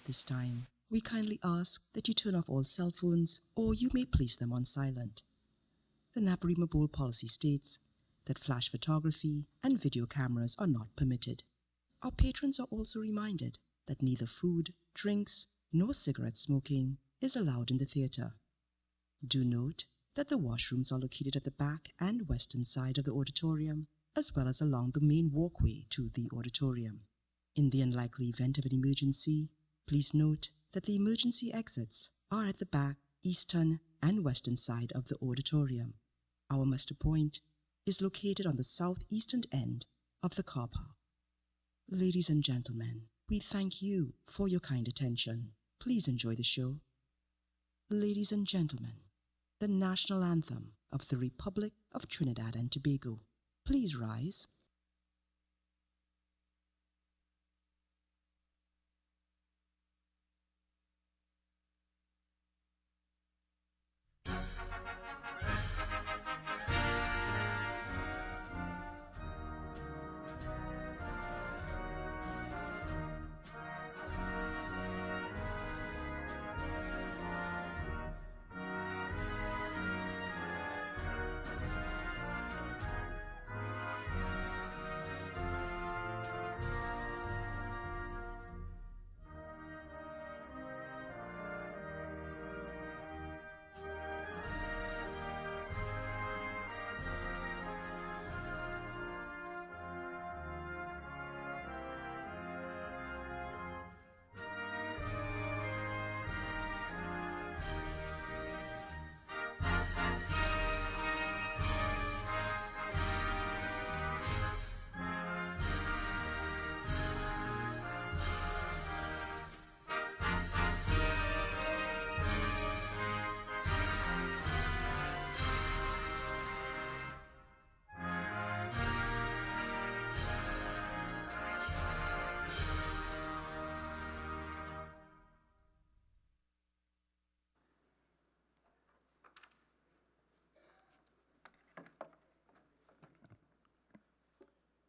this time, we kindly ask that you turn off all cell phones or you may place them on silent. The Naparima Bowl policy states that flash photography and video cameras are not permitted. Our patrons are also reminded that neither food, drinks, nor cigarette smoking is allowed in the theatre. Do note that the washrooms are located at the back and western side of the auditorium, as well as along the main walkway to the auditorium. In the unlikely event of an emergency, please note that the emergency exits are at the back, eastern, and western side of the auditorium. Our muster point is located on the southeastern end of the car park. Ladies and gentlemen, we thank you for your kind attention. Please enjoy the show. Ladies and gentlemen, the national anthem of the Republic of Trinidad and Tobago. Please rise.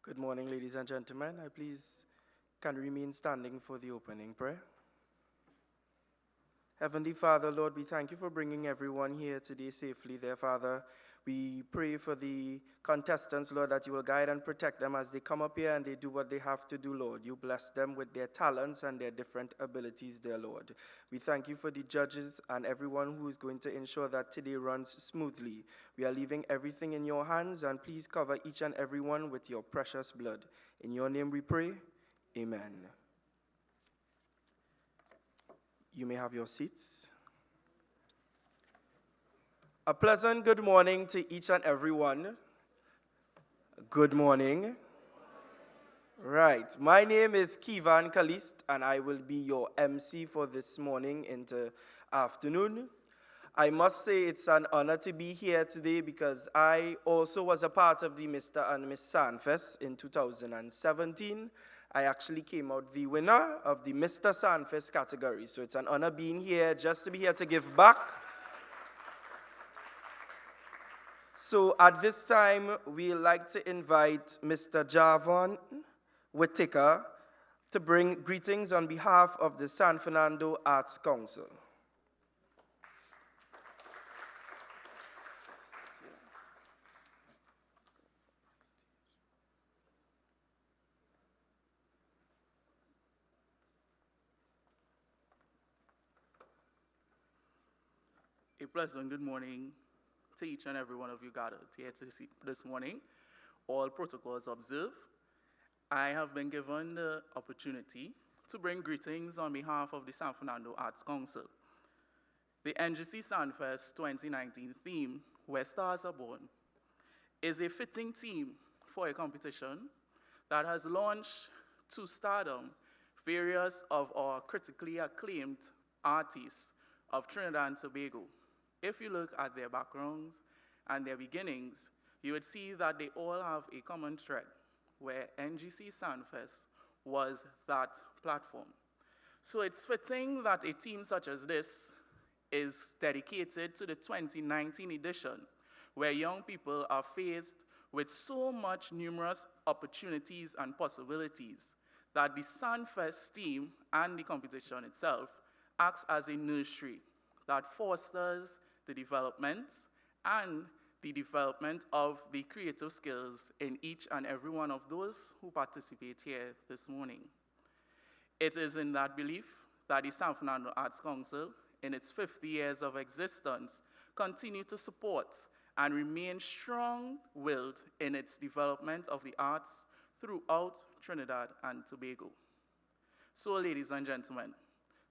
Good morning, ladies and gentlemen. I please can remain standing for the opening prayer. Heavenly Father, Lord, we thank you for bringing everyone here today safely, dear Father. We pray for the contestants, Lord, that you will guide and protect them as they come up here and they do what they have to do, Lord. You bless them with their talents and their different abilities, dear Lord. We thank you for the judges and everyone who is going to ensure that today runs smoothly. We are leaving everything in your hands, and please cover each and everyone with your precious blood. In your name we pray, amen. You may have your seats. A pleasant good morning to each and everyone. Good morning. Right, my name is Kivan Kalist, and I will be your MC for this morning into afternoon. I must say it's an honor to be here today because I also was a part of the Mr. and Miss Sanfest in 2017. I actually came out the winner of the Mr. Sanfest category, so it's an honor being here, just to be here to give back. So at this time, we'd like to invite Mr. Javon Whittaker to bring greetings on behalf of the San Fernando Arts Council. A pleasant good morning to each and every one of you gathered here this morning. All protocols observed. I have been given the opportunity to bring greetings on behalf of the San Fernando Arts Council. The NGC Sanfest 2019 theme, Where Stars Are Born, is a fitting theme for a competition that has launched to stardom various of our critically acclaimed artists of Trinidad and Tobago. If you look at their backgrounds and their beginnings, you would see that they all have a common thread, where NGC Sanfest was that platform. So it's fitting that a team such as this is dedicated to the 2019 edition, where young people are faced with so much numerous opportunities and possibilities that the Sanfest team and the competition itself acts as a nursery that fosters the development and the development of the creative skills in each and every one of those who participate here this morning. It is in that belief that the San Fernando Arts Council, in its 50 years of existence, continue to support and remain strong-willed in its development of the arts throughout Trinidad and Tobago. So, ladies and gentlemen,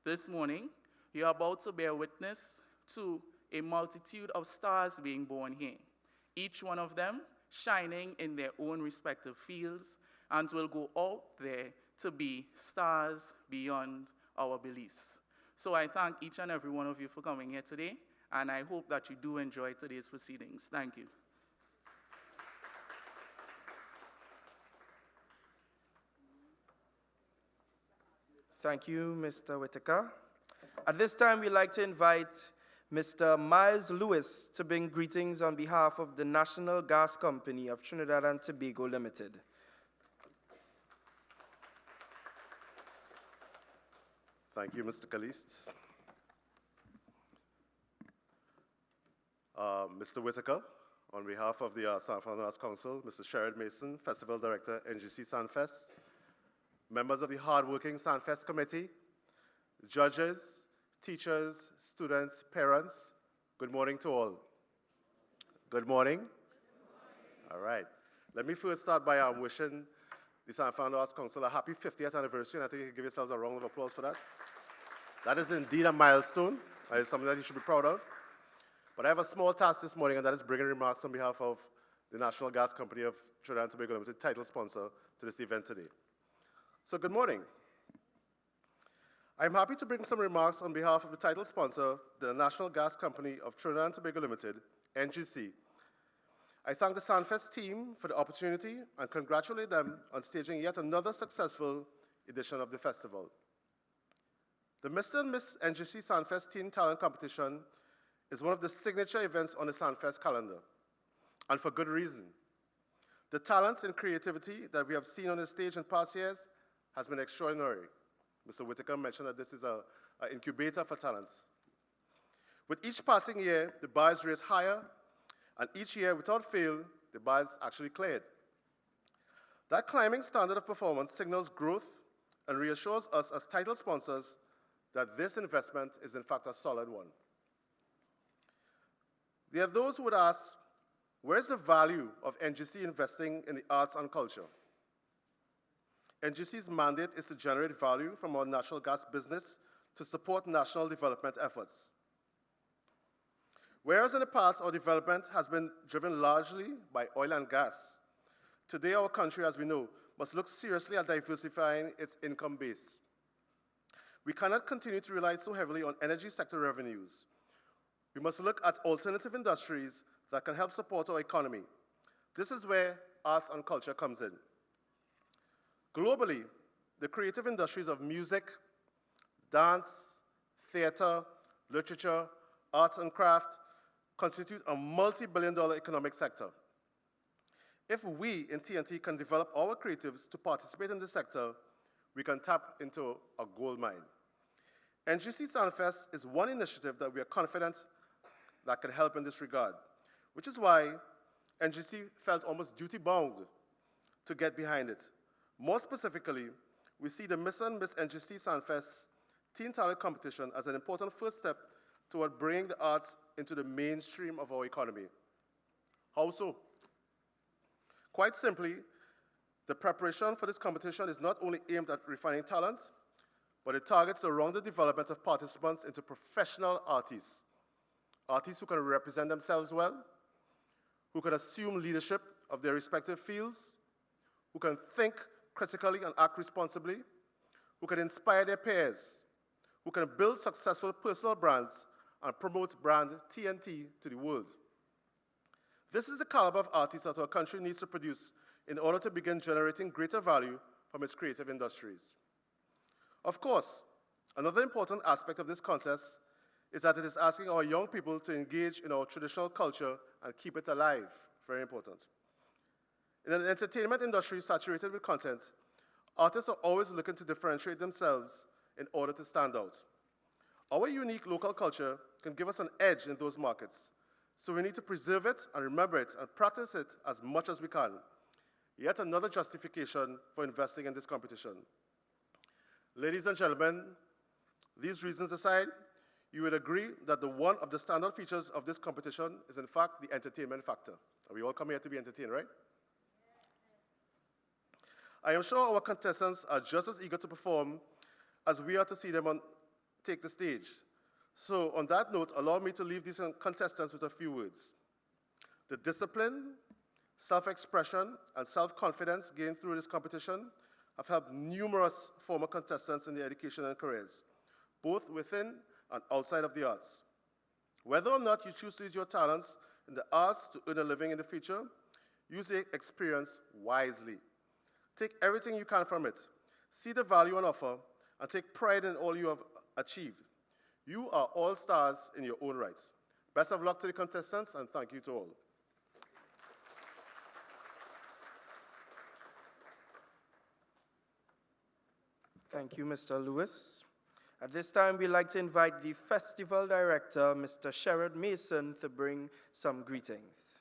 this morning, you're about to bear witness to a multitude of stars being born here, each one of them shining in their own respective fields, and will go out there to be stars beyond our beliefs. So I thank each and every one of you for coming here today, and I hope that you do enjoy today's proceedings. Thank you. Thank you, Mr. Whitaker. At this time, we'd like to invite Mr. Miles Lewis to bring greetings on behalf of the National Gas Company of Trinidad and Tobago Limited. Thank you, Mr. Caliste. Mr. Whitaker, on behalf of the San Fernando Arts Council, Mr. Sherrod Mason, Festival Director, NGC Sanfest, members of the hardworking Sanfest Committee, judges, teachers, students, parents, good morning to all. Good morning. All right. Let me first start by wishing the San Fernando Arts Council a happy 50th anniversary, and I think you can give yourselves a round of applause for that. That is indeed a milestone. That is something that you should be proud of. But I have a small task this morning, and that is bringing remarks on behalf of the National Gas Company of Trinidad and Tobago Limited, title sponsor to this event today. So good morning. I'm happy to bring some remarks on behalf of the title sponsor, the National Gas Company of Trinidad and Tobago Limited, NGC. I thank the Sanfest team for the opportunity and congratulate them on staging yet another successful edition of the festival. The Mr. and Miss NGC Sanfest Teen Talent Competition is one of the signature events on the Sanfest calendar, and for good reason. The talent and creativity that we have seen on the stage in past years has been extraordinary. Mr. Whitaker mentioned that this is an incubator for talents. With each passing year, the bar is raised higher, and each year, without fail, the bar is actually cleared. That climbing standard of performance signals growth and reassures us as title sponsors that this investment is in fact a solid one. There are those who would ask, where's the value of NGC investing in the arts and culture? NGC's mandate is to generate value from our natural gas business to support national development efforts. Whereas in the past, our development has been driven largely by oil and gas, today our country, as we know, must look seriously at diversifying its income base. We cannot continue to rely so heavily on energy sector revenues. We must look at alternative industries that can help support our economy. This is where arts and culture comes in. Globally, the creative industries of music, dance, theater, literature, arts and craft constitute a multi-billion-dollar economic sector. If we in TNT can develop our creatives to participate in this sector, we can tap into a gold mine. NGC Sanfest is one initiative that we are confident that can help in this regard, which is why NGC felt almost duty-bound to get behind it. More specifically, we see the Mr. and Miss NGC Sanfest Teen Talent Competition as an important first step toward bringing the arts into the mainstream of our economy. How so? Quite simply, the preparation for this competition is not only aimed at refining talent, but it targets the rounded development of participants into professional artists. Artists who can represent themselves well, who can assume leadership of their respective fields, who can think critically and act responsibly, who can inspire their peers, who can build successful personal brands and promote brand TNT to the world. This is the caliber of artists that our country needs to produce in order to begin generating greater value from its creative industries. Of course, another important aspect of this contest is that it is asking our young people to engage in our traditional culture and keep it alive. Very important. In an entertainment industry saturated with content, Artists are always looking to differentiate themselves in order to stand out. Our unique local culture can give us an edge in those markets, so we need to preserve it and remember it and practice it as much as we can. Yet another justification for investing in this competition. Ladies and gentlemen, these reasons aside, you would agree that one of the standout features of this competition is in fact the entertainment factor. And we all come here to be entertained, right? I am sure our contestants are just as eager to perform as we are to see them take the stage. So on that note, allow me to leave these contestants with a few words. The discipline, self-expression, and self-confidence gained through this competition have helped numerous former contestants in their education and careers, both within and outside of the arts. Whether or not you choose to use your talents in the arts to earn a living in the future, use the experience wisely. Take everything you can from it. See the value on offer, and take pride in all you have achieved. You are all stars in your own right. Best of luck to the contestants, and thank you to all. Thank you, Mr. Lewis. At this time, we'd like to invite the festival director, Mr. Sherrod Mason, to bring some greetings.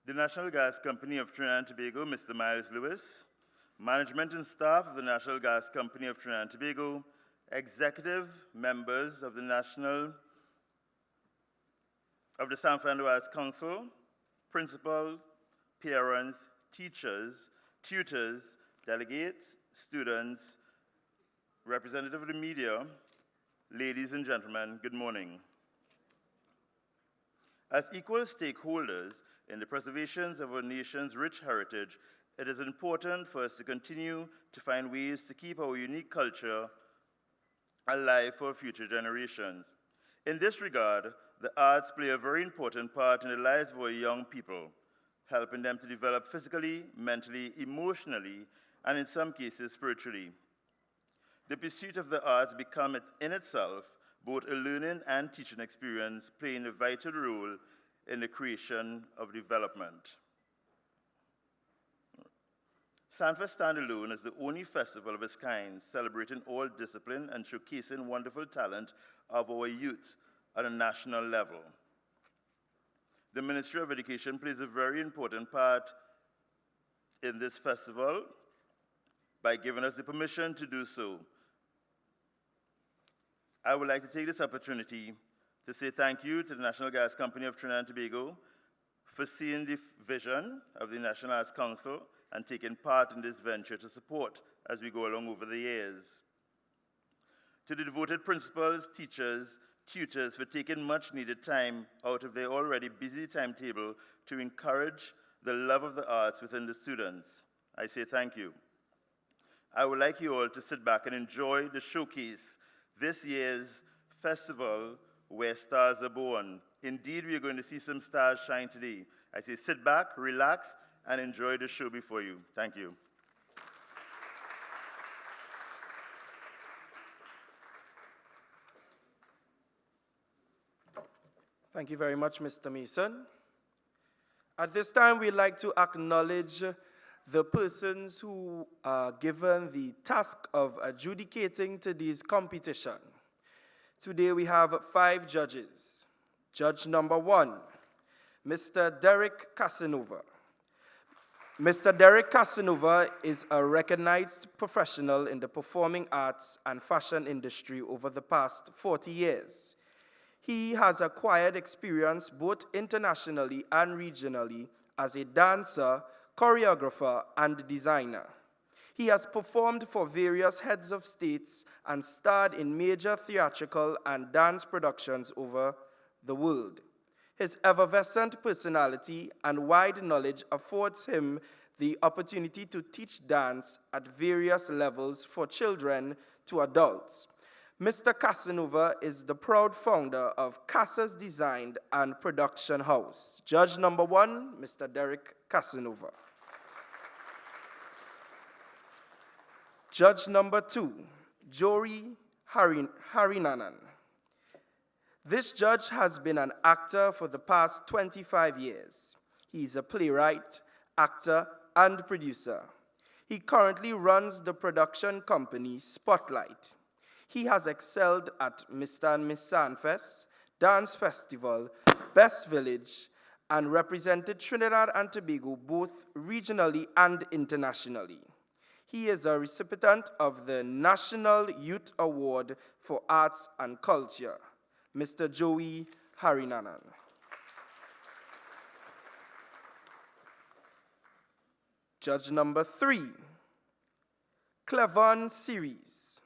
The National Gas Company of Trinidad and Tobago, Mr. Miles Lewis, management and staff of the National Gas Company of Trinidad and Tobago, executive members of the Sanfest Arts Council, principal, parents, teachers, tutors, delegates, students, representative of the media, ladies and gentlemen, good morning. As equal stakeholders in the preservation of our nation's rich heritage, it is important for us to continue to find ways to keep our unique culture alive for future generations. In this regard, the arts play a very important part in the lives of our young people, helping them to develop physically, mentally, emotionally, and in some cases, spiritually. The pursuit of the arts becomes in itself both a learning and teaching experience, playing a vital role in the creation of development. Sanfest standalone is the only festival of its kind, celebrating all discipline and showcasing wonderful talent of our youth at a national level. The Ministry of Education plays a very important part in this festival by giving us the permission to do so. I would like to take this opportunity to say thank you to the National Gas Company of Trinidad and Tobago for seeing the vision of the National Arts Council and taking part in this venture to support as we go along over the years. To the devoted principals, teachers, tutors for taking much needed time out of their already busy timetable to encourage the love of the arts within the students, I say thank you. I would like you all to sit back and enjoy the showcase, this year's festival where stars are born. Indeed, we are going to see some stars shine today. I say sit back, relax, and enjoy the show before you. Thank you. Thank you very much, Mr. Mason. At this time, we'd like to acknowledge the persons who are given the task of adjudicating today's competition. Today we have 5 judges. Judge number 1, Mr. Derek Casanova. Mr. Derek Casanova is a recognized professional in the performing arts and fashion industry over the past 40 years. He has acquired experience both internationally and regionally as a dancer, choreographer, and designer. He has performed for various heads of states and starred in major theatrical and dance productions over the world. His effervescent personality and wide knowledge affords him the opportunity to teach dance at various levels for children to adults. Mr. Casanova is the proud founder of Casa's Design and Production House. Judge number 1, Mr. Derek Casanova. Judge number 2, Jory Harinanan. This judge has been an actor for the past 25 years. He is a playwright, actor, and producer. He currently runs the production company Spotlight. He has excelled at Mr. and Miss Sanfest, Dance Festival, Best Village, and represented Trinidad and Tobago both regionally and internationally. He is a recipient of the National Youth Award for Arts and Culture, Mr. Joey Harinanan. Judge number 3, Clifton series.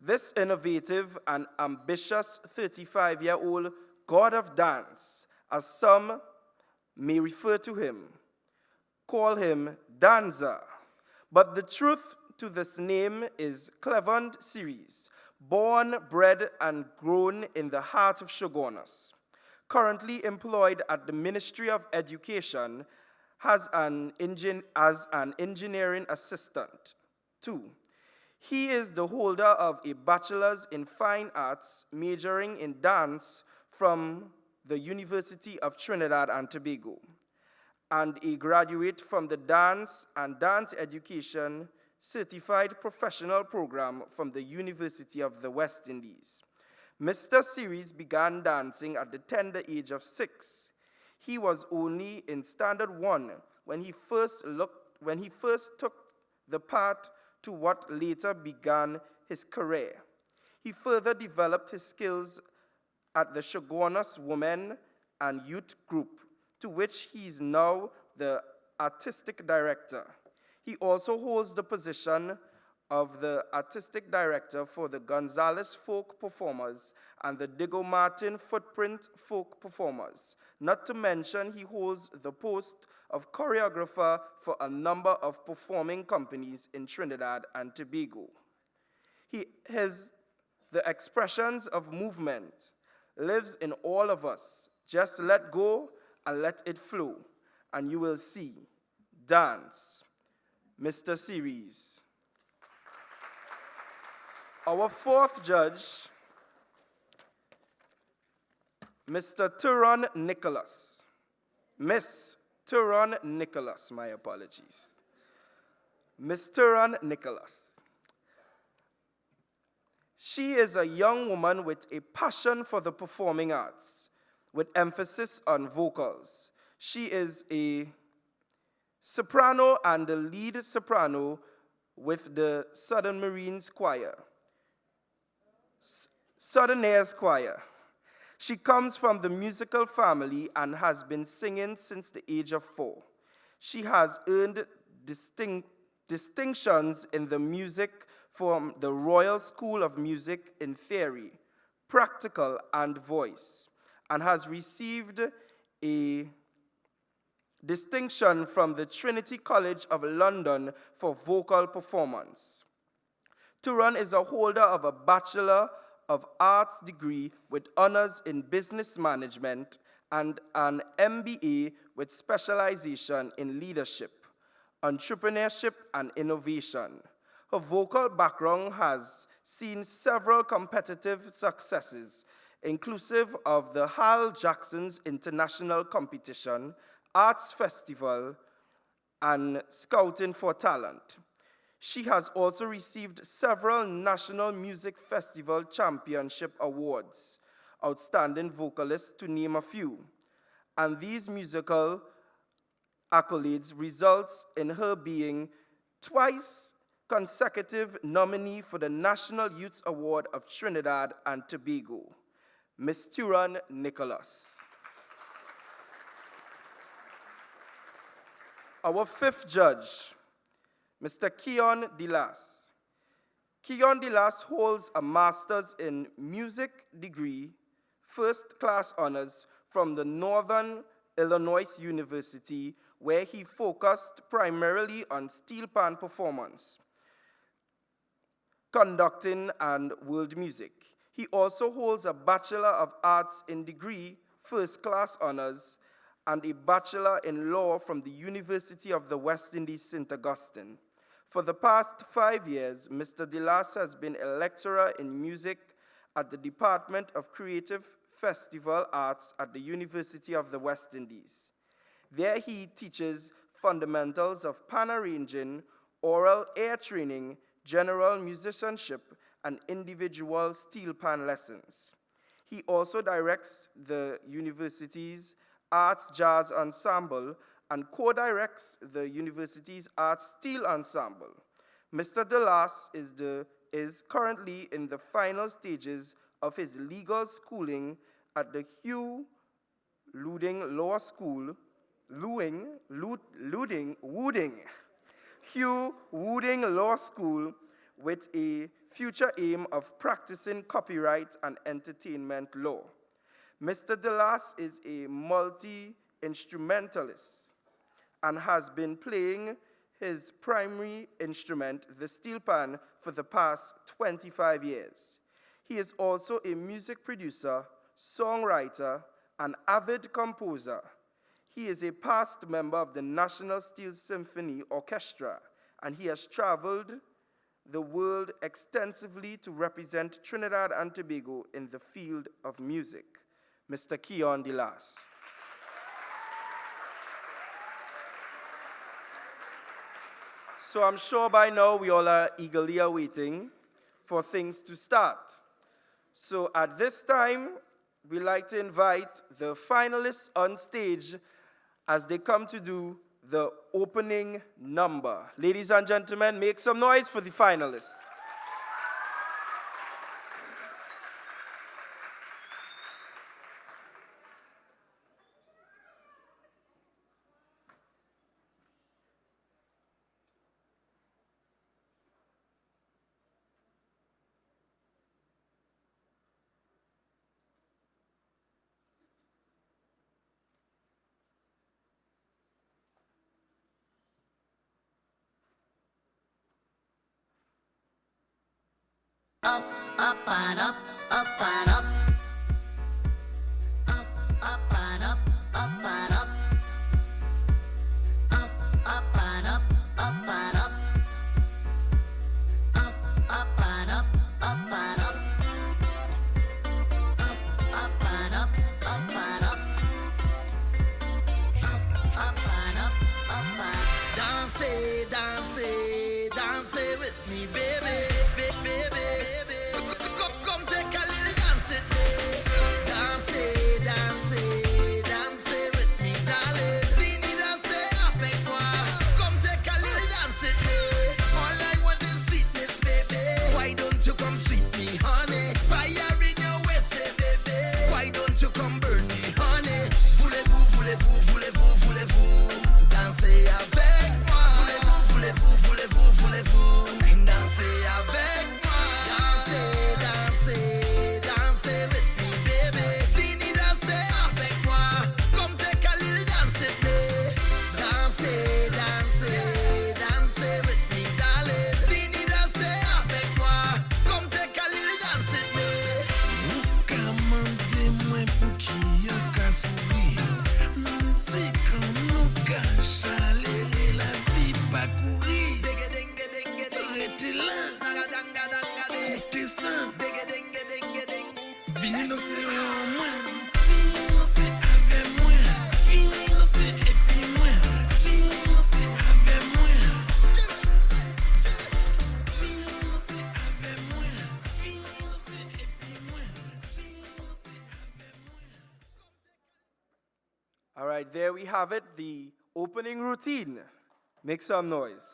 This innovative and ambitious 35-year-old god of dance, as some may refer to him, call him Danza. But the truth to this name is Clifton series, born, bred, and grown in the heart of Shogunas. Currently employed at the Ministry of Education as an engineering assistant. 2. He is the holder of a bachelor's in fine arts, majoring in dance from the University of Trinidad and Tobago, and a graduate from the Dance and Dance Education Certified Professional Program from the University of the West Indies. Mr. Series began dancing at the tender age of 6. He was only in Standard 1 when he first took the part to what later began his career. He further developed his skills at the Shogunas Women and Youth Group, to which he is now the artistic director. He also holds the position of the artistic director for the Gonzales Folk Performers and the Diego Martin Footprint Folk Performers. Not to mention, he holds the post of choreographer for a number of performing companies in Trinidad and Tobago. The expressions of movement lives in all of us. Just let go and let it flow, and you will see. Dance. Mr. Series. Our 4th judge, Mr. Turan Nicholas. Miss Turan Nicholas, my apologies. Miss Turan Nicholas. She is a young woman with a passion for the performing arts, with emphasis on vocals. She is a soprano and the lead soprano with the Southern Marines Choir. Southerners Choir. She comes from the musical family and has been singing since the age of 4. She has earned distinctions in the music from the Royal School of Music in Theory, Practical, and Voice, and has received a distinction from the Trinity College of London for vocal performance. Turan is a holder of a Bachelor of Arts degree with honors in business management and an MBA with specialization in leadership, entrepreneurship, and innovation. Her vocal background has seen several competitive successes, inclusive of the Hal Jackson's International Competition, Arts Festival, and Scouting for Talent. She has also received several National Music Festival Championship Awards, Outstanding Vocalist to name a few. And these musical accolades results in her being twice consecutive nominee for the National Youth Award of Trinidad and Tobago, Miss Turan Nicholas. Our 5th judge, Mr. Keon Delas. Keon Delas holds a master's in music degree, first-class honors from the Northern Illinois University, where he focused primarily on steel pan performance, conducting, and world music. He also holds a Bachelor of Arts in degree, first-class honors, and a Bachelor in Law from the University of the West Indies, St. Augustine. For the past 5 years, Mr. Delas has been a lecturer in music at the Department of Creative Festival Arts at the University of the West Indies. There he teaches fundamentals of pan arranging, oral air training, general musicianship, and individual steel pan lessons. He also directs the university's Arts Jazz Ensemble and co-directs the university's Arts Steel Ensemble. Mr. Delas is currently in the final stages of his legal schooling at the Hugh Wooding Law School, Hugh Wooding Law School, with a future aim of practicing copyright and entertainment law. Mr. Delas is a multi-instrumentalist and has been playing his primary instrument, the steel pan, for the past 25 years. He is also a music producer, songwriter, and avid composer. He is a past member of the National Steel Symphony Orchestra, and he has traveled the world extensively to represent Trinidad and Tobago in the field of music. Mr. Keon Delas. So I'm sure by now we all are eagerly awaiting for things to start. So at this time, we'd like to invite the finalists on stage as they come to do the opening number. Ladies and gentlemen, make some noise for the finalists. Up, up and up, up and up. Up, up and up, up and up. Up, up and up, up and up. Up, up and up, up and up. Up, up and up, up and up. Up, up and up, up and up. Dance, dance, dance with me, baby. All right, there we have it, the opening routine. Make some noise.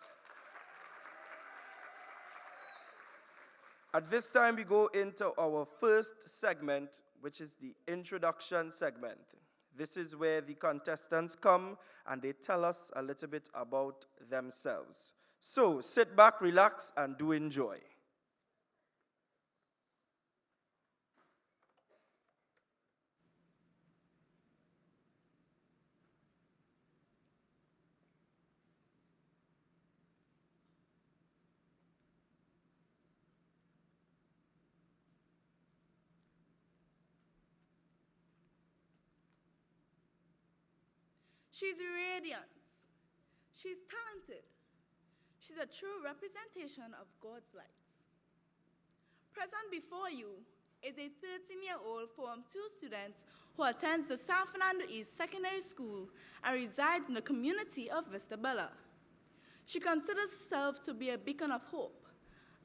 At this time, we go into our first segment, which is the introduction segment. This is where the contestants come and they tell us a little bit about themselves. So sit back, relax, and do enjoy. She's radiant. She's talented. She's a true representation of God's light. Present before you is a 13-year-old Form 2 student who attends the San Fernando East Secondary School and resides in the community of Vista Bella. She considers herself to be a beacon of hope,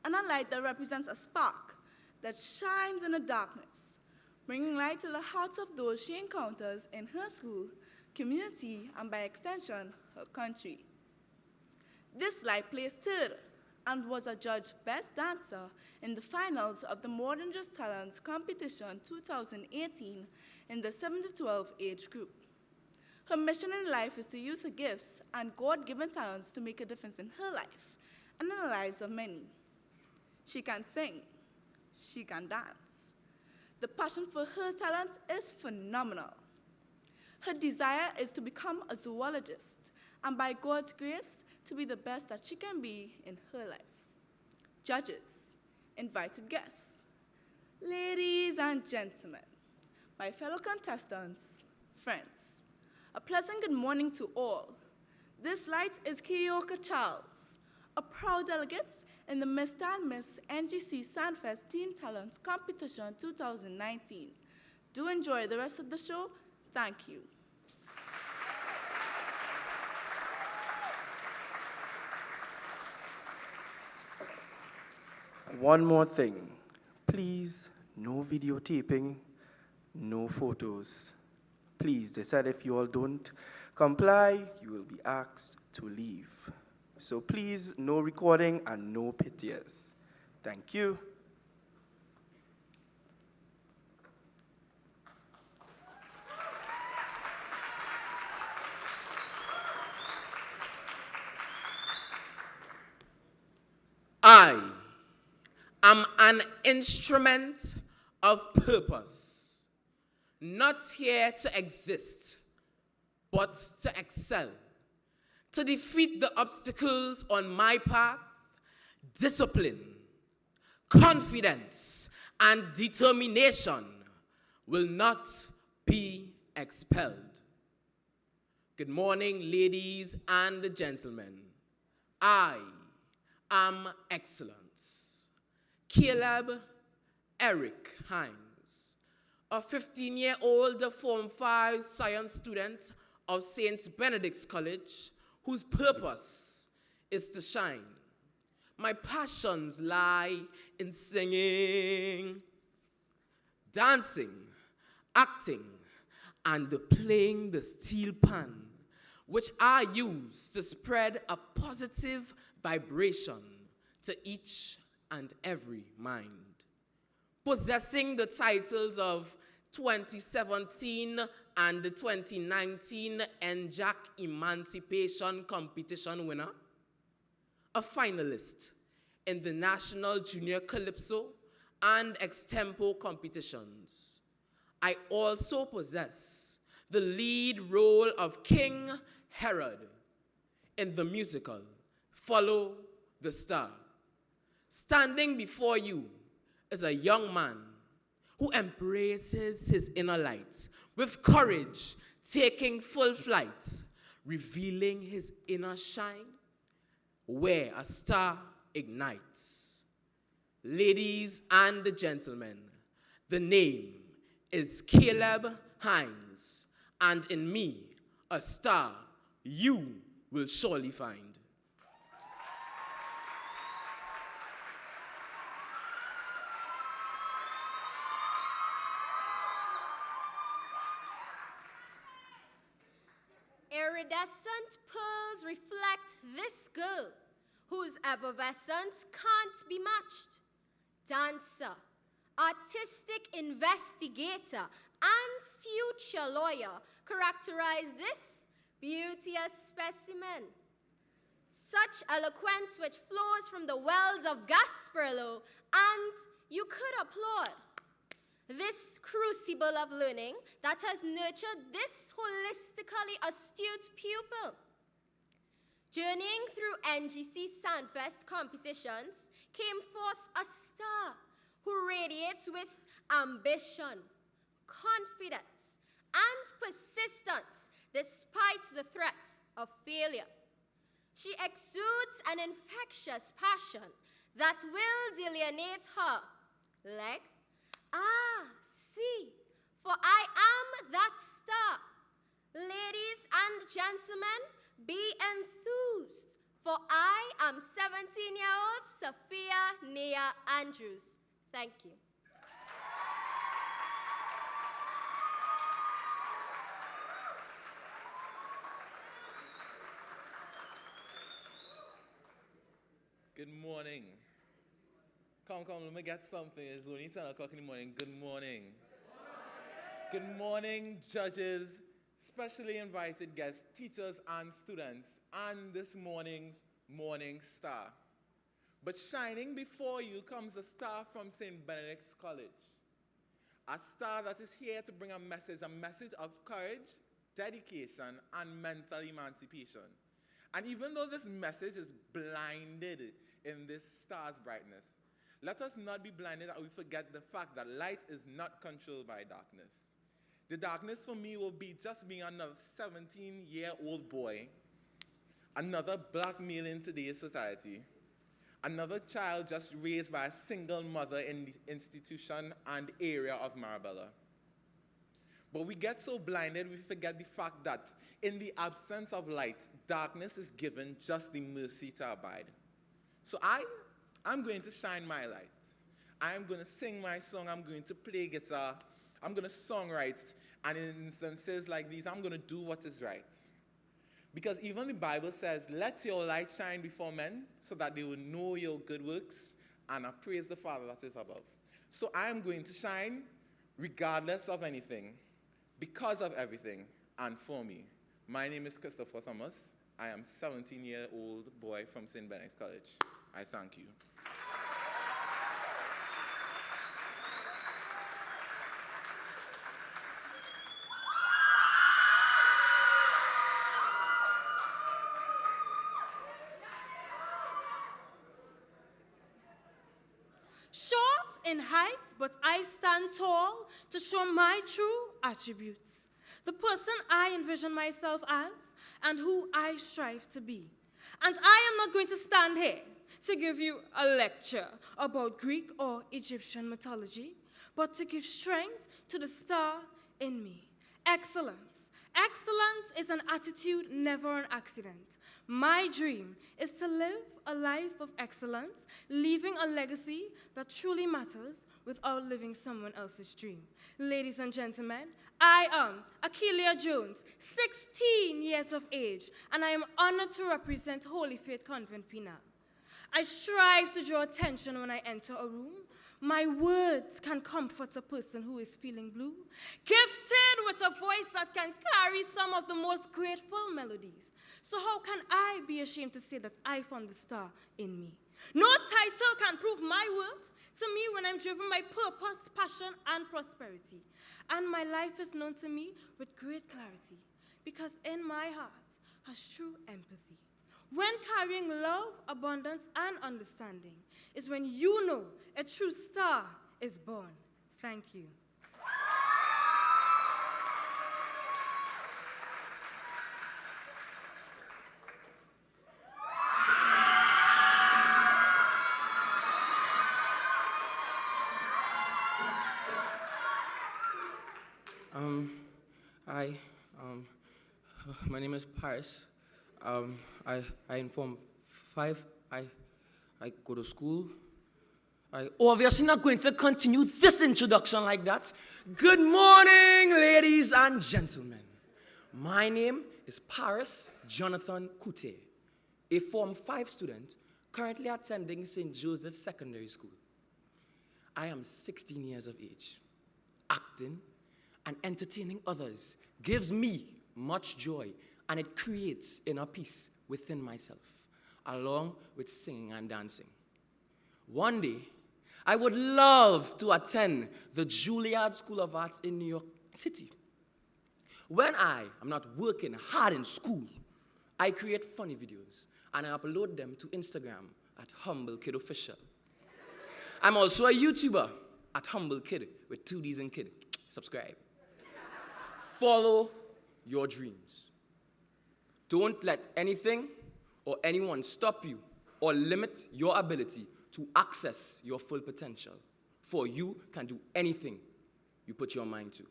and a light that represents a spark that shines in the darkness, bringing light to the hearts of those she encounters in her school, community, and by extension, her country. This light placed third and was adjudged Best Dancer in the finals of the More Than Just Talents Competition 2018 in the 7 to 12 age group. Her mission in life is to use her gifts and God-given talents to make a difference in her life and in the lives of many. She can sing, she can dance. The passion for her talents is phenomenal. Her desire is to become a zoologist, and by God's grace, to be the best that she can be in her life. Judges, invited guests, ladies and gentlemen, my fellow contestants, friends, a pleasant good morning to all. This light is Kiyoka Charles, a proud delegate in the Mr. and Miss NGC Sanfest Teen Talents Competition 2019. Do enjoy the rest of the show. Thank you. One more thing, please, no videotaping, no photos. Please, they said if you all don't comply, you will be asked to leave. So please, no recording and no pictures. Thank you. I am an instrument of purpose, not here to exist, but to excel, to defeat the obstacles on my path. Discipline, confidence, and determination will not be expelled. Good morning, ladies and gentlemen. I am excellence. Caleb Eric Hines, a 15-year-old Form 5 science student of St. Benedict's College, whose purpose is to shine. My passions lie in singing, dancing, acting, and playing the steel pan, which I use to spread a positive vibration to each and every mind. Possessing the titles of 2017 and the 2019 NJAC Emancipation Competition winner, a finalist in the National Junior Calypso and Extempo competitions. I also possess the lead role of King Herod in the musical Follow the Star. Standing before you is a young man who embraces his inner light with courage, taking full flight, revealing his inner shine where a star ignites. Ladies and gentlemen, the name is Caleb Hines, and in me, a star you will surely find. Iridescent pearls reflect this girl, whose effervescence can't be matched. Dancer, artistic investigator, and future lawyer characterize this beauteous specimen. Such eloquence which flows from the wells of Gasparilla, and you could applaud. This crucible of learning that has nurtured this holistically astute pupil. Journeying through NGC Sanfest competitions came forth a star who radiates with ambition, confidence, and persistence despite the threat of failure. She exudes an infectious passion that will delineate her. Leg, see, for I am that star. Ladies and gentlemen, be enthused, for I am 17-year-old Sophia Nia Andrews. Thank you. Good morning. Come, let me get something. It's only 10 o'clock in the morning. Good morning. Good morning, judges, specially invited guests, teachers and students, and this morning's morning star. But shining before you comes a star from St. Benedict's College. A star that is here to bring a message of courage, dedication, and mental emancipation. And even though this message is blinded in this star's brightness, let us not be blinded that we forget the fact that light is not controlled by darkness. The darkness for me will be just being another 17-year-old boy, another black male in today's society, another child just raised by a single mother in the institution and area of Marabella. But we get so blinded, we forget the fact that in the absence of light, darkness is given just the mercy to abide. So I'm going to shine my light. I'm going to sing my song. I'm going to play guitar. I'm going to songwrite. And in instances like these, I'm going to do what is right. Because even the Bible says, let your light shine before men so that they will know your good works and praise the Father that is above. So I am going to shine regardless of anything, because of everything, and for me. My name is Christopher Thomas. I am a 17-year-old boy from St. Benedict's College. I thank you. Short in height, but I stand tall to show my true attributes. The person I envision myself as and who I strive to be. And I am not going to stand here to give you a lecture about Greek or Egyptian mythology, but to give strength to the star in me. Excellence. Excellence is an attitude, never an accident. My dream is to live a life of excellence, leaving a legacy that truly matters without living someone else's dream. Ladies and gentlemen, I am Akelia Jones, 16 years of age, and I am honored to represent Holy Faith Convent Penal. I strive to draw attention when I enter a room. My words can comfort a person who is feeling blue, gifted with a voice that can carry some of the most grateful melodies. So how can I be ashamed to say that I found the star in me? No title can prove my worth to me when I'm driven by purpose, passion, and prosperity. And my life is known to me with great clarity, because in my heart has true empathy. When carrying love, abundance, and understanding is when you know a true star is born. Thank you. My name is Paris. I am Form 5. I go to school. I obviously not going to continue this introduction like that. Good morning, ladies and gentlemen. My name is Paris Jonathan Kute, a Form 5 student currently attending St. Joseph's Secondary School. I am 16 years of age. Acting and entertaining others gives me much joy, and it creates inner peace within myself, along with singing and dancing. One day, I would love to attend the Juilliard School of Arts in New York City. When I am not working hard in school, I create funny videos, and I upload them to Instagram at Humble Kid Official. I'm also a YouTuber at Humble Kid with 2 Ds in Kid. Subscribe. Follow your dreams. Don't let anything or anyone stop you or limit your ability to access your full potential. For you can do anything you put your mind to.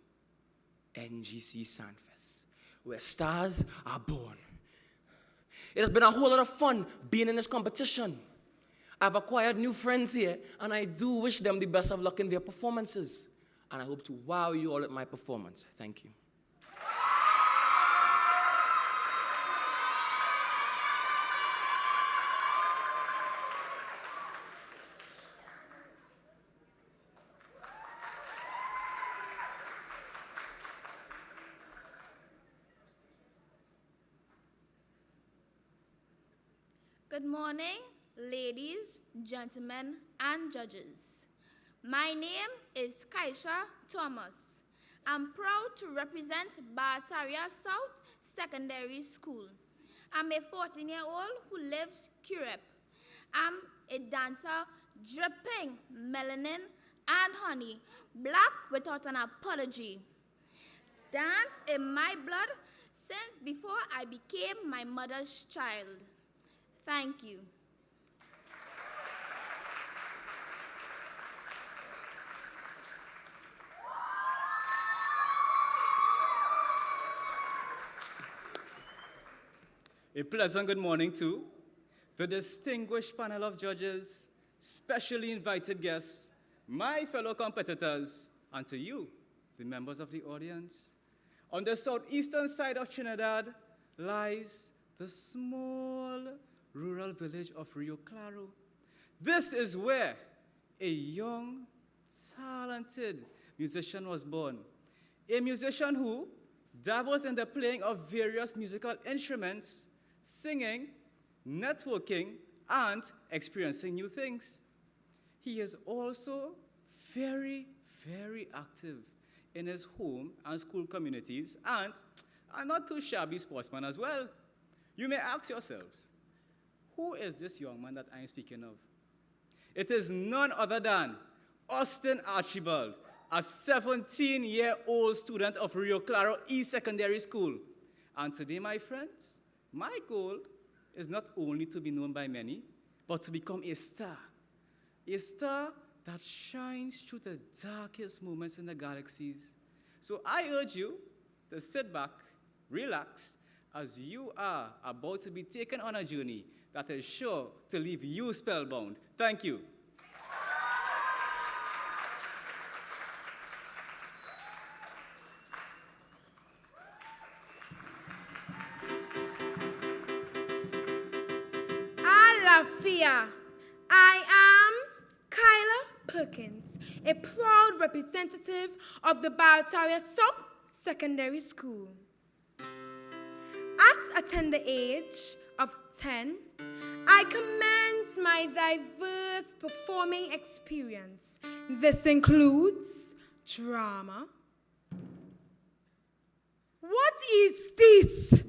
NGC Sanfest, where stars are born. It has been a whole lot of fun being in this competition. I've acquired new friends here, and I do wish them the best of luck in their performances. And I hope to wow you all at my performance. Thank you. Good morning, ladies, gentlemen, and judges. My name is Kaisha Thomas. I'm proud to represent Bartaria South Secondary School. I'm a 14-year-old who lives Curep. I'm a dancer dripping melanin and honey, black without an apology. Dance in my blood since before I became my mother's child. Thank you. A pleasant good morning to the distinguished panel of judges, specially invited guests, my fellow competitors, and to you, the members of the audience. On the southeastern side of Trinidad lies the small rural village of Rio Claro. This is where a young, talented musician was born. A musician who dabbles in the playing of various musical instruments, singing, networking, and experiencing new things. He is also very, very active in his home and school communities, and a not too shabby sportsman as well. You may ask yourselves, who is this young man that I'm speaking of? It is none other than Austin Archibald, a 17-year-old student of Rio Claro East Secondary School. And today, my friends, my goal is not only to be known by many, but to become a star that shines through the darkest moments in the galaxies. So I urge you to sit back, relax, as you are about to be taken on a journey that is sure to leave you spellbound. Thank you. Alafia, I am Kyla Perkins, a proud representative of the Bartaria South Secondary School. At a tender age of 10, I commenced my diverse performing experience. This includes drama. What is this?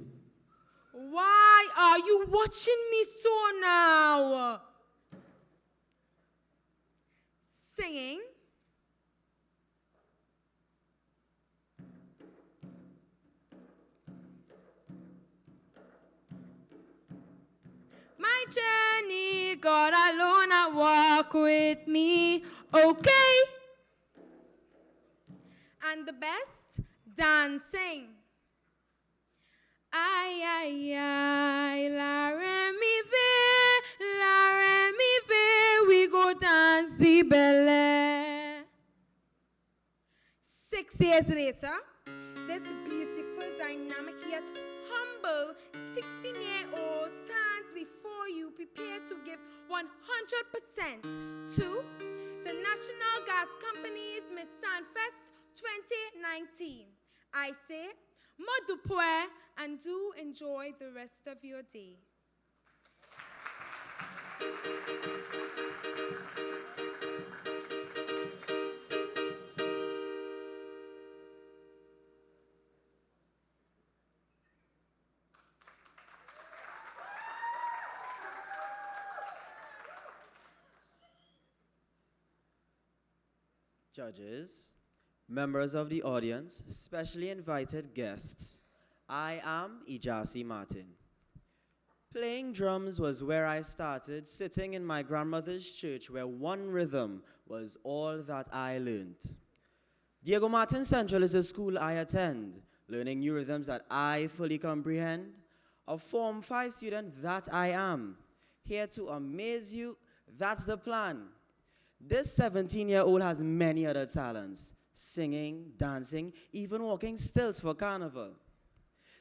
Why are you watching me so now? Singing. My journey, God alone, I walk with me, okay? And the best, dancing. Ay, la, re, mi, ve, we go dance the belle. 6 years later, this beautiful, dynamic, yet humble 16-year-old stands before you, prepared to give 100% to the National Gas Company's Miss Sanfest 2019. I say, Modupwe, and do enjoy the rest of your day. Judges, members of the audience, specially invited guests, I am Ijasi Martin. Playing drums was where I started, sitting in my grandmother's church where one rhythm was all that I learned. Diego Martin Central is a school I attend, learning new rhythms that I fully comprehend. A Form 5 student that I am, here to amaze you, that's the plan. This 17-year-old has many other talents, singing, dancing, even walking stilts for carnival.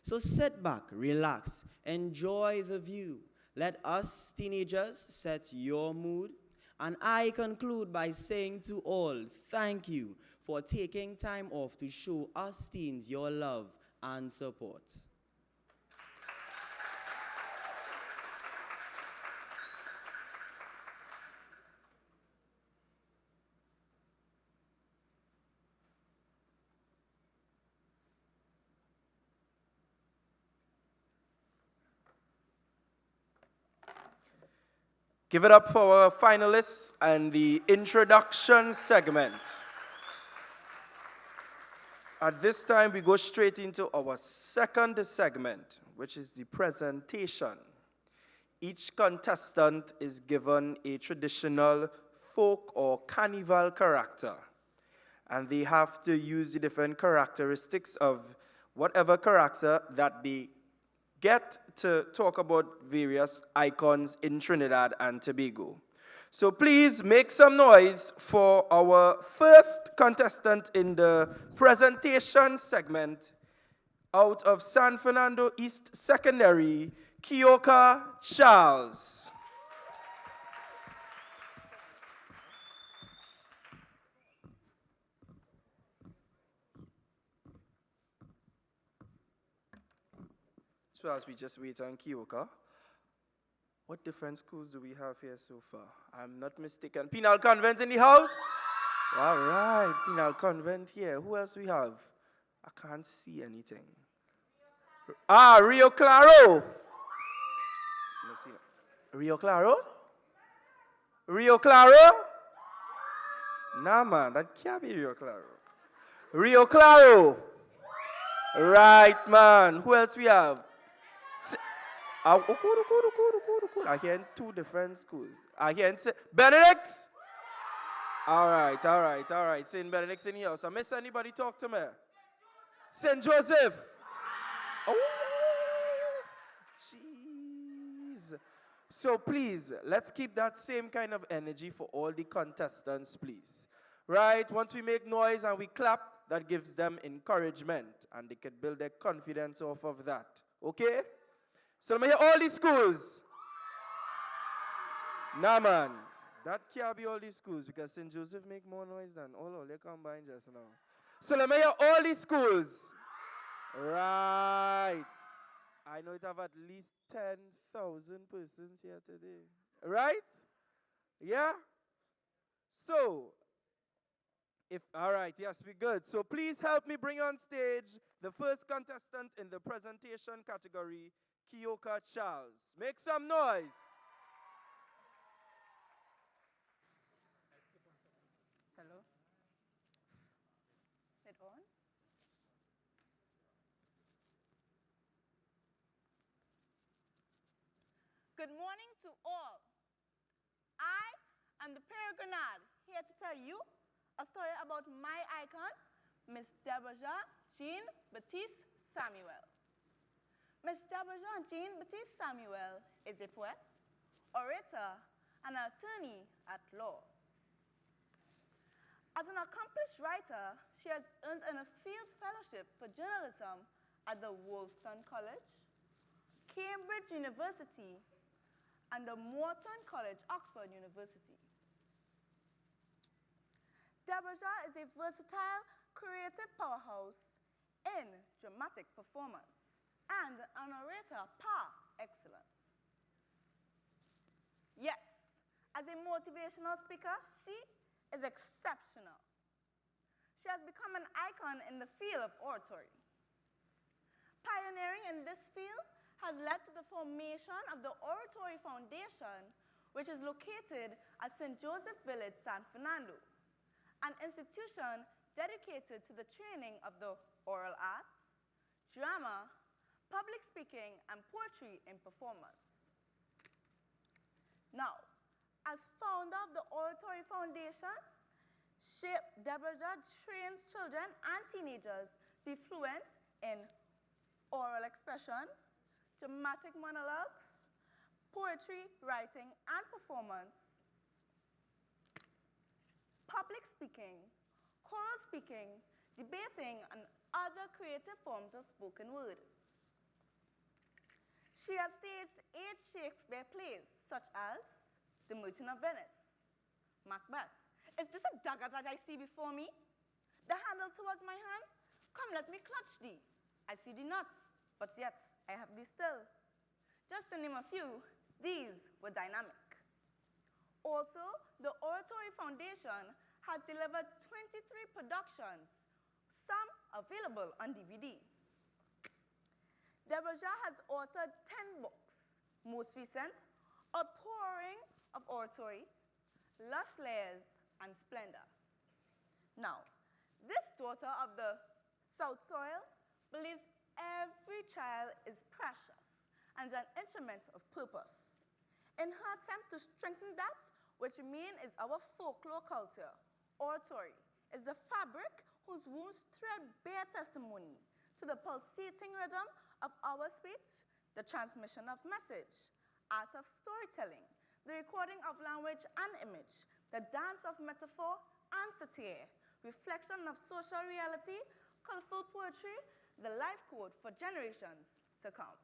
So sit back, relax, enjoy the view. Let us teenagers set your mood. And I conclude by saying to all, thank you for taking time off to show us teens your love and support. Give it up for our finalists and the introduction segment. At this time, we go straight into our second segment, which is the presentation. Each contestant is given a traditional folk or carnival character, and they have to use the different characteristics of whatever character that they get to talk about various icons in Trinidad and Tobago. So please make some noise for our first contestant in the presentation segment out of San Fernando East Secondary, Kioka Charles. So as we just wait on Kioka, what different schools do we have here so far? I'm not mistaken. Penal Convent in the house? All right, Penal Convent here. Who else we have? I can't see anything. Rio Claro. Let's see. Rio Claro? Rio Claro? Nah, man, that can't be Rio Claro. Rio Claro. Right, man. Who else we have? I hear in two different schools. I hear in Benedict's? All right. St. Benedict's in here. So, miss anybody talk to me? St. Joseph. Oh, jeez. So, please, let's keep that same kind of energy for all the contestants, please. Right? Once we make noise and we clap, that gives them encouragement, and they can build their confidence off of that. Okay? So let me hear all these schools. Nah, man. That can't be all these schools because St. Joseph make more noise than all they combined just now. So let me hear all these schools. Right. I know it have at least 10,000 persons here today. Right? Yeah? So, all right, yes, we're good. So please help me bring on stage the first contestant in the presentation category, Kioka Charles. Make some noise. Hello? It on? Good morning to all. I am the Peregrinade, here to tell you a story about my icon, Miss Deborah Jean Baptiste Samuel. Miss Deborah Jean Baptiste Samuel is a poet, orator, and an attorney at law. As an accomplished writer, she has earned a field fellowship for journalism at the Woolston College, Cambridge University, and the Morton College, Oxford University. Deborah is a versatile, creative powerhouse in dramatic performance and an orator par excellence. Yes, as a motivational speaker, she is exceptional. She has become an icon in the field of oratory. Pioneering in this field has led to the formation of the Oratory Foundation, which is located at St. Joseph Village, San Fernando, an institution dedicated to the training of the oral arts, drama, public speaking, and poetry in performance. Now, as founder of the Oratory Foundation, Deborah trains children and teenagers to be fluent in oral expression, dramatic monologues, poetry, writing, and performance, public speaking, choral speaking, debating, and other creative forms of spoken word. She has staged 8 Shakespeare plays, such as The Merchant of Venice, Macbeth. Is this a dagger that I see before me? The handle towards my hand? Come, let me clutch thee. I see thee not, but yet I have thee still. Just to name a few, these were dynamic. Also, the Oratory Foundation has delivered 23 productions, some available on DVD. Deborah has authored 10 books, most recent, Outpouring of Oratory, Lush Layers, and Splendor. Now, this daughter of the South Soil believes every child is precious and an instrument of purpose. In her attempt to strengthen that which remains is our folklore culture, oratory is the fabric whose wounds thread bear testimony to the pulsating rhythm of our speech, the transmission of message, art of storytelling, the recording of language and image, the dance of metaphor and satire, reflection of social reality, colorful poetry, the life code for generations to come.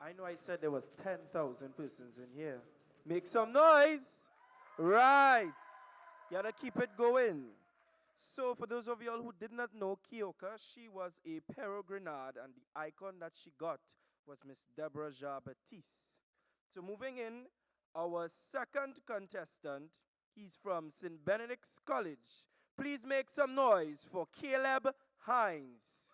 I know I said there was 10,000 persons in here. Make some noise. Right. You gotta keep it going. So for those of y'all who did not know Kioka, she was a Peregrinade, and the icon that she got was Miss Deborah Baptiste. So moving in, our second contestant, he's from St. Benedict's College. Please make some noise for Caleb Hines.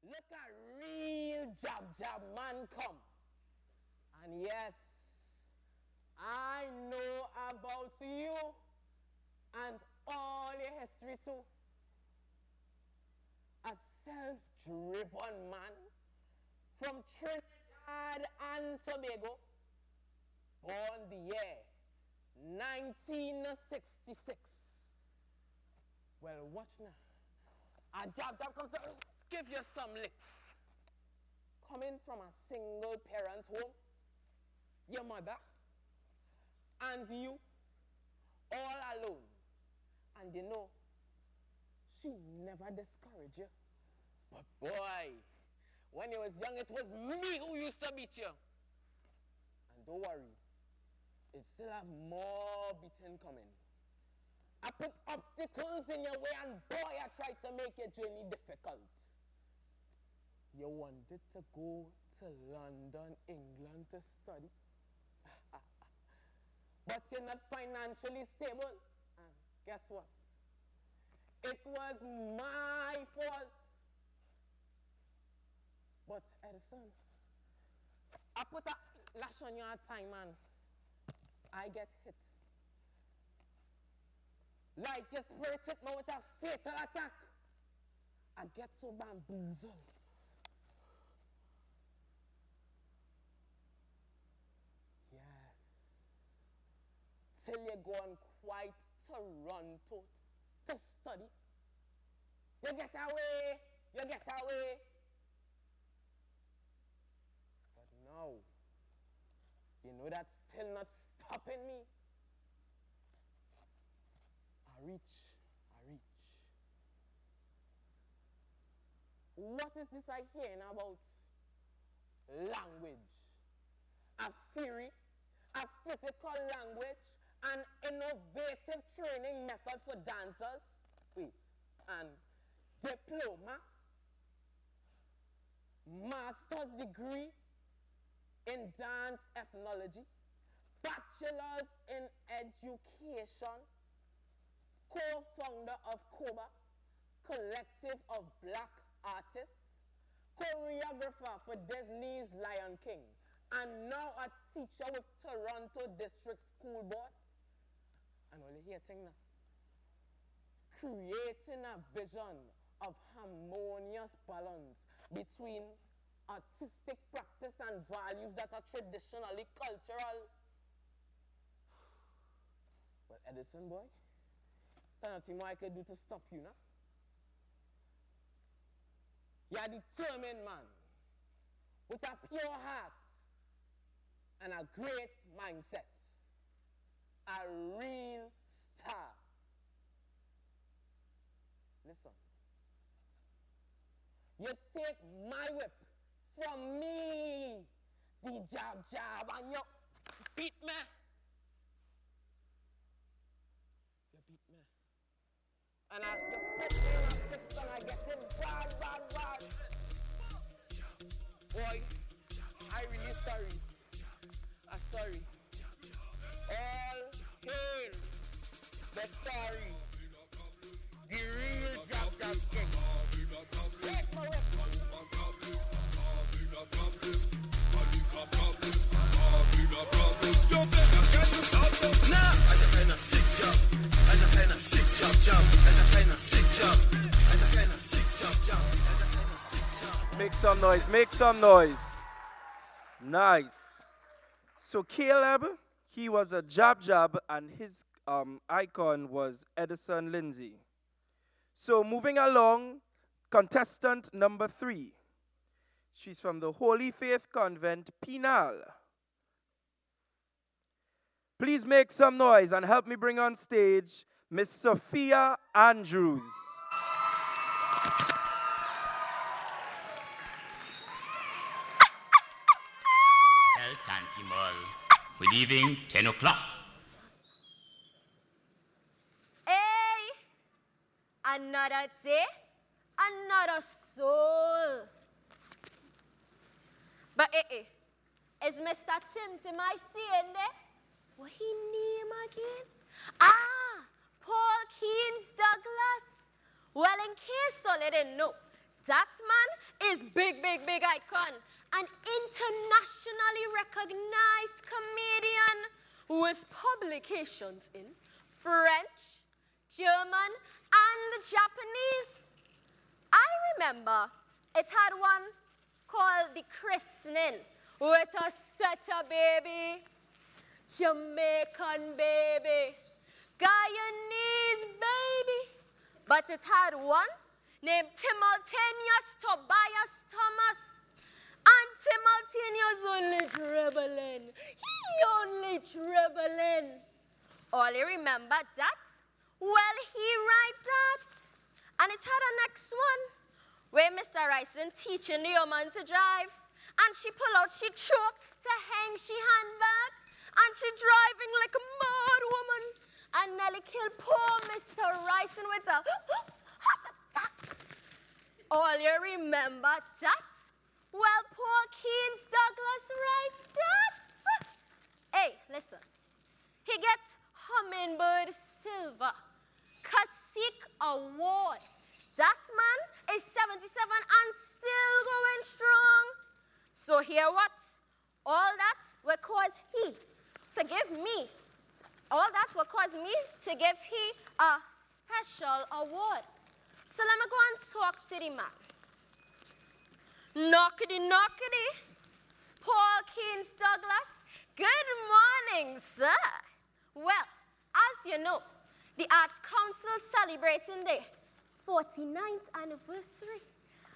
Look at real jab man come. And yes, I know about you and all your history too. A self-driven man from Trinidad and Tobago, born the year 1966. Well, watch now. A jab comes to give you some licks. Coming from a single parent home, your mother and you all alone. And you know, she never discouraged you. But boy, when you was young, it was me who used to beat you. And don't worry, it still have more beating coming. I put obstacles in your way, and boy, I tried to make your journey difficult. You wanted to go to London, England to study. But you're not financially stable. And guess what? It was my fault. But Edison, I put a lash on your time, man. I get hit. Like your spirit hit me with a fatal attack. I get so bamboozled. Yes. till you go on quite Toronto to study. You get away, you get away. But now, you know that's still not stopping me. I reach. What is this I hearing about? Language. A theory, a physical language, an innovative training method for dancers. Wait, and diploma, master's degree in dance ethnology, bachelor's in education, co-founder of COBA, Collective of Black Artists, choreographer for Disney's Lion King, and now a teacher with Toronto District School Board. And only here thing now. Creating a vision of harmonious balance between artistic practice and values that are traditionally cultural. Well, Edison boy, there's nothing more I can do to stop you now. You're a determined man with a pure heart and a great mindset. A real star. Listen. You take my whip from me, the jab, and you beat me. You beat me. And you put me in a fix and I get him bad. Boy, I really sorry. I'm sorry. All hail the story. The real jab king. Take my whip. As a kind of sick job. As a kind of sick job. As a kind of sick job. As a kind of sick job. As a kind of sick job. Make some noise, make some noise. Nice. So Caleb, he was a jab, and his icon was Edison Lindsay. So moving along, contestant number 3. She's from the Holy Faith Convent, Penal. Please make some noise and help me bring on stage Miss Sophia Andrews. Tell Tanti Moll we're leaving 10 o'clock. Hey, another day, another soul. But is Mr. Tim I seeing there? What he name again? Ah, Paul Keynes Douglas. Well, in case all you didn't know, that man is big icon, an internationally recognized comedian with publications in French, German, and Japanese. I remember it had one called The Christening with a setter baby, Jamaican baby, Guyanese baby. But it had one named Timultaneous Tobias Thomas. And Timultaneous only dribbling. He only dribbling. All you remember that? Well, he write that. And it had a next one where Mr. Ryson teaching the young man to drive. And she pull out she choke to hang she handbag. And she driving like a mad woman. And nearly kill poor Mr. Ryson with a heart attack. All you remember that? Well, poor Keynes Douglas right that. Hey, listen. He gets Hummingbird Silver Cacique Award. That man is 77 and still going strong. So hear what? All that will cause he to give me. All that will cause me to give he a special award. So let me go and talk to the man. Knockety. Paul Keynes Douglas. Good morning, sir. Well, course, you know, the Arts Council celebrating their 49th anniversary.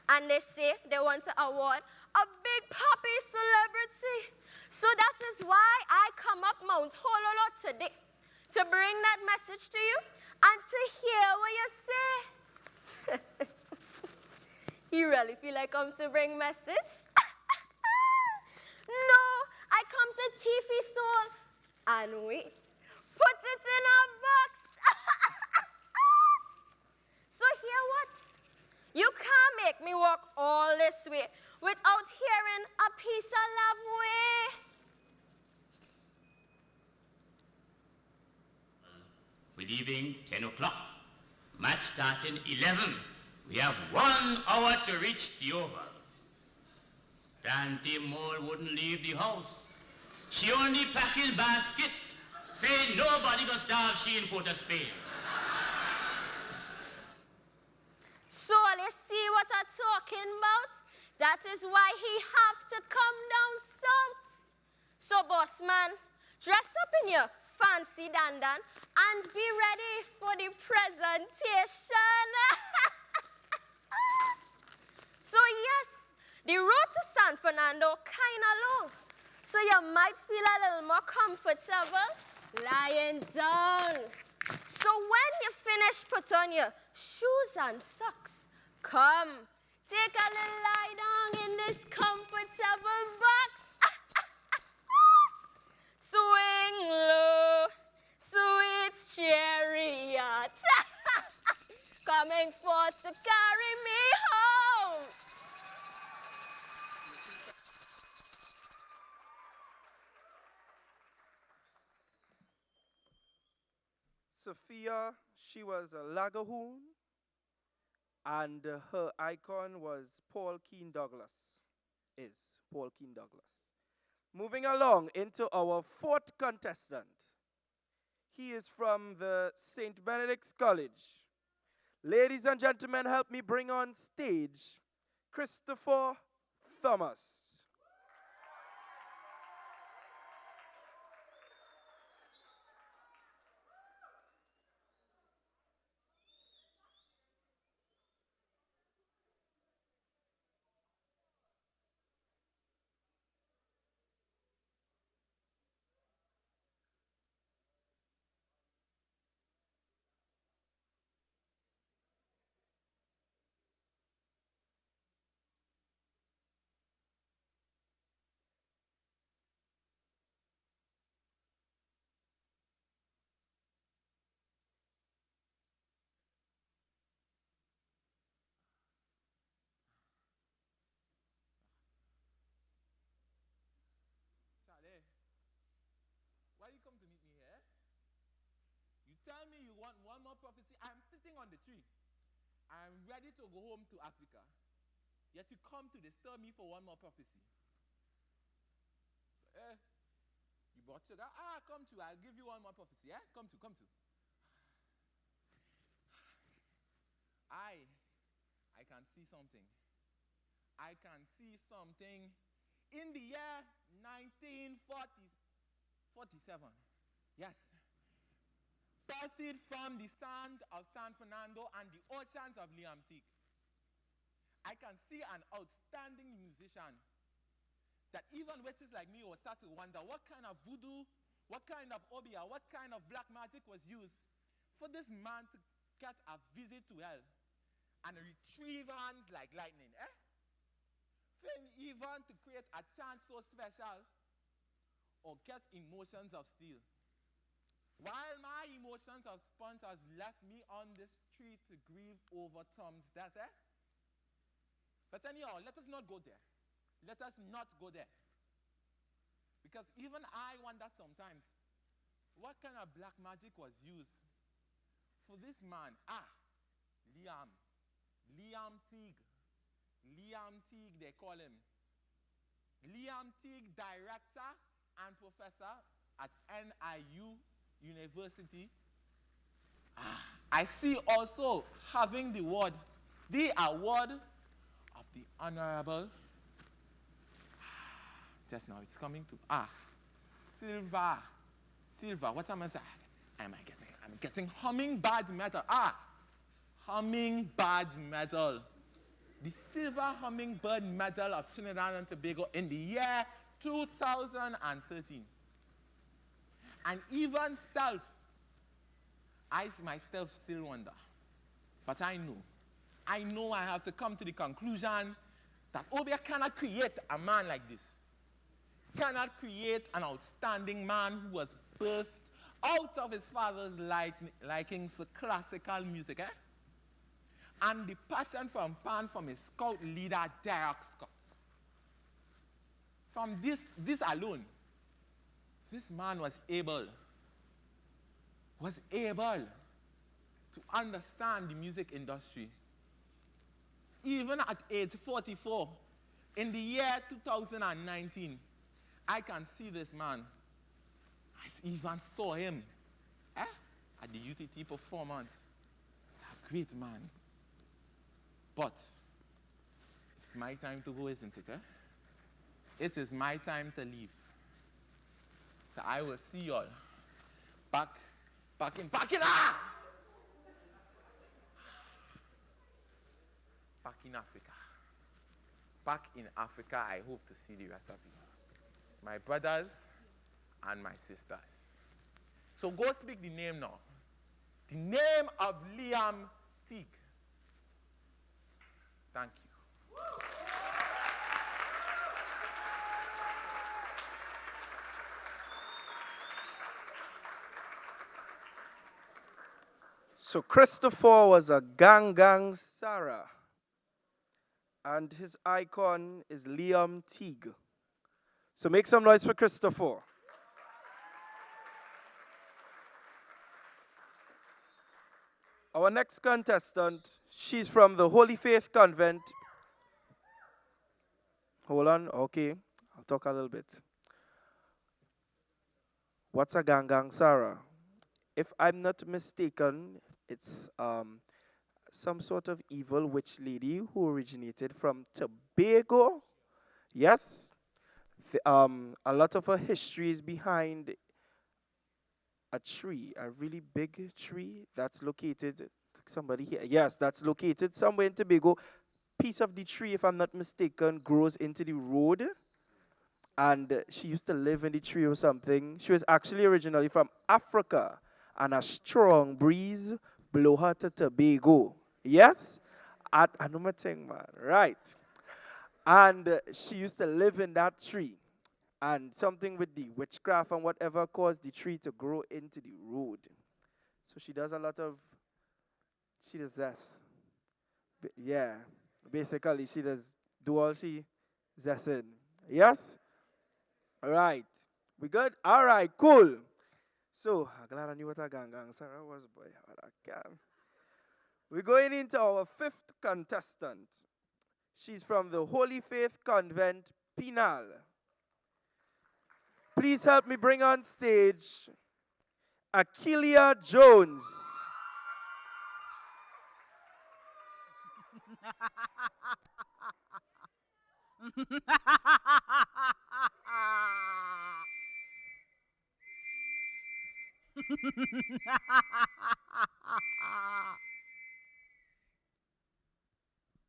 And they say they want to award a big puppy celebrity. So that is why I come up Mount Hololo today, to bring that message to you and to hear what you say. You really feel like I'm to bring message? No, I come to Tiffy Soul and wait. Put it in a box. So hear what? You can't make me walk all this way without hearing a piece of love way. We're leaving 10 o'clock. Match starting 11. We have 1 hour to reach the oval. Tante Mole wouldn't leave the house. She only pack his basket, saying nobody gonna starve she in Port of Spain. So let's see what I'm talking about. That is why he have to come down south. So boss man, dress up in your fancy dandan and be ready for the presentation. So yes, the road to San Fernando kinda long. So you might feel a little more comfortable lying down. So when you finish, put on your shoes and socks. Come, take a little lie down in this comfortable box. Swing low, sweet chariot, coming forth to carry me home. Sophia, she was a Lagahoon, and her icon was Paul Keene Douglas. Is Paul Keene Douglas. Moving along into our 4th contestant. He is from the St. Benedict's College. Ladies and gentlemen, help me bring on stage Christopher Thomas. Why you come to meet me here? You tell me you want one more prophecy. I'm sitting on the tree. I'm ready to go home to Africa. Yet you come to disturb me for one more prophecy. You brought sugar? Come to. I'll give you one more prophecy. Come to. I can see something. I can see something in the year 1947. Yes. Birthed from the sand of San Fernando and the oceans of Liamtique. I can see an outstanding musician that even witches like me will start to wonder what kind of voodoo, what kind of obia, what kind of black magic was used for this man to get a visit to hell and retrieve hands like lightning. Even to create a chant so special or get emotions of steel. While my emotions of sponge has left me on this tree to grieve over Tom's death. But anyhow, let us not go there. Let us not go there. Because even I wonder sometimes, what kind of black magic was used for this man? Liam Teague. Liam Teague, they call him. Liam Teague, director and professor at NIU University. I see also having the award of the Honorable, just now it's coming to, Silva, what am I saying? Am I getting it? I'm getting hummingbird medal. Hummingbird medal. The silver hummingbird medal of Trinidad and Tobago in the year 2013. And even I myself still wonder. But I know I have to come to the conclusion that Obia cannot create a man like this. Cannot create an outstanding man who was birthed out of his father's likings for classical music, and the passion from his scout leader, Derek Scott. From this alone, this man was able to understand the music industry. Even at age 44, in the year 2019, I can see this man. I even saw him at the UTT performance. He's a great man. But it's my time to go, isn't it? It is my time to leave. So I will see y'all back in Africa. Back in Africa, I hope to see the rest of you. My brothers and my sisters. So go speak the name now. The name of Liam Teague. Thank you. So Christopher was a gang Sarah. And his icon is Liam Teague. So make some noise for Christopher. Our next contestant, she's from the Holy Faith Convent. Hold on, okay, I'll talk a little bit. What's a gang Sarah? If I'm not mistaken, it's some sort of evil witch lady who originated from Tobago. Yes. A lot of her history is behind a tree, a really big tree that's located, somebody here, yes, that's located somewhere in Tobago. Piece of the tree, if I'm not mistaken, grows into the road. And she used to live in the tree or something. She was actually originally from Africa. And a strong breeze blew her to Tobago. Yes? I know my thing, man. Right. And she used to live in that tree. And something with the witchcraft and whatever caused the tree to grow into the road. So she does she does zest. Yeah. Basically, she does do all she zesting. Yes? All right. We good? All right, cool. So, I'm glad I knew what a gang Sarah was, boy. We're going into our fifth contestant. She's from the Holy Faith Convent, Penal. Please help me bring on stage Akelia Jones.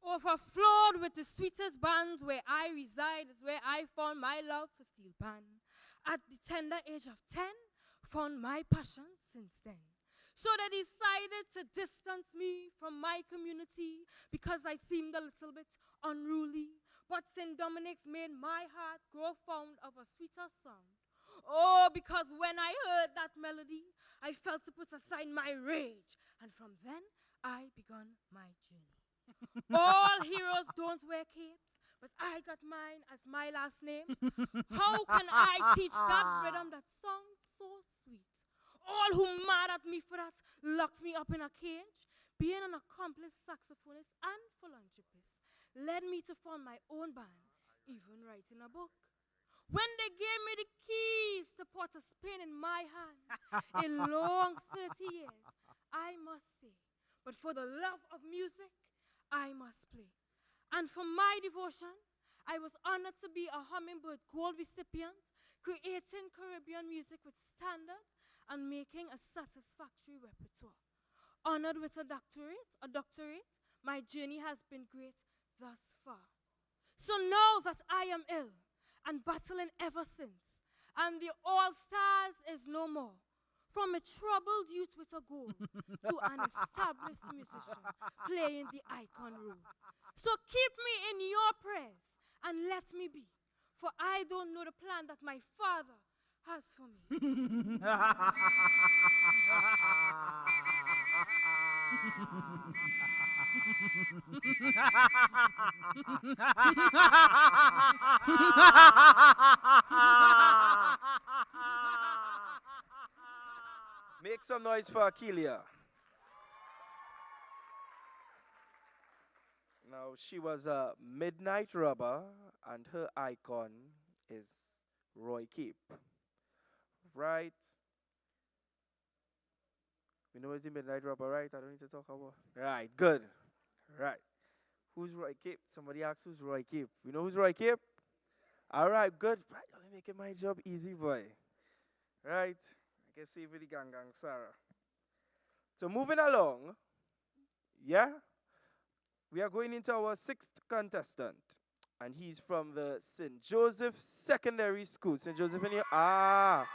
Overflowed with the sweetest bands, where I reside is where I found my love for steel pan. At the tender age of 10, found my passion since then. So they decided to distance me from my community because I seemed a little bit unruly. But St. Dominic's made my heart grow fond of a sweeter sound. Oh, because when I heard that melody, I felt to put aside my rage. And from then, I begun my journey. All heroes don't wear capes, but I got mine as my last name. How can I teach that rhythm that sounds so sweet? All who mad at me for that locked me up in a cage. Being an accomplished saxophonist and philanthropist led me to form my own band, even writing a book. When they gave me the keys to put a spin in my hand, a long 30 years, I must say, but for the love of music, I must play. And for my devotion, I was honored to be a Hummingbird Gold recipient, creating Caribbean music with standard and making making a satisfactory repertoire. Honored with a doctorate, my journey has been great thus far. So now that I am ill and battling ever since, and the All-Stars is no more, from a troubled youth with a goal to an established musician playing the icon role. So keep me in your prayers and let me be, for I don't know the plan that my father has for me. Make some noise for Akeelia. Now, she was a midnight rubber, and her icon is Roy Cape. Right? We know it's the midnight rubber, right? I don't need to talk about. Right, good. Right. Who's Roy Cape? Somebody asked who's Roy Cape. We know who's Roy Cape? All right, good. Right, only making my job easy, boy. Right? I can see for the gang, Sarah. So moving along, yeah, we are going into our sixth contestant, and he's from the St. Joseph Secondary School. St. Joseph in here? Ah.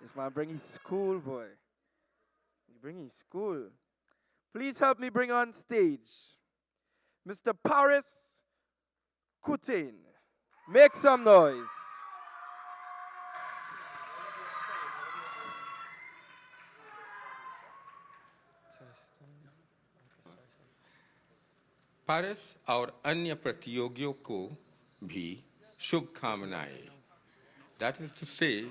This man bring his school, boy. He bring his school. Please help me bring on stage Mr. Paris Coutin. Make some noise. पारस और अन्य प्रतियोगियों को भी शुभकामनाएं. That is to say,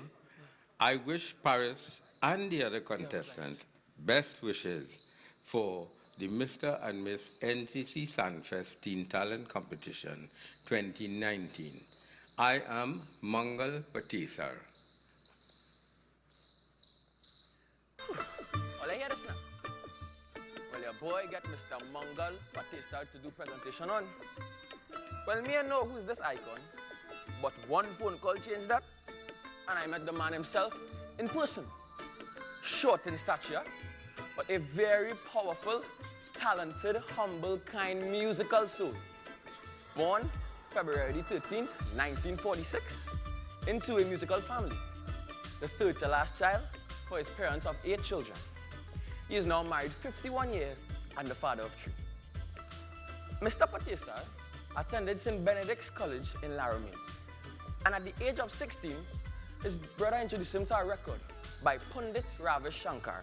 I wish Paris and the other contestant best wishes for the Mr. and Miss NCC Sanfest Teen Talent Competition 2019. I am Mangal Patisar. Well, I hear this now. Well, your boy get Mr. Mangal Patisar to do presentation on. Well, me I know who's this icon, but one phone call changed that, and I met the man himself in person. Short in stature, but a very powerful, talented, humble, kind musical soul. Born February 13, 1946, into a musical family. The third to last child for his parents of 8 children. He is now married 51 years and the father of 3. Mr. Patisar attended St. Benedict's College in Laramie. And at the age of 16, his brother introduced him to a record by Pundit Ravi Shankar.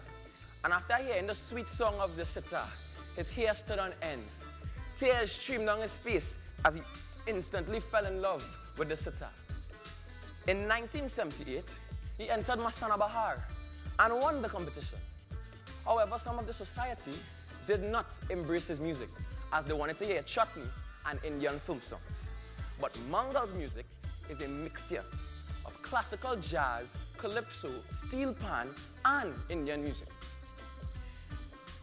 And after hearing the sweet song of the sitar, his hair stood on ends. Tears streamed down his face as he instantly fell in love with the sitar. In 1978, he entered Mastana Bahar and won the competition. However, some of the society did not embrace his music as they wanted to hear chutney and Indian film songs. But Mangal's music is a mixture of classical jazz, calypso, steel pan, and Indian music.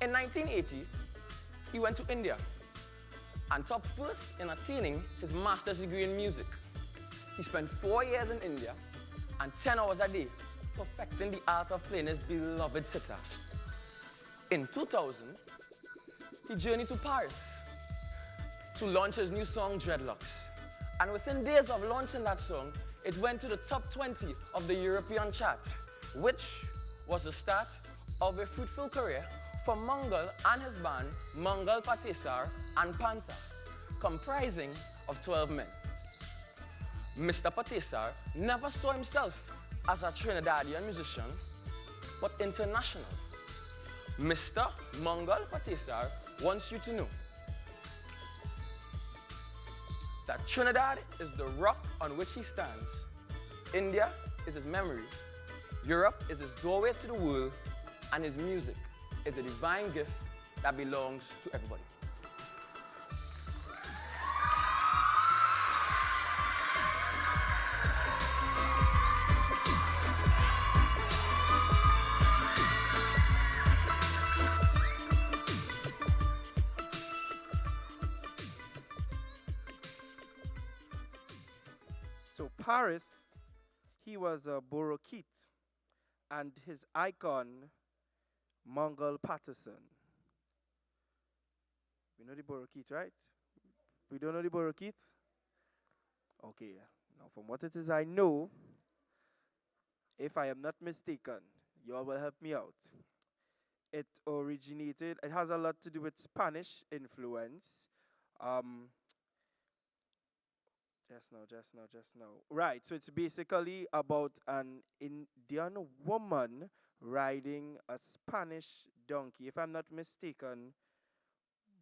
In 1980, he went to India and topped first in attaining his master's degree in music. He spent 4 years in India and 10 hours a day perfecting the art of playing his beloved sitar. In 2000, he journeyed to Paris to launch his new song, Dreadlocks. And within days of launching that song, it went to the top 20 of the European chart, which was the start of a fruitful career for Mangal and his band, Mangal Patisar and Panta, comprising of 12 men. Mr. Patisar never saw himself as a Trinidadian musician, but international. Mr. Mangal Patisar wants you to know that Trinidad is the rock on which he stands. India is his memory. Europe is his doorway to the world, and his music is a divine gift that belongs to everybody. So Paris, He was a Borokit, and his icon, Mongol Patterson. We know the Borokit, right? We don't know the Borokit? Okay, now from what it is I know, if I am not mistaken, you all will help me out. It has a lot to do with Spanish influence. Um, just now. Right, so it's basically about an Indian woman riding a Spanish donkey. If I'm not mistaken,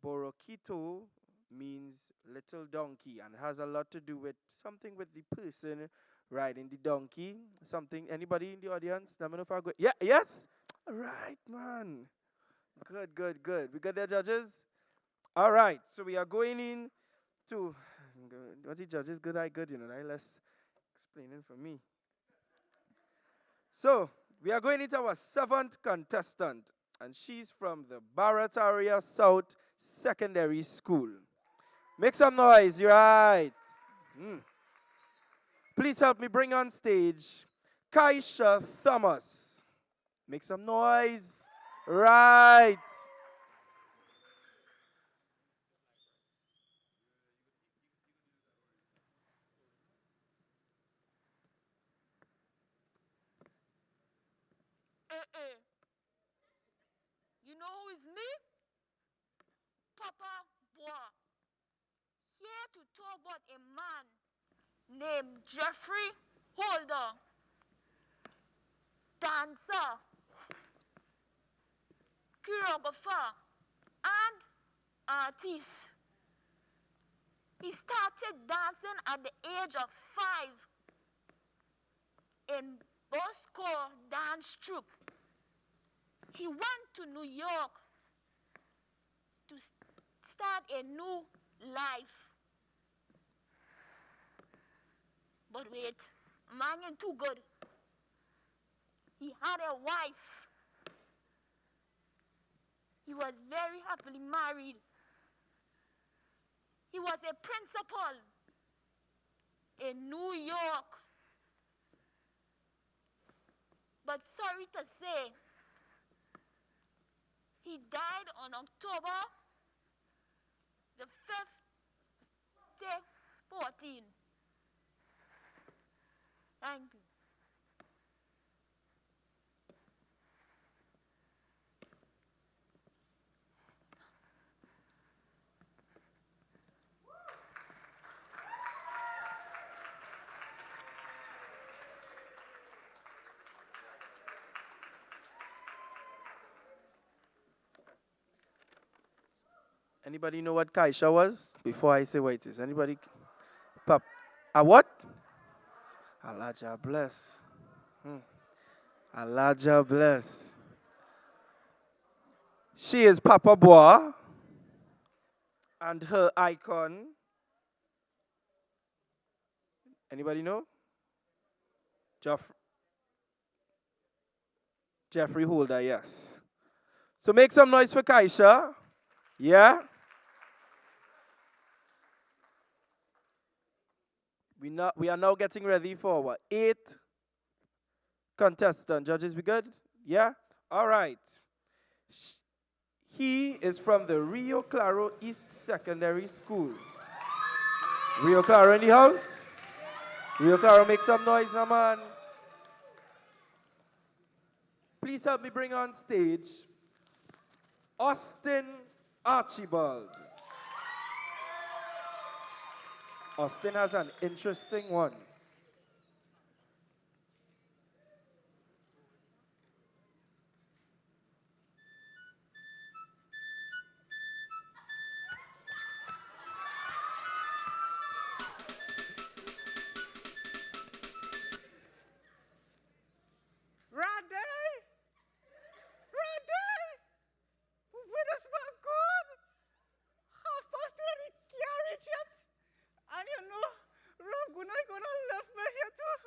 Borokito means little donkey, and it has a lot to do with something with the person riding the donkey. Something, anybody in the audience? Let me know if I go. Yeah, yes? Right, man. Good. We got the judges? All right, so we are going in to, what the judges good, less explaining for me. So, we are going into our 7th contestant, and she's from the Barrett Area South Secondary School. Make some noise, you're right. Please help me bring on stage Kaisha Thomas. Make some noise. Right. You know who is me? Papa Bois. Here to talk about a man named Jeffrey Holder. Dancer, choreographer, and artist. He started dancing at the age of 5 in Bosco Dance Troupe. He went to New York to start a new life. But wait, man ain't too good. He had a wife. He was very happily married. He was a principal in New York. But sorry to say, he died on October the 5th, 2014. Thank you. Anybody know what Kaisha was? Before I say what it is. Anybody? A what? Alaja bless. Alaja bless. She is Papa Bois. And her icon. Anybody know? Jeffrey Holder, yes. So make some noise for Kaisha. Yeah? We are now getting ready for our 8th contestant. Judges, we good? Yeah? All right. He is from the Rio Claro East Secondary School. Rio Claro in the house? Rio Claro, make some noise, now, man. Please help me bring on stage Austin Archibald. Austin has an interesting one. Ready? Where does man good? Half past in the carriage yet. And you know, Rob gonna left me here too.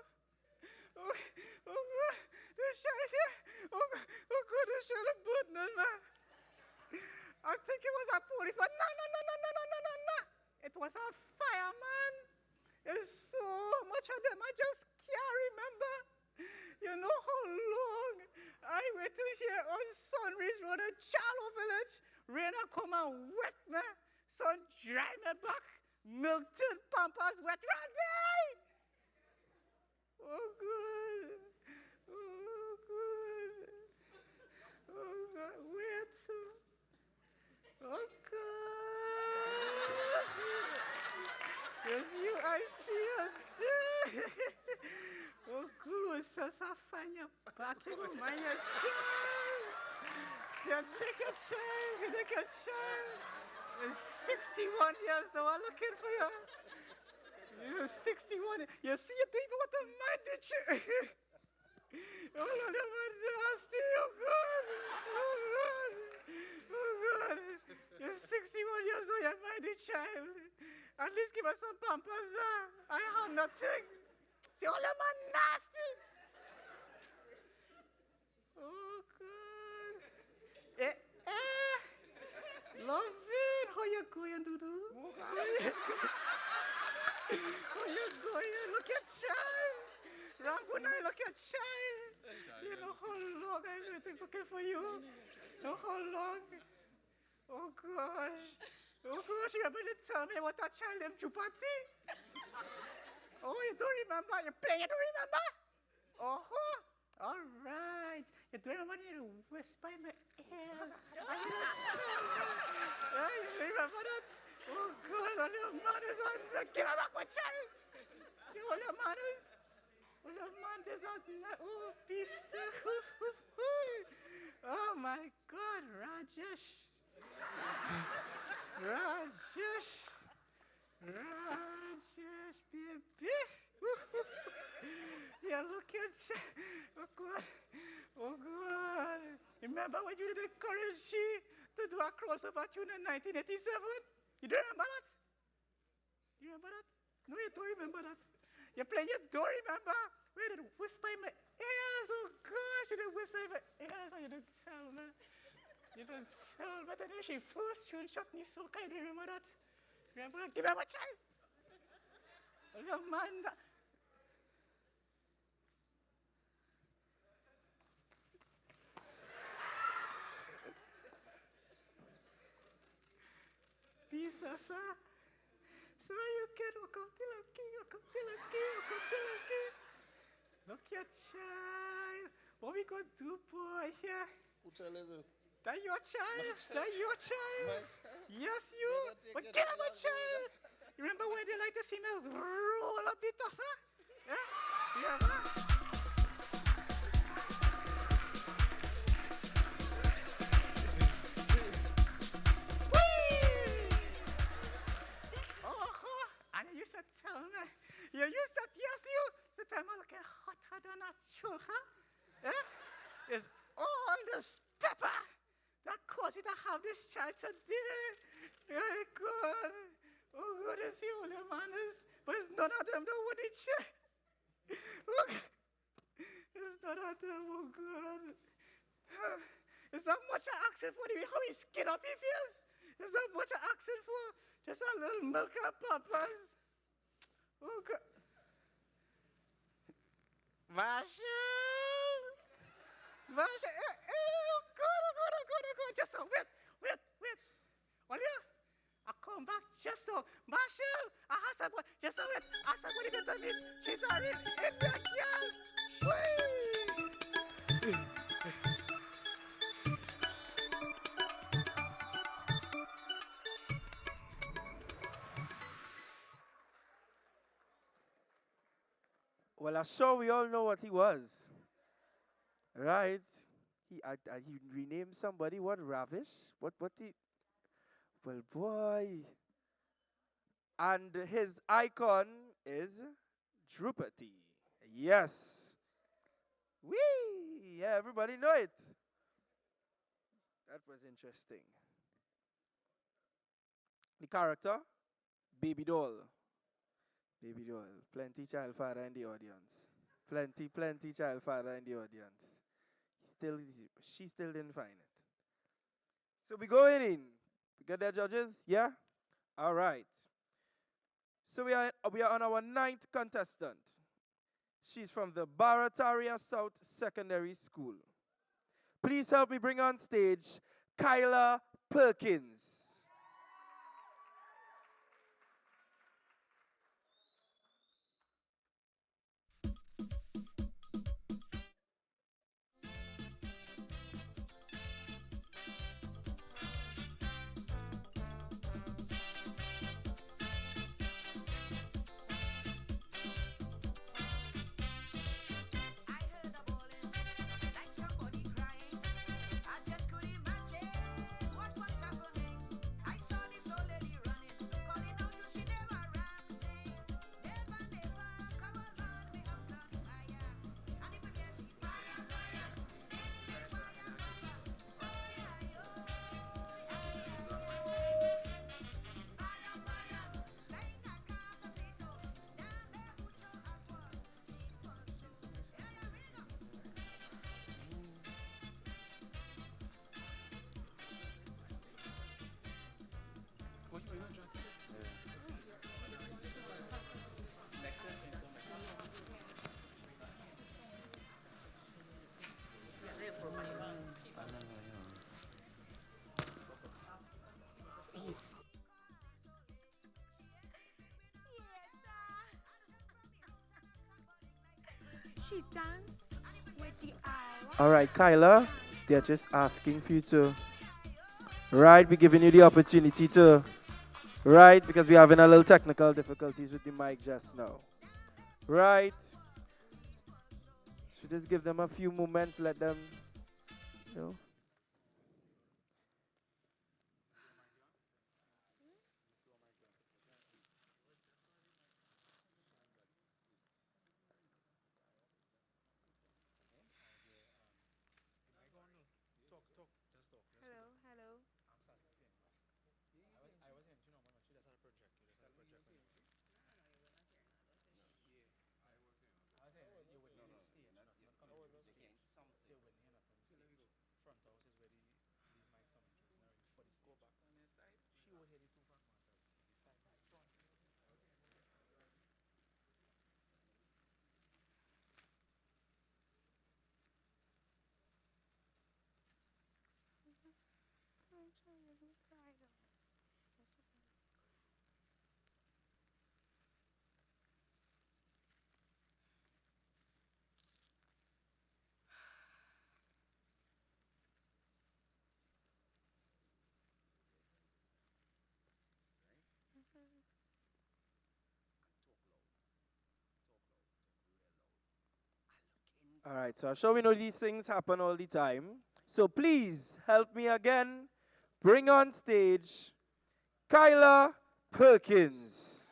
Oh God, the shell here. Oh God, the shell is burning, man. I think it was a police, but no. It was a fireman. There's so much of them. I just can't remember remember? You know how long I waited here on Sunrise Road in Charlo Village? Rain a come and wet me. Sun dry me back. Milton Pampas wet Randy. Oh, good. Oh, good. Oh, God. Wait. Oh, gosh. Yes, you, I see you. Oh, good. So, Safanya, party with my child. You take a child. You take a child. You're 61 years now. I'm looking for you. You're 61. You see, you don't even want to mind the child. Oh, Lord, you're nasty. Oh, God. Oh, God. Oh, God. You're 61 years old. You're my child. At least give us some pampers. I have nothing. See, all of man nasty. Oh, God. Love it. How you going, Dudu? How you going? Look at child. Rangunai, look at child. You know how long I've been looking for you? You know how long? Oh, gosh. Oh, gosh, you remember to tell me what that child named Chupati? Oh, you don't remember? You play, you don't remember? Oh, all right. You don't remember you whisper in my ears? I didn't tell you. Yeah, you remember that? Oh, God, all your manners on the... Give her back my child. See all your manners? All your manners on the... Oh, peace. Oh, my God, Rajesh. Rajesh. Rajesh, baby. Yeah, look at you. Oh, God. Oh, God. Remember when you did encourage she to do a crossover tune in 1987? You don't remember that? You remember that? No, you don't remember that. You play, you don't remember? Where did whisper in my ears? Oh, gosh, you didn't whisper in my ears. Oh, you didn't tell me. You didn't tell me. Then she first tune shot me so kind. You remember that? Remember that? Give me my child. Oh, man. Pisa, sir. So you can walk up till I'm king, walk up till I'm king, walk up till I'm king. Look your child. What we gonna do, boy, here? Who child is this? That your child? That your child? My child? Yes, you. But get up, my child. You remember when they like to see me roll up the tossa? Yeah? You remember? And you used to tell me, you used to, yes, you, the time I'm looking hotter than a chulha. Eh? Is all this pepper that caused you to have this child today. Oh, God. Oh, God, it's the only manners. But it's none of them that would eat you. Oh, it's none of them, oh, God. It's not much I asking for, how he skin up his face. It's not much I asking for. Just a little milk and papas. Oh, God. Marshall! Marshall! Oh, God, oh, God, oh, God, oh, God. Just so, wait. Olha, I come back just so. Marshall, I have someone. Just so, wait. I have somebody to tell me she's already in the girl. Wait. Well, I'm sure we all know what he was. Right? He renamed somebody, what, Ravish? What he... Well, boy. And his icon is Drupati. Yes. Whee! Yeah, everybody know it. That was interesting. The character, Baby Doll. Baby Doll. Plenty child father in the audience. Plenty child father in the audience. She still didn't find it. So we going in. We got their judges? Yeah? All right. So we are on our 9th contestant. She's from the Barataria South Secondary School. Please help me bring on stage Kyla Perkins. She danced with the hour. All right, Kyla, they're just asking for you to, right, we're giving you the opportunity to, right, because we're having a little technical difficulties with the mic just now. Right. So just give them a few moments, let them, you know. All right, so I'm sure we know these things happen all the time. So please help me again. Bring on stage Kyla Perkins.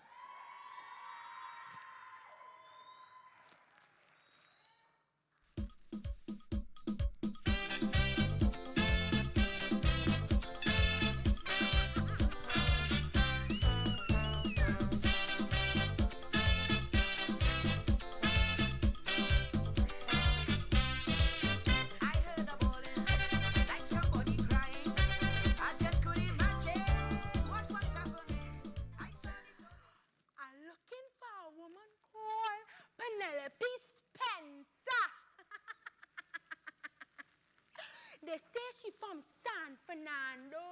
They say she from San Fernando.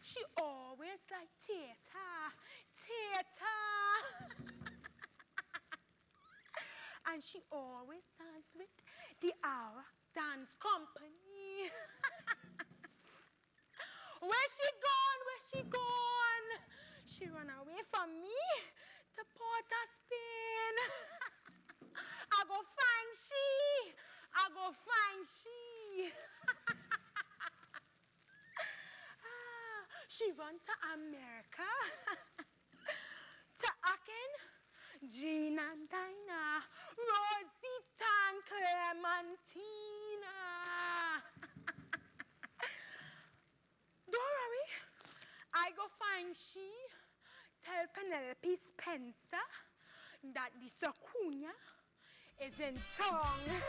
She always like theater. And she always dance with the Our Dance Company. Where she gone? She run away from me to Port of Spain. I go find she. She run to America. To Aken, Jean and Dinah, Rosita and Clementina. Don't worry, I go find she. Tell Penelope Spencer that the Sakunya is in tongue.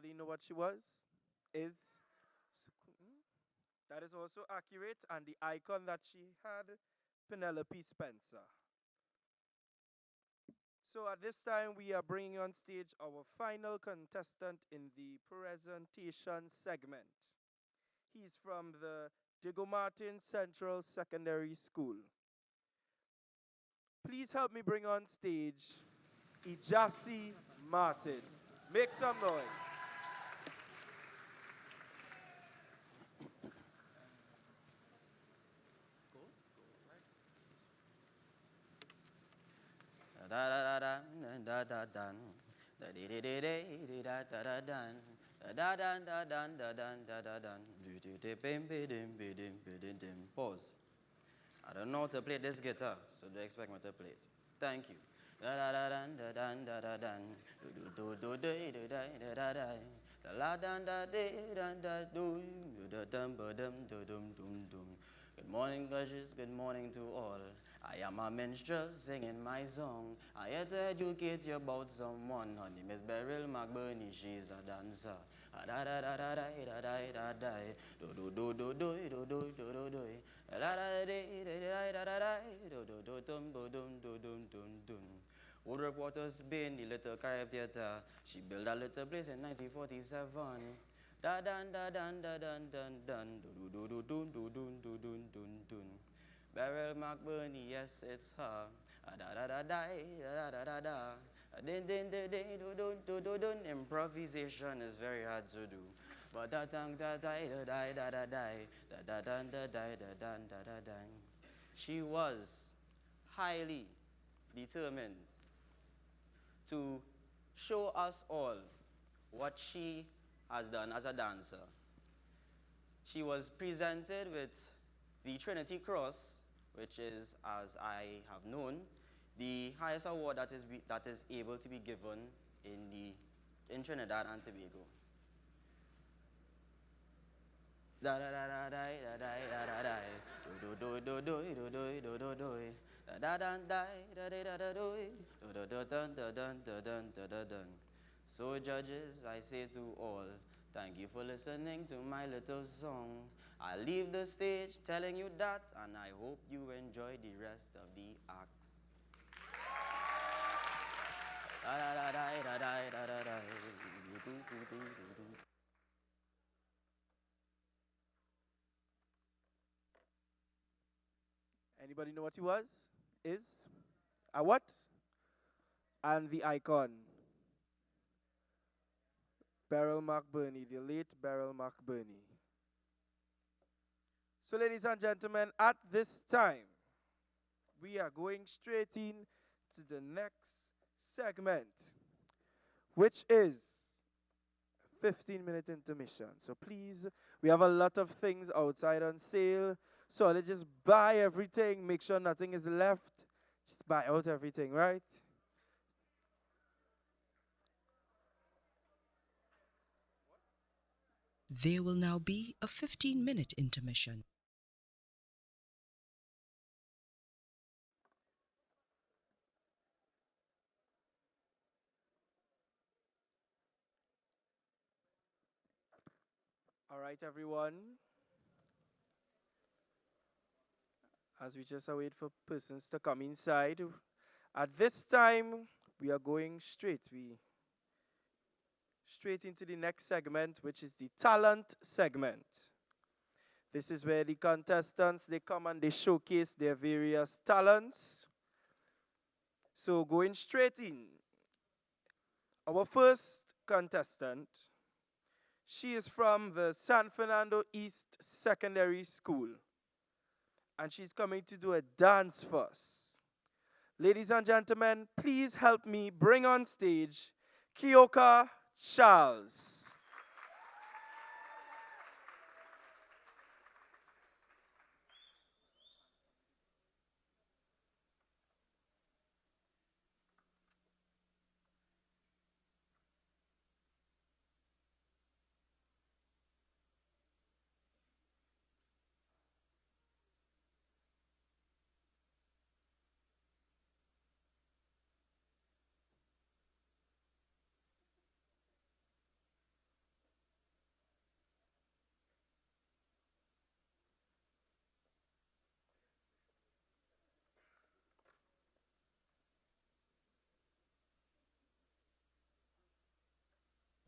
Anybody know what she was? Is? That is also accurate, and the icon that she had, Penelope Spencer. So at this time, we are bringing on stage our final contestant in the presentation segment. He's from the Diego Martin Central Secondary School. Please help me bring on stage Ijasi Martin. Make some noise. Da da da da da da da di di di di da da da da da da da da da da da da da do do do bim bim bim bim bim. Pause. I don't know how to play this guitar, so don't expect me to play it. Thank you. Da da da da da da da da do do do do do da da da da da la da da da da do da dum ba dum do dum dum dum. Good morning, gushers. Good morning to all. I am a minstrel singing my song. I here to educate you about someone. Her name is Beryl McBurney. She's a dancer. Da da da da da da da da da do do do do do do do do do do da da da da da da da do do do dum dum dum dum dum dum. Wood Reporters Bay, the Little Carib Theater. She built a little place in 1947. Da dan da dan da dan dan dan do do do do do do do do do do. Beryl McBurney, yes, it's her. Da da da da da da da da. Din din din din do do do do do. Improvisation is very hard to do. But da da da da da da da da da da da da da da da da da. She was highly determined to show us all what she has done as a dancer. She was presented with the Trinity Cross, which is, as I have known, the highest award that is able to be given in Trinidad and Tobago. Da da da da da da da da da do do do do do do do do do da da da da da da da do do do dun dun dun dun dun dun. So judges, I say to all, thank you for listening to my little song. I leave the stage telling you that, and I hope you enjoy the rest of the acts. Da da da da da da da da do do do do. Anybody know what he was? Is? A what? And the icon. Beryl McBurney, the late Beryl McBurney. So, ladies and gentlemen, at this time, we are going straight in to the next segment, which is 15-minute intermission. So please, we have a lot of things outside on sale. So let's just buy everything, make sure nothing is left. Just buy out everything, right? There will now be a 15-minute intermission. All right, everyone. As we just wait for persons to come inside, at this time, we are going straight into the next segment, which is the talent segment. This is where the contestants, they come and they showcase their various talents. So going straight in, our first contestant, she is from the San Fernando East Secondary School, and she's coming to do a dance for us. Ladies and gentlemen, please help me bring on stage Kioka Charles.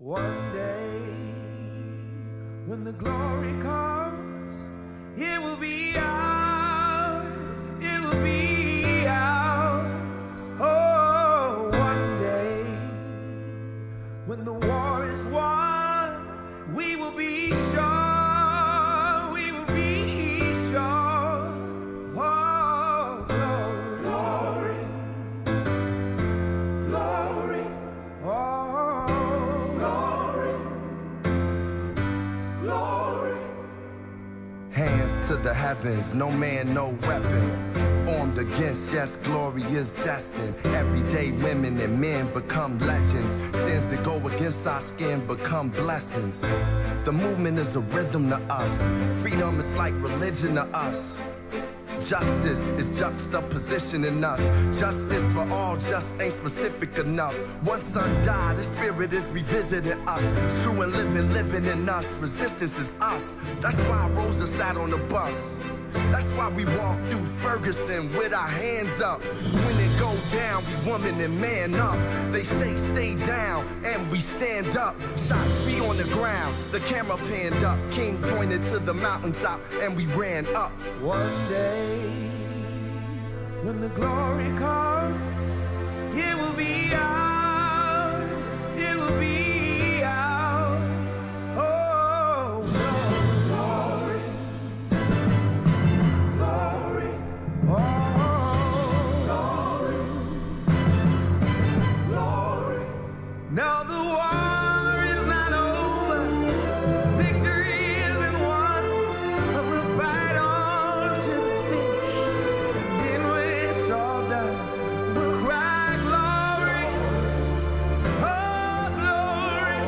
One day, when the glory comes, it will be ours. It will be ours. Oh, one day, when the war is won, we will be sure. We will be sure. Oh, glory, glory, glory. Oh, glory, glory. Hands to the heavens, no man, no weapon formed against, yes, glory is destined. Everyday women and men become legends. Sins that go against our skin become blessings. The movement is a rhythm to us. Freedom is like religion to us. Justice is juxtaposition in us. Justice for all just ain't specific enough. One son died, the spirit is revisiting us. True and living in us. Resistance is us. That's why Rosa sat on the bus. That's why we walk through Ferguson with our hands up. When it go down, we woman and man up. They say stay down, and we stand up. Shots be on the ground, the camera panned up. King pointed to the mountaintop, and we ran up. One day, when the glory comes, it will be ours. It will be ours. Oh, glory, glory, oh, glory, glory. Now the war is not over. Victory isn't won, but we'll fight on to the finish. And then when it's all done, we'll cry glory, oh glory,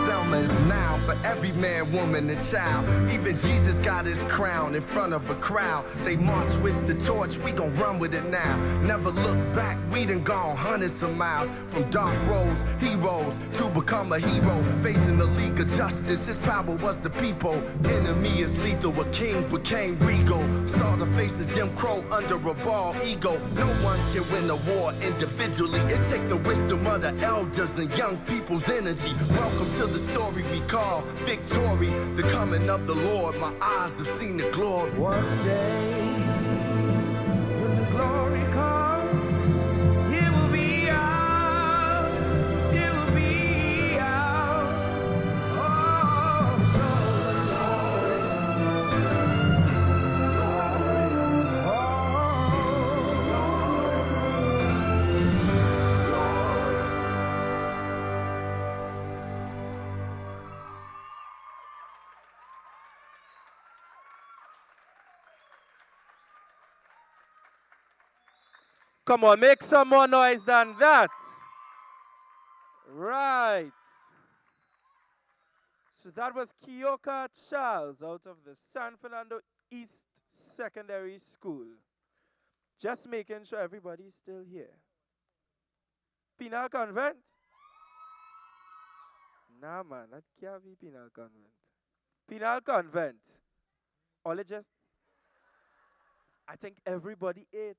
Selma is now for every man, woman, and child. Even Jesus got his crown in front of a crowd. They march with the torch, we gon' run with it now. Never look back, we done gone hundreds of miles. From dark roads, heroes, to become a hero. Facing the League of Justice, his power was the people. Enemy is lethal, a king became regal. Saw the face of Jim Crow under a bald ego. No one can win a war individually. It take the wisdom of the elders and young people's energy. Welcome to the story we call victory. The coming of the Lord, my eyes have seen the glory. One day, when the glory comes, it will be ours. It will be ours. Oh, glory, glory, oh, glory, glory. Come on, make some more noise than that. Right. So that was Kioka Charles out of the San Fernando East Secondary School. Just making sure everybody's still here. Penal Convent? Nah, man, that can't be Penal Convent. Penal Convent. All it just... I think everybody ate.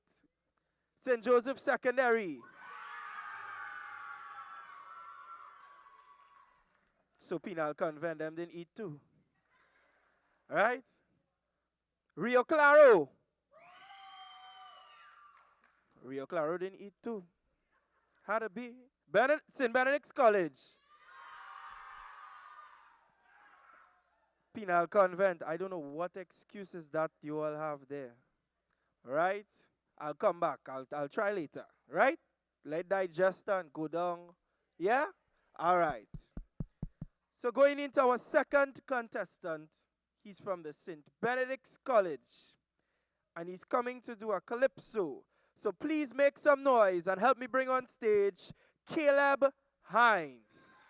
St. Joseph Secondary. So Penal Convent, them didn't eat too. Right? Rio Claro. Rio Claro didn't eat too. Had to be. St. Benedict's College. Penal Convent. I don't know what excuses that you all have there. Right? I'll come back. I'll try later. Right? Let digest and go down. Yeah? All right. So going into our second contestant, he's from the St. Benedict's College. And he's coming to do a calypso. So please make some noise and help me bring on stage Caleb Hines.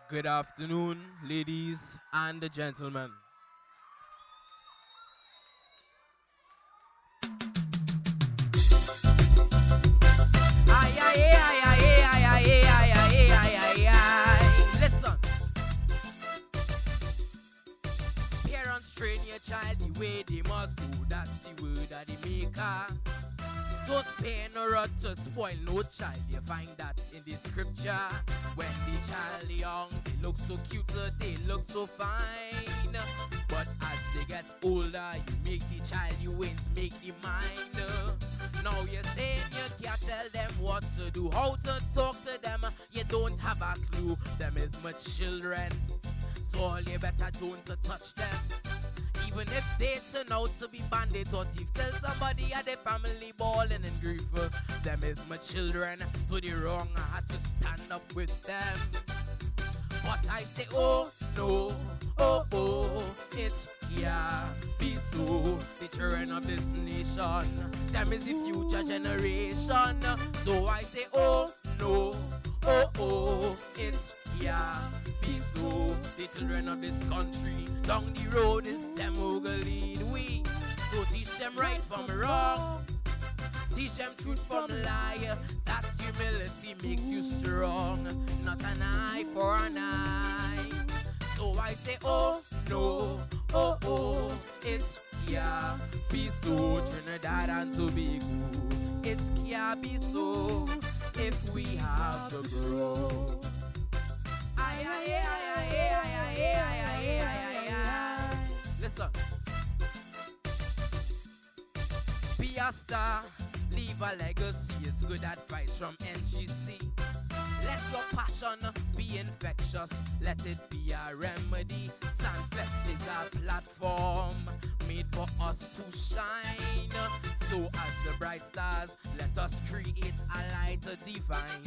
Good afternoon, ladies and gentlemen. Listen. Parents train your child the way they must go, that's the word Don't spare no rod to spoil no child. You find that in the scripture. When the child young, they look so cute, they look so fine. But as they get older, you make the child you ain't make the mind. Now you're saying you can't tell them what to do, how to talk to them. You don't have a clue. Them is my children, so all you better don't touch them. Even if they turn out to be bandits or thief, tell somebody at the family balling in grief. Them is my children, to the wrong I had to stand up with them. But I say, oh no, oh, it can't be so. The children of this nation, them is the future generation. So I say, oh no, oh, it can't be so. The children of this country, down the road is them who go lead we. So teach them right from wrong, teach them truth from lie. That's humility makes you strong, not an eye for an eye. So I say, oh no, oh, it can't be so. Trinidad and Tobago, it can't be so if we have to grow. Listen. Be a star, leave a legacy is good advice from NGC. Let your passion be infectious, let it be a remedy. Sanfest is a platform made for us to shine. So as the bright stars, let us create a light divine.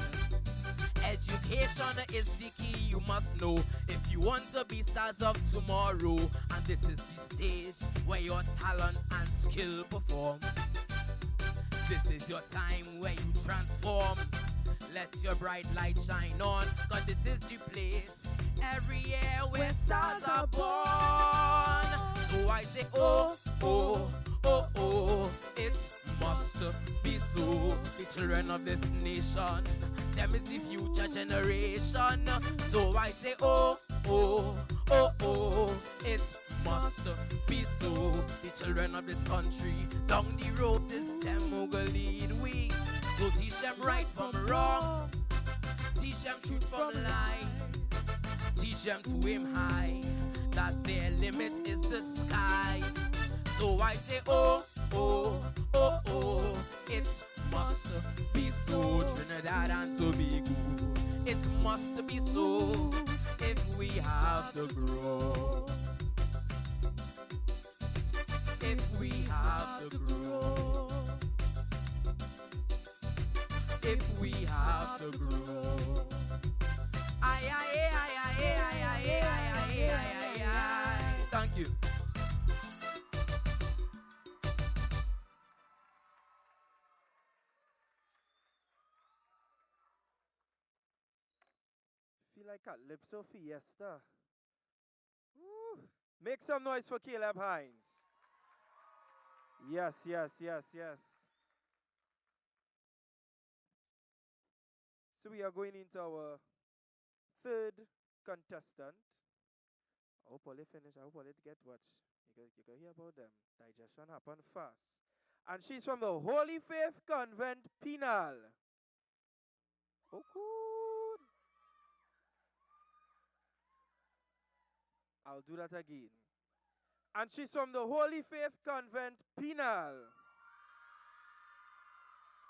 Education is the key, you must know, if you want to be stars of tomorrow. And this is the stage where your talent and skill perform. This is your time where you transform. Let your bright light shine on, cause this is the place every year where stars are born. So I say, oh, it must be so. The children of this nation, them is the future generation. So I say, oh, it must be so. The children of this country, down the road is them who go lead we. So teach them right from wrong, teach them truth from lie, teach them to aim high, that their limit is the sky. So I say, oh, it must be so. Trinidad and Tobago, it must be so if we have to grow. If we have to grow. If we have to grow. Thank you. Feel like Calypso Fiesta. Woo. Make some noise for Caleb Hines. Yes. So we are going into our third contestant. I hope all they finish. I hope all they get watch. You can hear about them. Digestion happen fast. And she's from the Holy Faith Convent, Penal. Oh, good. I'll do that again. And she's from the Holy Faith Convent, Penal.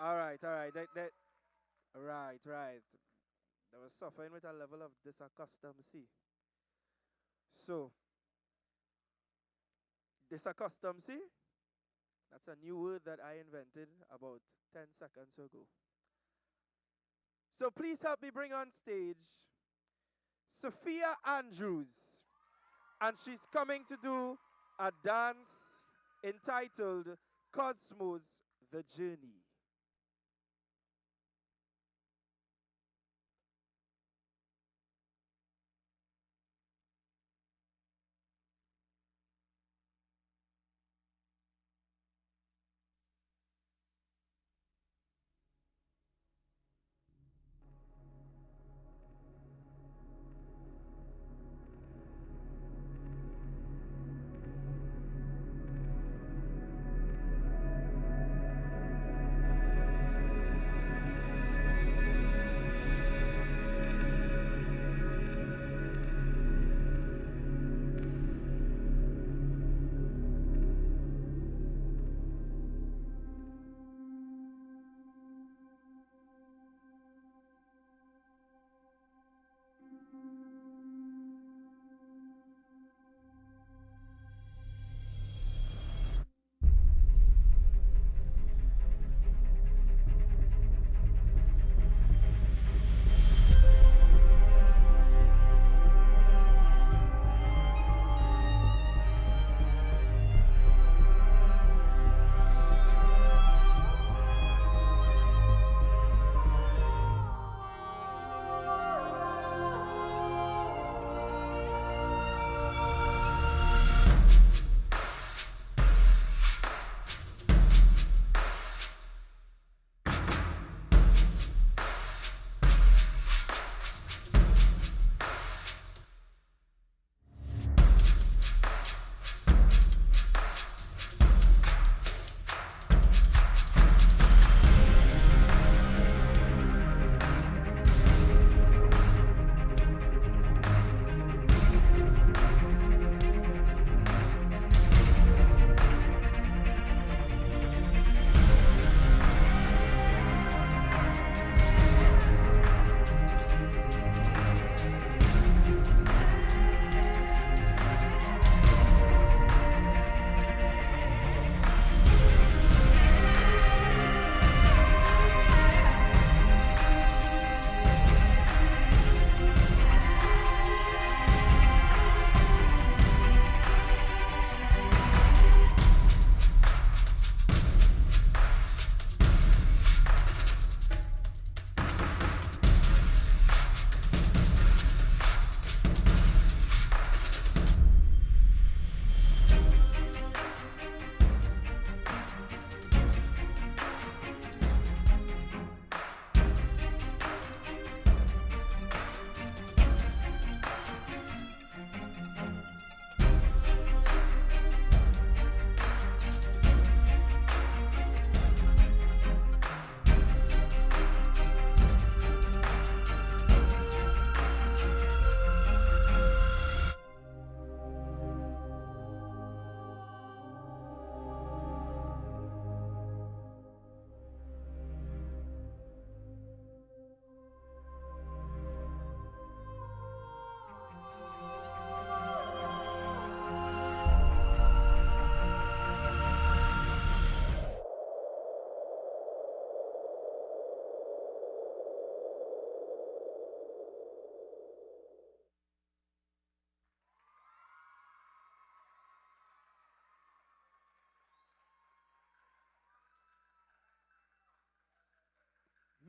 All right. Right. They were suffering with a level of disaccustomed. So, disaccustomed, that's a new word that I invented about 10 seconds ago. So please help me bring on stage Sophia Andrews. And she's coming to do a dance entitled Cosmos the Journey.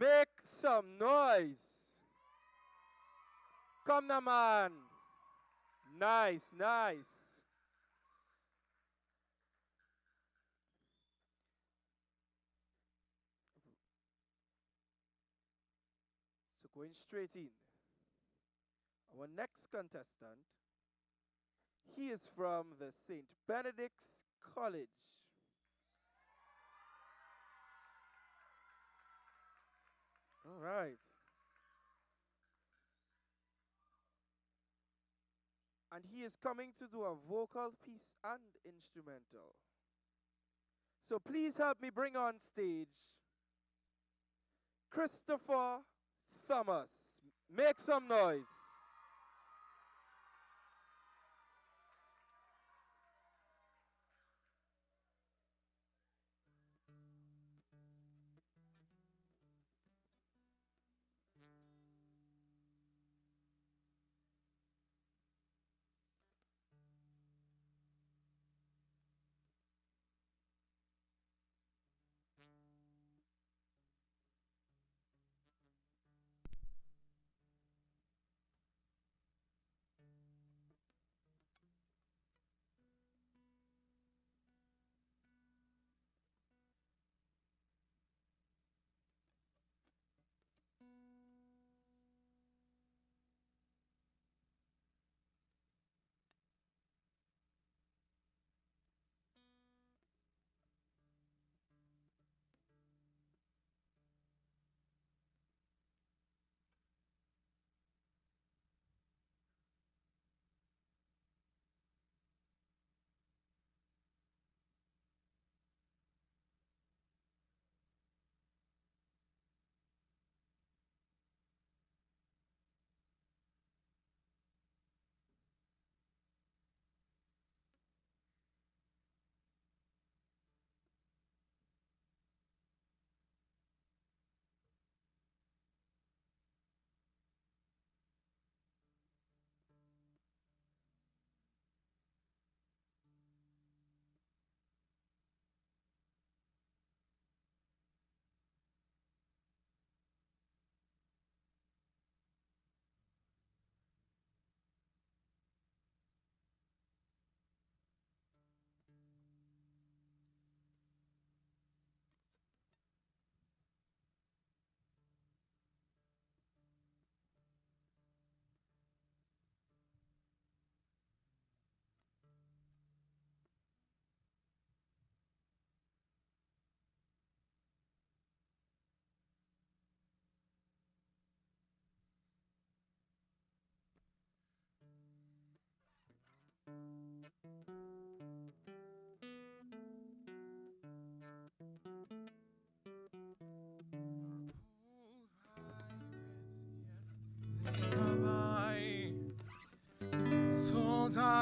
Make some noise. Come now, man. Nice, nice. So going straight in, our next contestant, he is from the St. Benedict's College. All right. And he is coming to do a vocal piece and instrumental. So please help me bring on stage Christopher Thomas. Make some noise.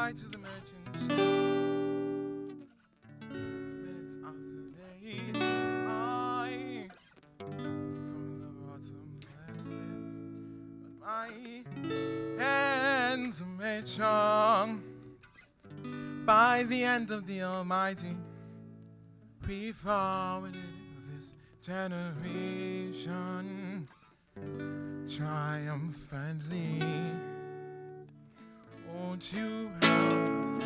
cry to the merchant when it's out today. I, from the bottomless pit, but my hands are made strong by the hand of the Almighty. We forwarded this generation triumphantly. Won't you help us?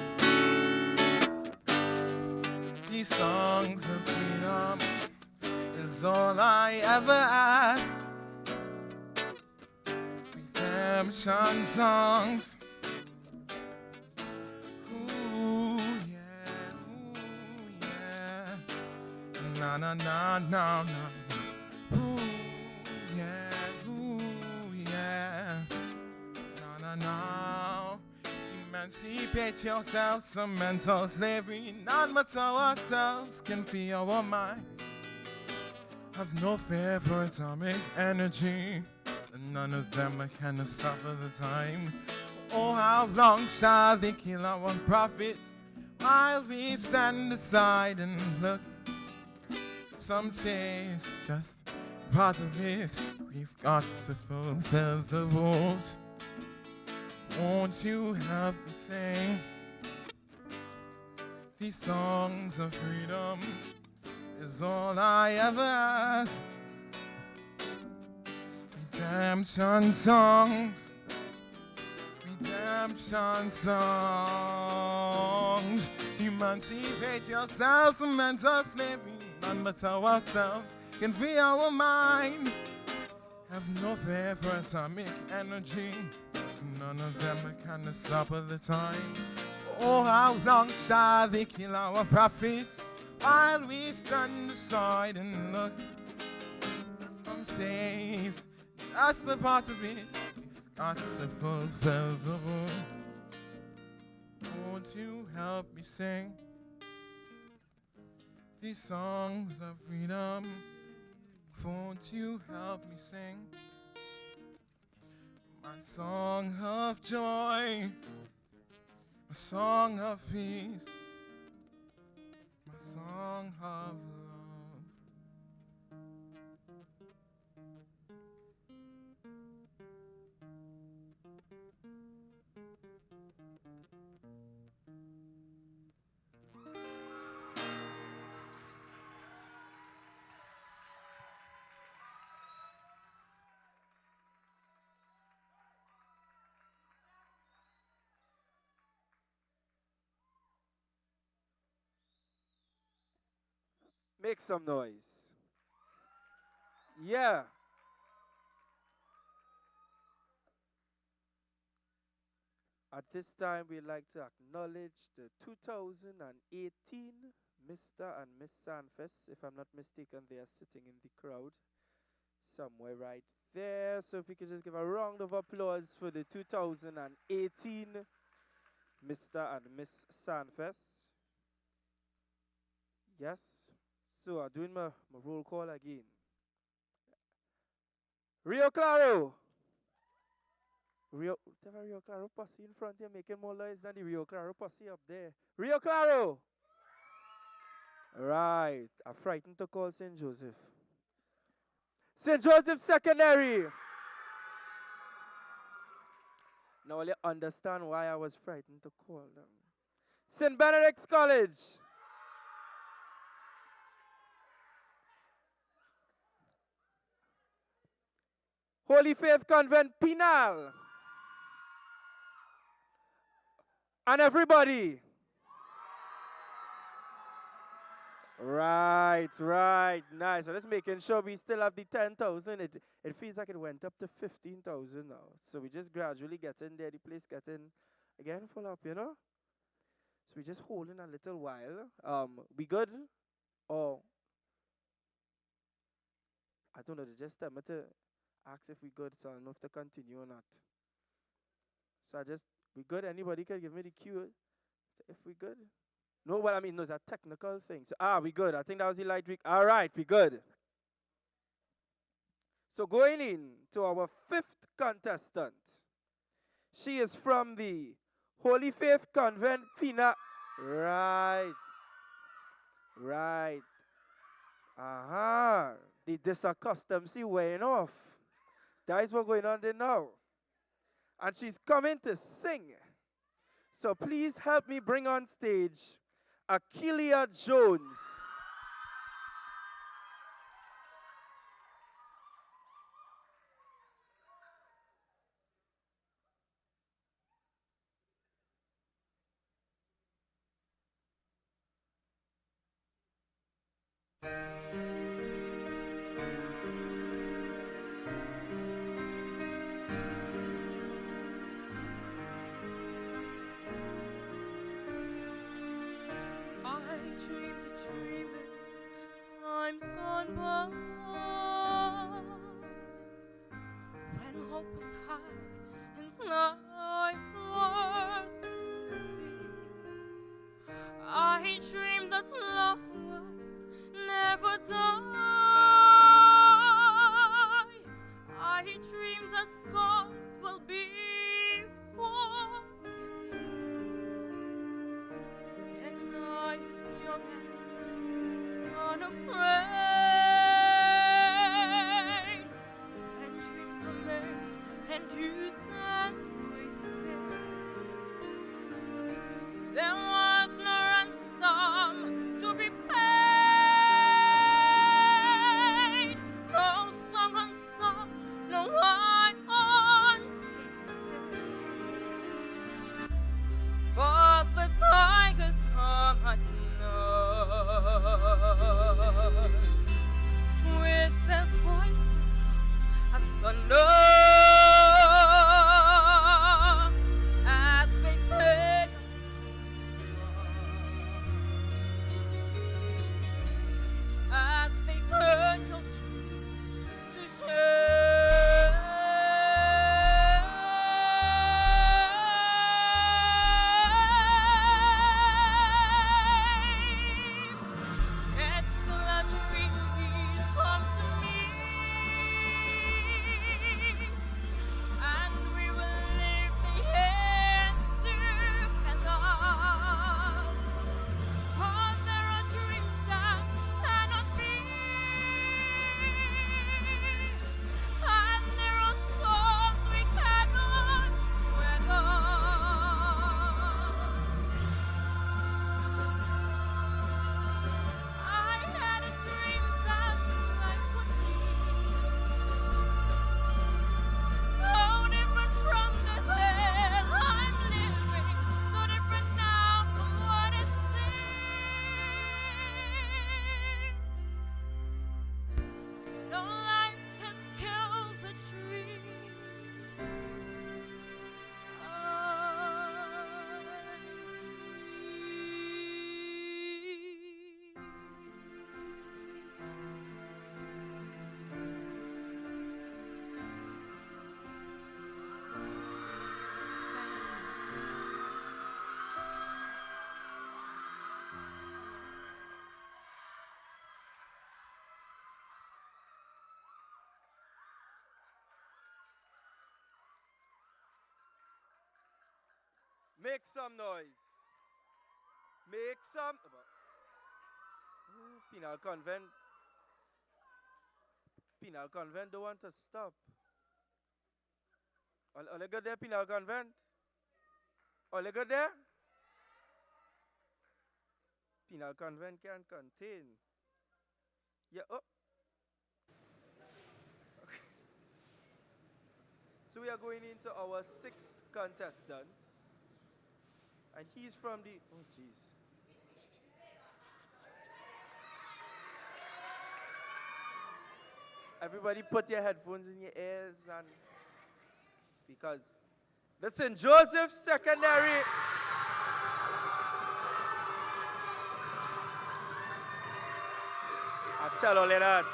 These songs of freedom is all I ever ask. Redemption songs. Ooh, yeah, ooh, yeah. Na na na na na. Ooh, yeah, ooh, yeah. Na na na. Emancipate yourselves from mental slavery. None but ourselves can free our mind. Have no fear for atomic energy, and none of them can stop at the time. Oh, how long shall they kill our prophets while we stand aside and look? Some say it's just part of it. We've got to fulfill the rules. Won't you help me sing these songs of freedom? Is all I ever ask. Redemption songs, redemption songs. Emancipate yourselves from mental slavery. None but ourselves can free our mind. Have no fear for atomic energy. None of them can stop at the time. Oh, how long shall they kill our prophets while we stand aside and look? Some say it's just a part of it. We've got to fulfill the rules. Won't you help me sing these songs of freedom? Won't you help me sing my song of joy, my song of peace, my song of love? Make some noise. Yeah. At this time, we'd like to acknowledge the 2018 Mr. and Miss Sanfest. If I'm not mistaken, they are sitting in the crowd somewhere right there. So if we could just give a round of applause for the 2018 Mr. and Miss Sanfest. Yes. So I'm doing my roll call again. Rio Claro. They have a Rio Claro posse in front here making more noise than the Rio Claro posse up there. Rio Claro. Right. I'm frightened to call St. Joseph. St. Joseph Secondary. Now will you understand why I was frightened to call them. St. Benedict's College. Holy Faith Convent Penal. And everybody. Right. Nice. So just making sure we still have the 10,000. It feels like it went up to 15,000 now. So we just gradually get in there. The place getting again full up, you know. So we just holding a little while. We good? Or I don't know. They just tell me to ask if we good, so I don't know if to continue or not. So we good? Anybody can give me the cue if we good? No, what I mean, no, it's a technical thing. So, we good. I think that was the light week. All right, we good. So going in to our fifth contestant. She is from the Holy Faith Convent, Pina. Right. Right. Aha. The disaccustomed wearing off. That is what's going on there now. And she's coming to sing. So please help me bring on stage Akeelia Jones. Dreamed a dream in times gone by, when hope was high and life worth living. I dreamed that love would never die. I dreamed that God will be forgiving. And I was young and unafraid, when dreams were made and used and wasted. There was no ransom to be paid, no song unsung, no wine untasted. But the tigers come at night, with their voices soft as thunder, as they take as they turn your dream to shame. Yet still a dream will come to me, and we will live the years together. But there are dreams that cannot be, and there are storms we cannot weather. I had a dream that life would be so different from this hell I'm living, so different now from what it seems. No life has killed the tree. Make some noise. Make some. Penal Convent. Penal Convent don't want to stop. All you good there, Penal Convent? All you good there? Penal Convent can contain. Yeah, oh. So we are going into our 6th contestant. And he's from the, oh jeez. Everybody put your headphones in your ears, and because the St. Joseph Secondary. I tell all that.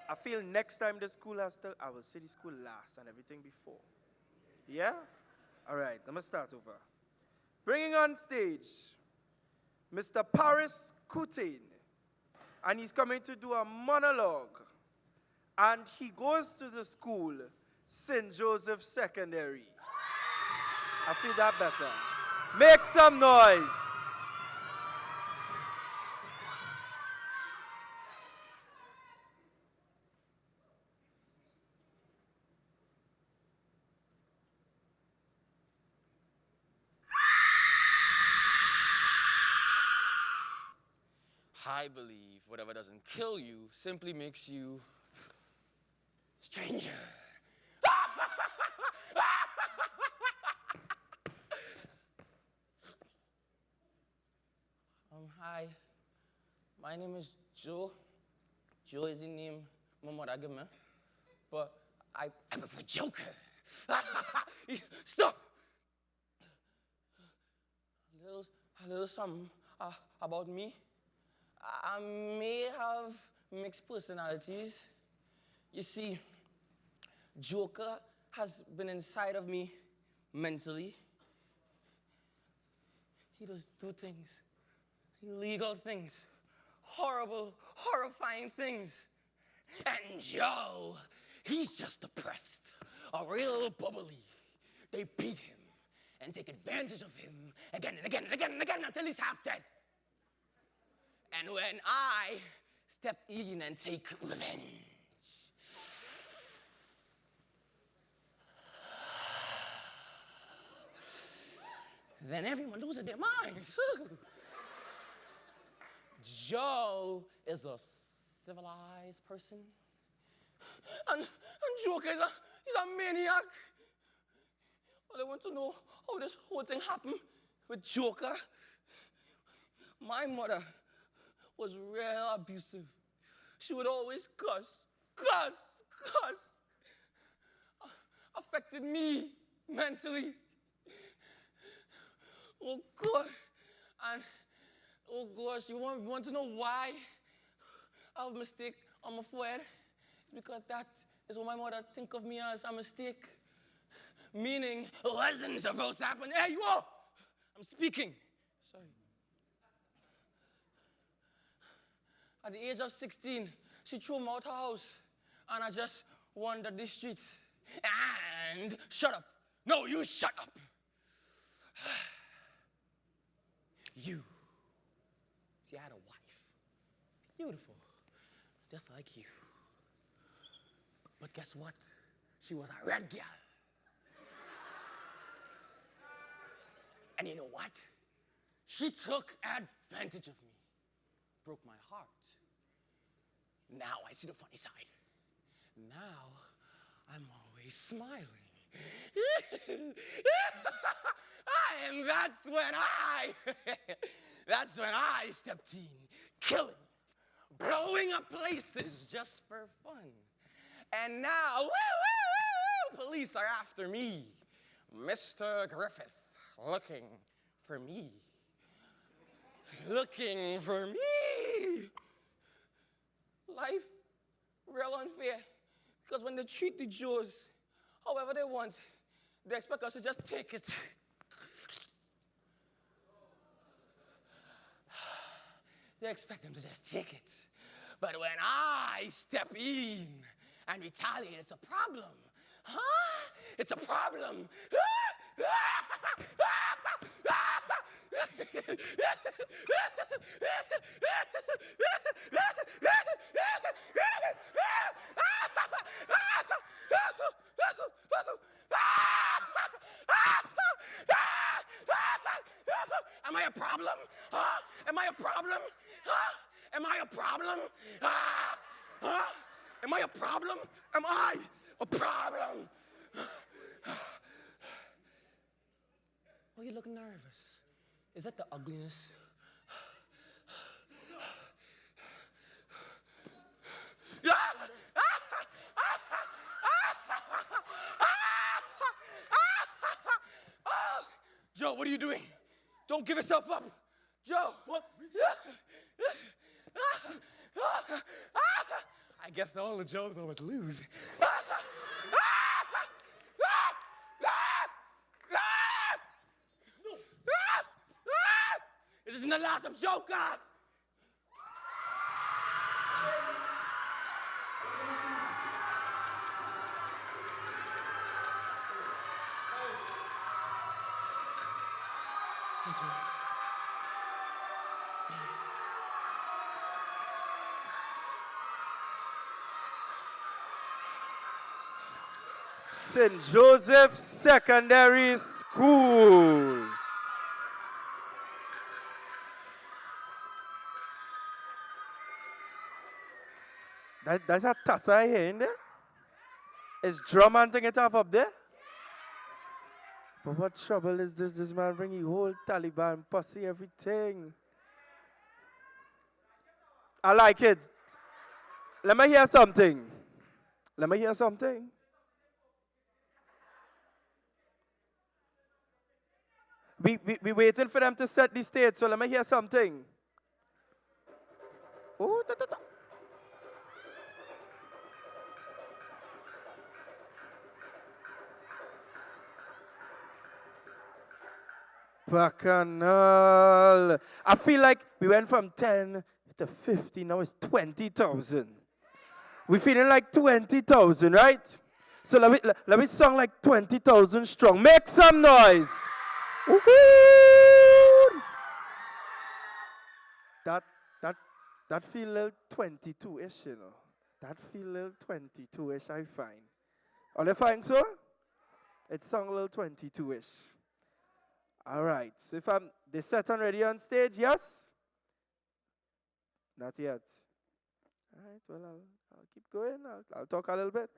I feel next time the school has to, I will say the school last and everything before. Yeah? All right, let me start over. Bringing on stage, Mr. Paris Coutain. And he's coming to do a monologue. And he goes to the school St. Joseph Secondary. I feel that better. Make some noise. I believe whatever doesn't kill you simply makes you stranger. Hi, my name is Joe. Joe is the name my mother gave me, but I prefer Joker. Stop! A little something about me. I may have mixed personalities. You see, Joker has been inside of me mentally. He does two things. Illegal things. Horrible, horrifying things. And Joe, he's just depressed. A real bubbly. They beat him and take advantage of him again and again and again and again until he's half dead. And when I step in and take revenge, then everyone loses their minds. Joe is a civilized person, and Joker is he's a maniac. Well, I want to know how this whole thing happened with Joker. My mother was real abusive. She would always cuss. Affected me mentally. Oh, God. And, oh, gosh, you want to know why I have a mistake on my forehead? Because that is what my mother think of me as, a mistake. Meaning, it wasn't supposed to happen. Hey, you all! I'm speaking. Sorry. At the age of 16, she threw me out her house, and I just wandered the streets. And shut up. No, you shut up. You. See, I had a wife. Beautiful. Just like you. But guess what? She was a red girl. And you know what? She took advantage of me. Broke my heart. Now I see the funny side. Now I'm always smiling. And that's when I stepped in, killing, blowing up places just for fun. And now, police are after me. Mr. Griffith, looking for me. Looking for me. Life, real unfair. Because when they treat the Jews however they want, they expect us to just take it. They expect them to just take it. But when I step in and retaliate, it's a problem. Huh? It's a problem. Am I a problem? Huh? Am I a problem? Huh? Am I a problem? Huh? Am I a problem? Am I a problem? Why are you looking nervous? Is that the ugliness? Joe, what are you doing? Don't give yourself up. Joe. What? I guess all the Joes always lose. This isn't the last of Joker! St. Joseph Secondary School. That's a tassa here in there? Is drum and thing it off up there? But what trouble is this? This man bring you whole Taliban pussy, everything. I like it. Let me hear something. Let me hear something. We waiting for them to set the stage, so let me hear something. Oh, ta, ta, ta. Bacchanal. I feel like we went from 10 to 50, now it's 20,000. We're feeling like 20,000, right? So let me sing like 20,000 strong. Make some noise. Woo-hoo! That feel a little 22-ish, you know. That feel a little 22-ish, I find. Are you find so? It sung a little 22-ish. All right. So if they set and ready on stage, yes? Not yet. All right. Well, I'll keep going. I'll talk a little bit.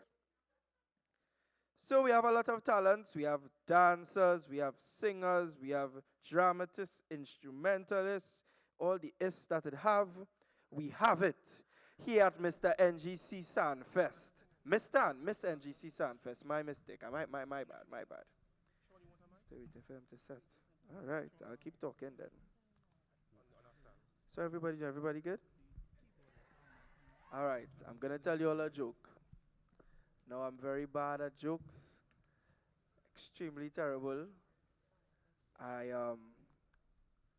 So we have a lot of talents. We have dancers, we have singers, we have dramatists, instrumentalists, all the ists that it have. We have it here at Mr. NGC Sanfest. Miss NGC Sanfest. My mistake. My bad. Stay waiting for him to set. All right. I'll keep talking then. So everybody good? All right. I'm going to tell you all a joke. Now, I'm very bad at jokes. Extremely terrible.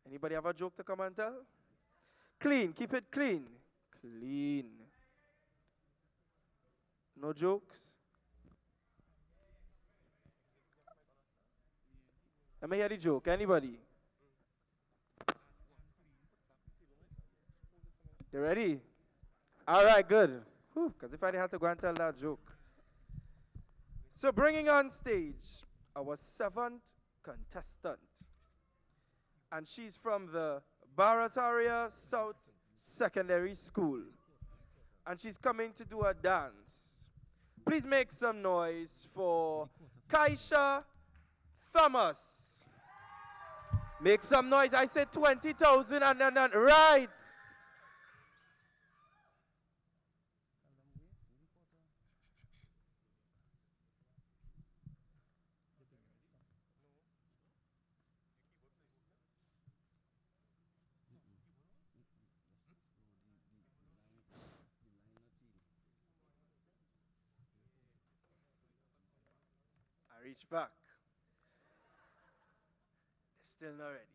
Anybody have a joke to come and tell? Clean. Keep it clean. Clean. No jokes? Let me hear the joke. Anybody? You ready? All right, good. Because if I had to go and tell that joke. So bringing on stage our 7th contestant. And she's from the Barataria South Secondary School. And she's coming to do a dance. Please make some noise for Kaisha Thomas. Make some noise. I said 20,000 and then right. Reach back. They're still not ready.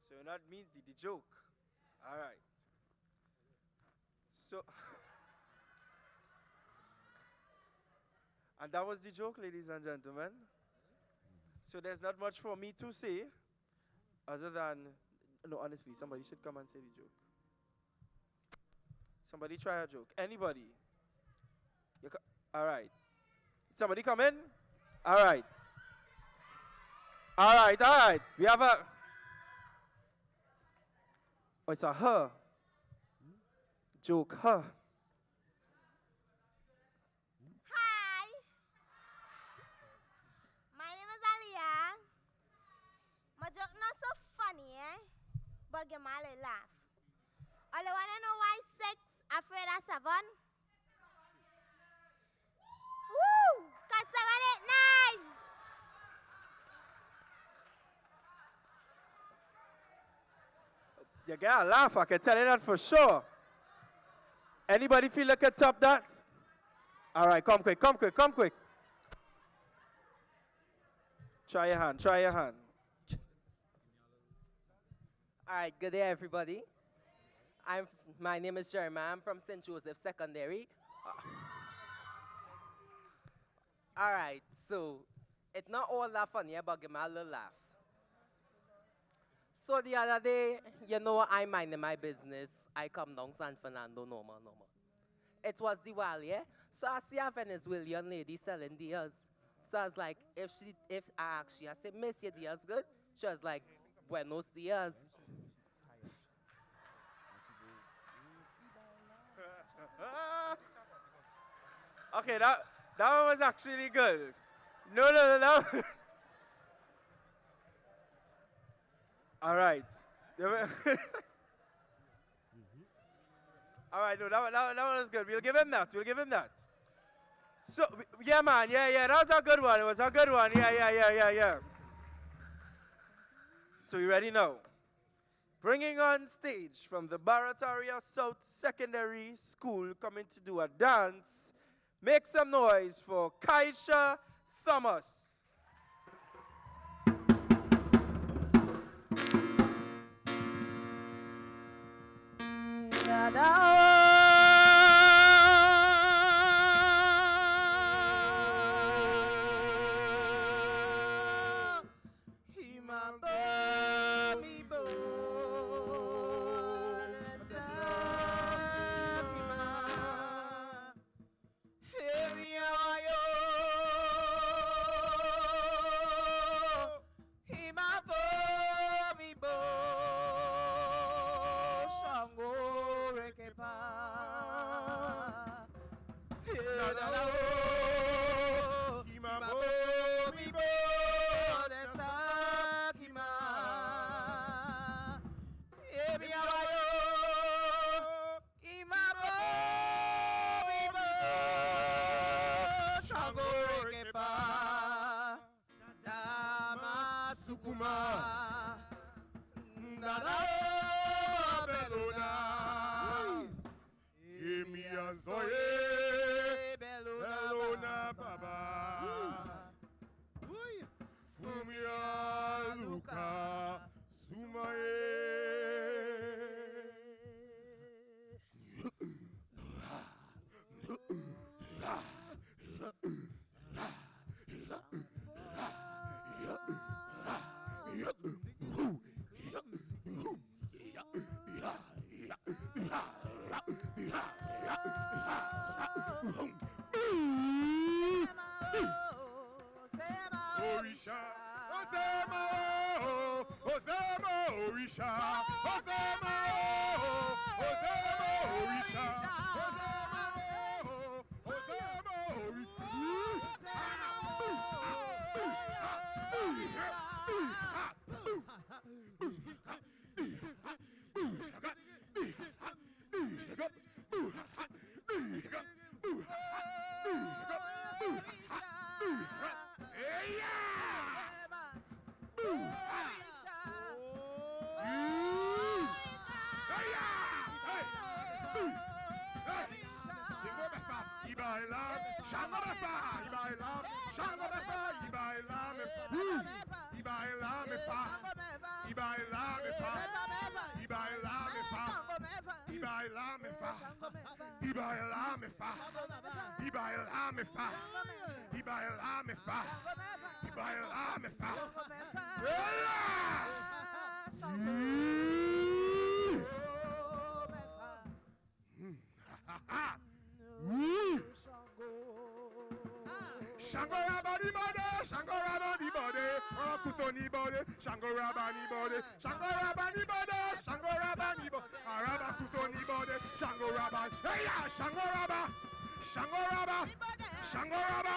So you're not me, the joke. All right. So, and that was the joke, ladies and gentlemen. So there's not much for me to say other than, no, honestly, somebody should come and say the joke. Somebody try a joke. Anybody? All right. Somebody come in? All right. All right. We have a... Oh, it's a her. Joke, her. Hi. My name is Aliyah. My joke not so funny, but get my little laugh. All I want to know why 6 afraid of 7? Woo! 'Cause 7, 8, 9. You gotta laugh, I can tell you that for sure. Anybody feel like a top that? All right, come quick. Try your hand. All right, good day, everybody. My name is Jeremiah. I'm from St. Joseph Secondary. All right, so it's not all that funny, but give me a little laugh. So the other day, you know, I minding my business. I come down San Fernando, normal. It was Diwali, eh? So I see a Venezuelan lady selling deers. So I was like, if I asked her, I said, Miss, your deers good? She was like, Buenos dias. Okay, that one was actually good. No. All right. All right, no, that one was good. We'll give him that. So, yeah, man, yeah, that was a good one. It was a good one. Yeah. So, you ready now? Bringing on stage from the Barataria South Secondary School, coming to do a dance. Make some noise for Kaisha Thomas. Shangoraba di bode, Shangoraba di bode, Kusoni bode, Shangoraba ni bode, Shangoraba ni bode, Shangoraba ni bode, Araba Kusoni bode, Shangoraba, hey ya, Shangoraba, Shangoraba, Shangoraba,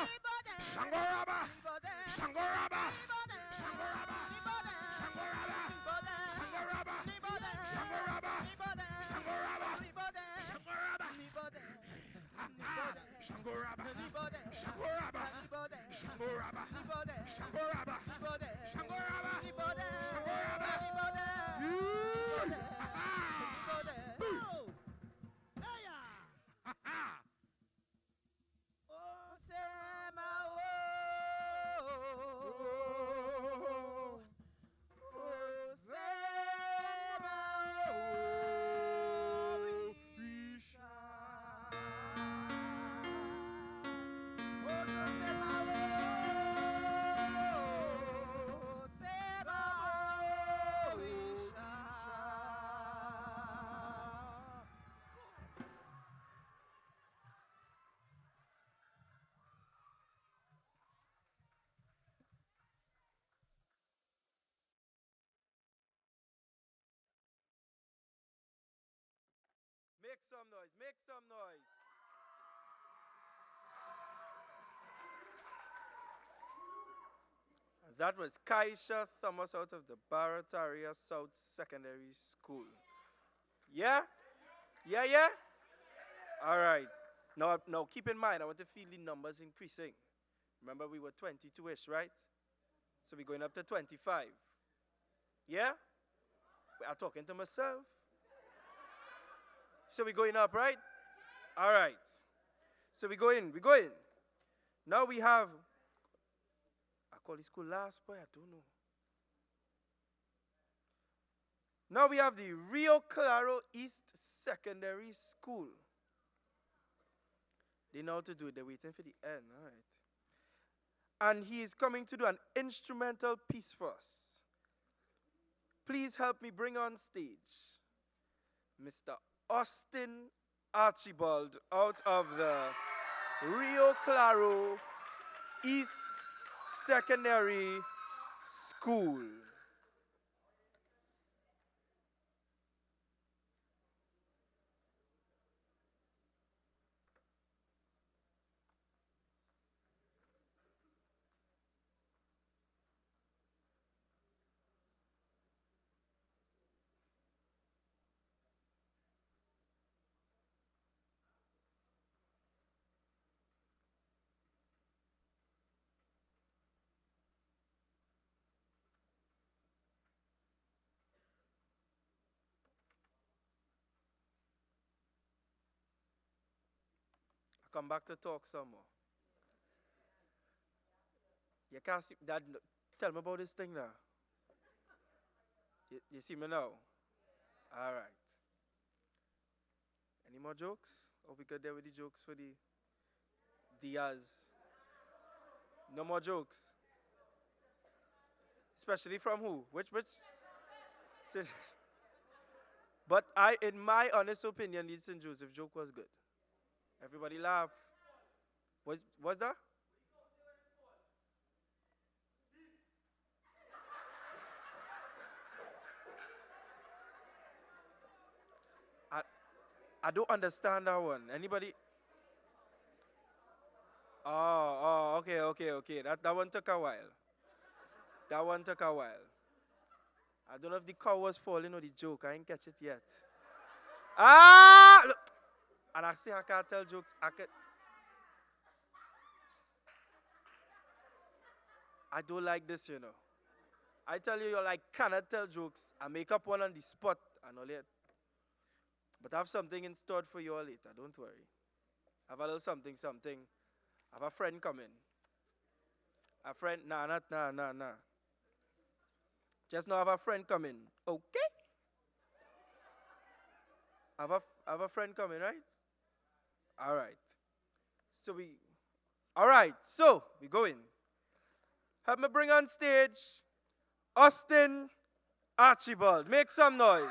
Shangoraba, Shangoraba, Shangoraba, Shangoraba, Shangoraba, Shangoraba, Shangoraba, Shangoraba, Shangoraba, Shangoraba, Shangoraba, Shangoraba, Make some noise. Make some noise. That was Kaisha Thomas out of the Barataria South Secondary School. Yeah? Yeah, yeah? All right. Now keep in mind, I want to feel the numbers increasing. Remember, we were 22-ish, right? So we're going up to 25. Yeah? I'm talking to myself. So we're going up, right? All right. So we go in. Now we have, I call this school last, boy, I don't know. Now we have the Rio Claro East Secondary School. They know how to do it. They're waiting for the end. All right. And he is coming to do an instrumental piece for us. Please help me bring on stage Mr. Austin Archibald out of the Rio Claro East Secondary School. I come back to talk some more. You can't see, Dad, tell me about this thing now. You see me now? All right. Any more jokes? Or we could deal with the jokes for the Diaz? No more jokes? Especially from who? Which? But in my honest opinion, the St. Joseph joke was good. Everybody laugh. Was that? I don't understand that one. Anybody? Okay. That one took a while. I don't know if the cow was falling or the joke. I ain't catch it yet. Look. And I say I can't tell jokes. I don't like this, you know. I tell you, cannot tell jokes. I make up one on the spot and all that. But I have something in store for you all later. Don't worry. I have a little something. I have a friend coming. A friend, nah. Just now I have a friend coming. Okay? I have a friend coming, right? All right. So we going. Help me bring on stage Austin Archibald. Make some noise.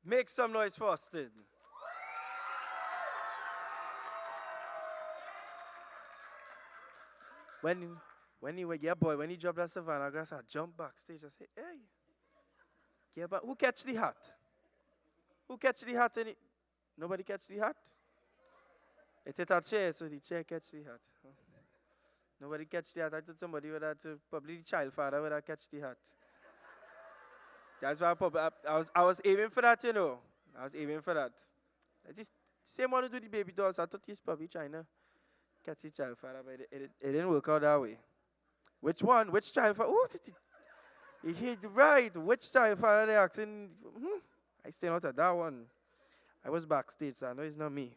Make some noise for Austin. When he dropped that Savannah grass, I jumped backstage. I say, hey, yeah, but who catch the hat? Who catch the hat? Nobody catch the hat? It hit a chair, so the chair catch the hat. Nobody catch the hat. I thought somebody would have to, probably the child father would have catch the hat. That's why I was aiming for that, you know. I was aiming for that. I just same one to do the baby dolls. I thought he's probably trying to catch the child father, but it didn't work out that way. Which one? Which child father? Oh, he hit right. Which child father they asking? I stayed out of that one. I was backstage, so I know it's not me.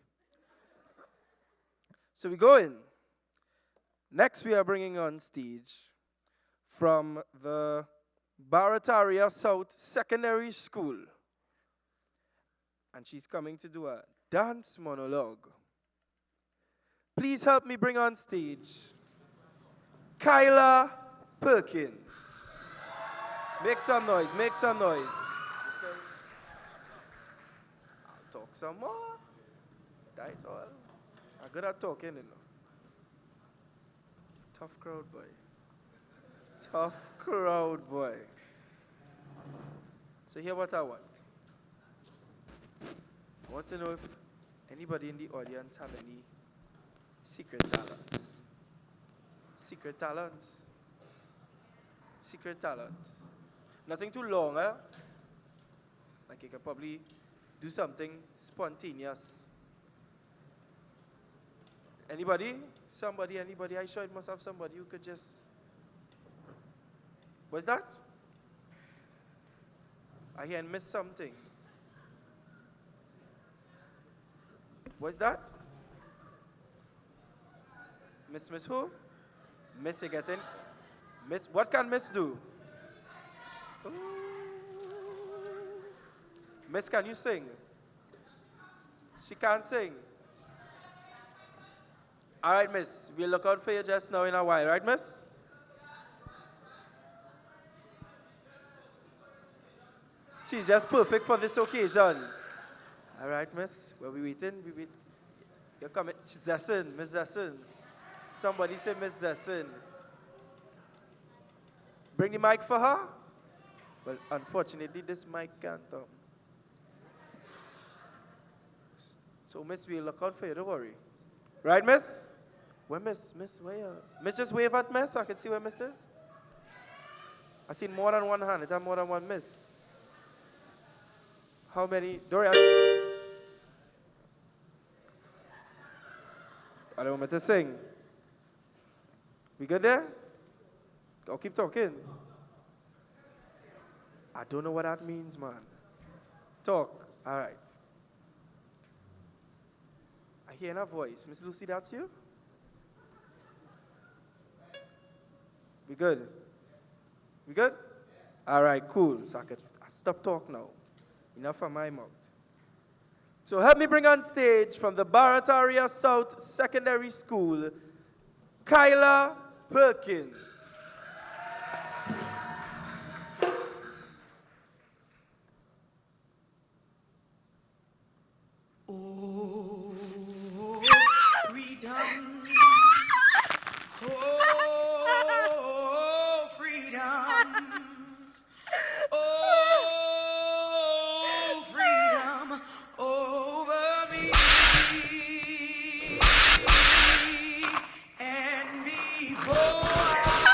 So we go in. Next, we are bringing on stage from the Barataria South Secondary School. And she's coming to do a dance monologue. Please help me bring on stage Kyla Perkins. Make some noise, make some noise. I'll talk some more. That's all. I'm good at talking, you know. Tough crowd, boy. Tough crowd, boy. So here what I want. I want to know if anybody in the audience have any secret talents. Secret talents. Secret talents. Nothing too long, eh? Like you can probably do something spontaneous. Anybody? Somebody, anybody? I sure it must have somebody who could just... What's that? I hear and miss something. What's that? Miss who? Miss you getting? Miss, what can Miss do? Ooh. Miss, can you sing? She can't sing. All right, Miss, we'll look out for you just now in a while, right, Miss? She's just perfect for this occasion. All right, Miss, where we waiting? We wait. You're coming. She's Zessin, Miss Zessin. Somebody say Miss Zessin. Bring the mic for her. Well, unfortunately, this mic can't. So, Miss, we'll look out for you. Don't worry. Right, Miss? Where Miss? Miss, where? Miss, just wave at Miss so I can see where Miss is. I see more than one hand. Is that more than one Miss? How many? Dorian? I don't want me to sing. We good there? I'll keep talking. I don't know what that means, man. Talk. All right. I hear a voice. Miss Lucy, that's you? We good? We good? All right, cool. So I can stop talk now. Enough from my mouth. So help me bring on stage from the Barataria South Secondary School, Kyla Perkins. Oh, freedom. Oh, freedom. Oh, freedom over me. And before I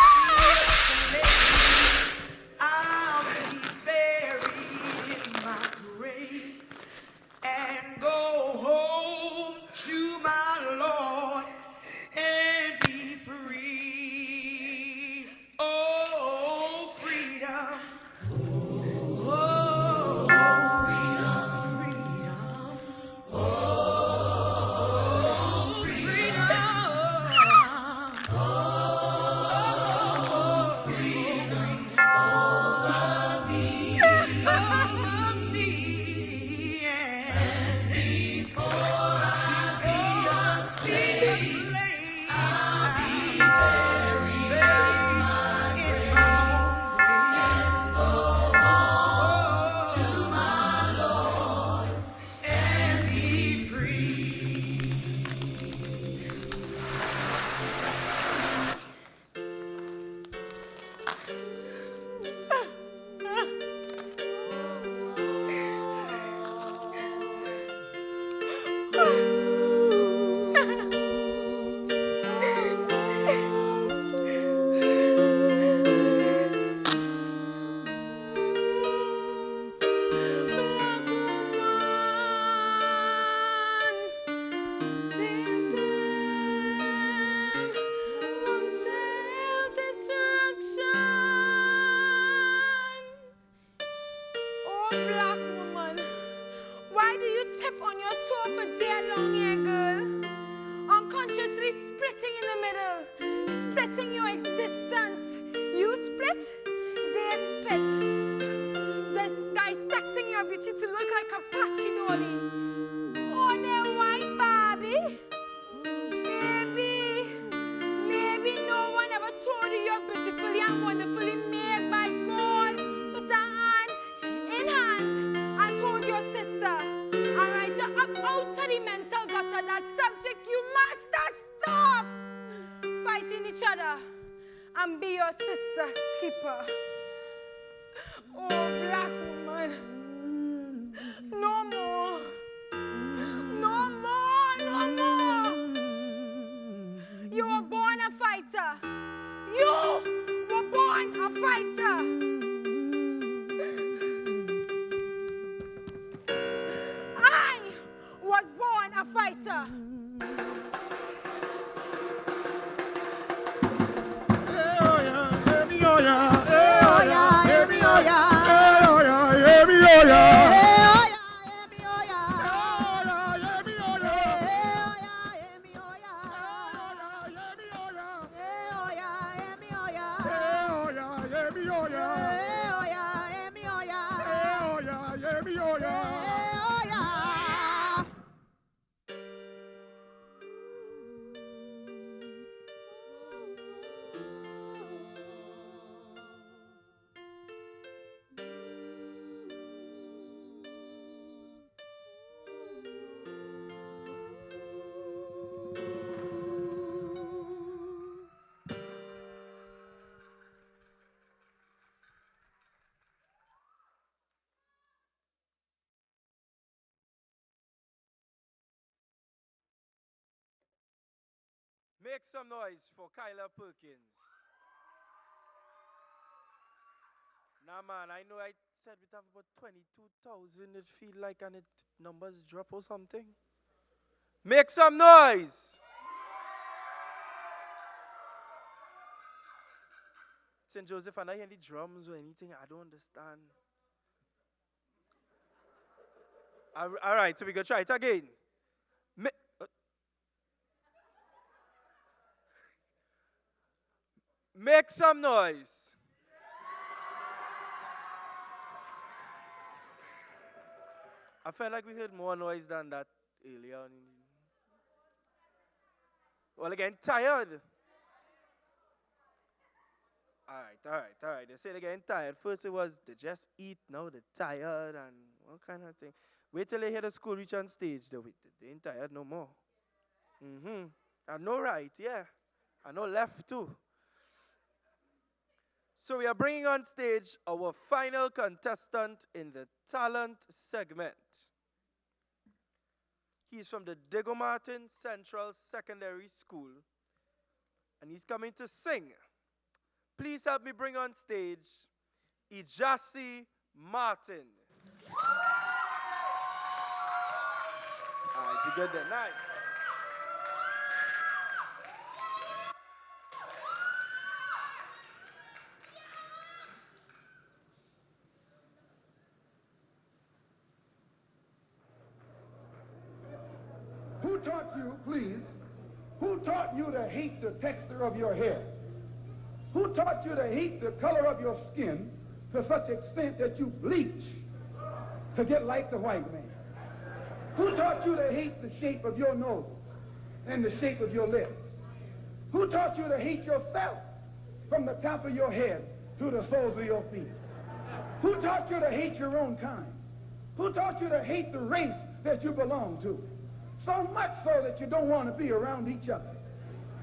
middle, splitting your existence. You split, they split. Dissecting your beauty to look like a patchy dolly. Oh, they're white, Barbie. Maybe no one ever told you you're beautifully and wonderfully made by God. Put a hand in hand and hold your sister and rise her up out of the mental gutter. That subject you must stop fighting each other and be your sister's keeper. Oh, black woman, no more. No more, no more. You were born a fighter. You were born a fighter. I was born a fighter. Make some noise for Kyla Perkins. Nah, man, I know I said we have about 22,000. It feel like and it numbers drop or something. Make some noise. St. Joseph, and I hear the drums or anything, I don't understand. All right, so we go try it again. Make some noise. I felt like we heard more noise than that earlier on. Well, again, tired. All right. They say they're getting tired. First it was they just eat, now they're tired and all kind of thing. Wait till they hear the school reach on stage. They ain't tired no more. I know right, yeah. I know left too. So we are bringing on stage our final contestant in the talent segment. He's from the Diego Martin Central Secondary School, and he's coming to sing. Please help me bring on stage Ijasi Martin. All right, be good then. Night. Who taught you, please, who taught you to hate the texture of your hair? Who taught you to hate the color of your skin to such extent that you bleach to get like the white man? Who taught you to hate the shape of your nose and the shape of your lips? Who taught you to hate yourself from the top of your head to the soles of your feet? Who taught you to hate your own kind? Who taught you to hate the race that you belong to? So much so that you don't want to be around each other.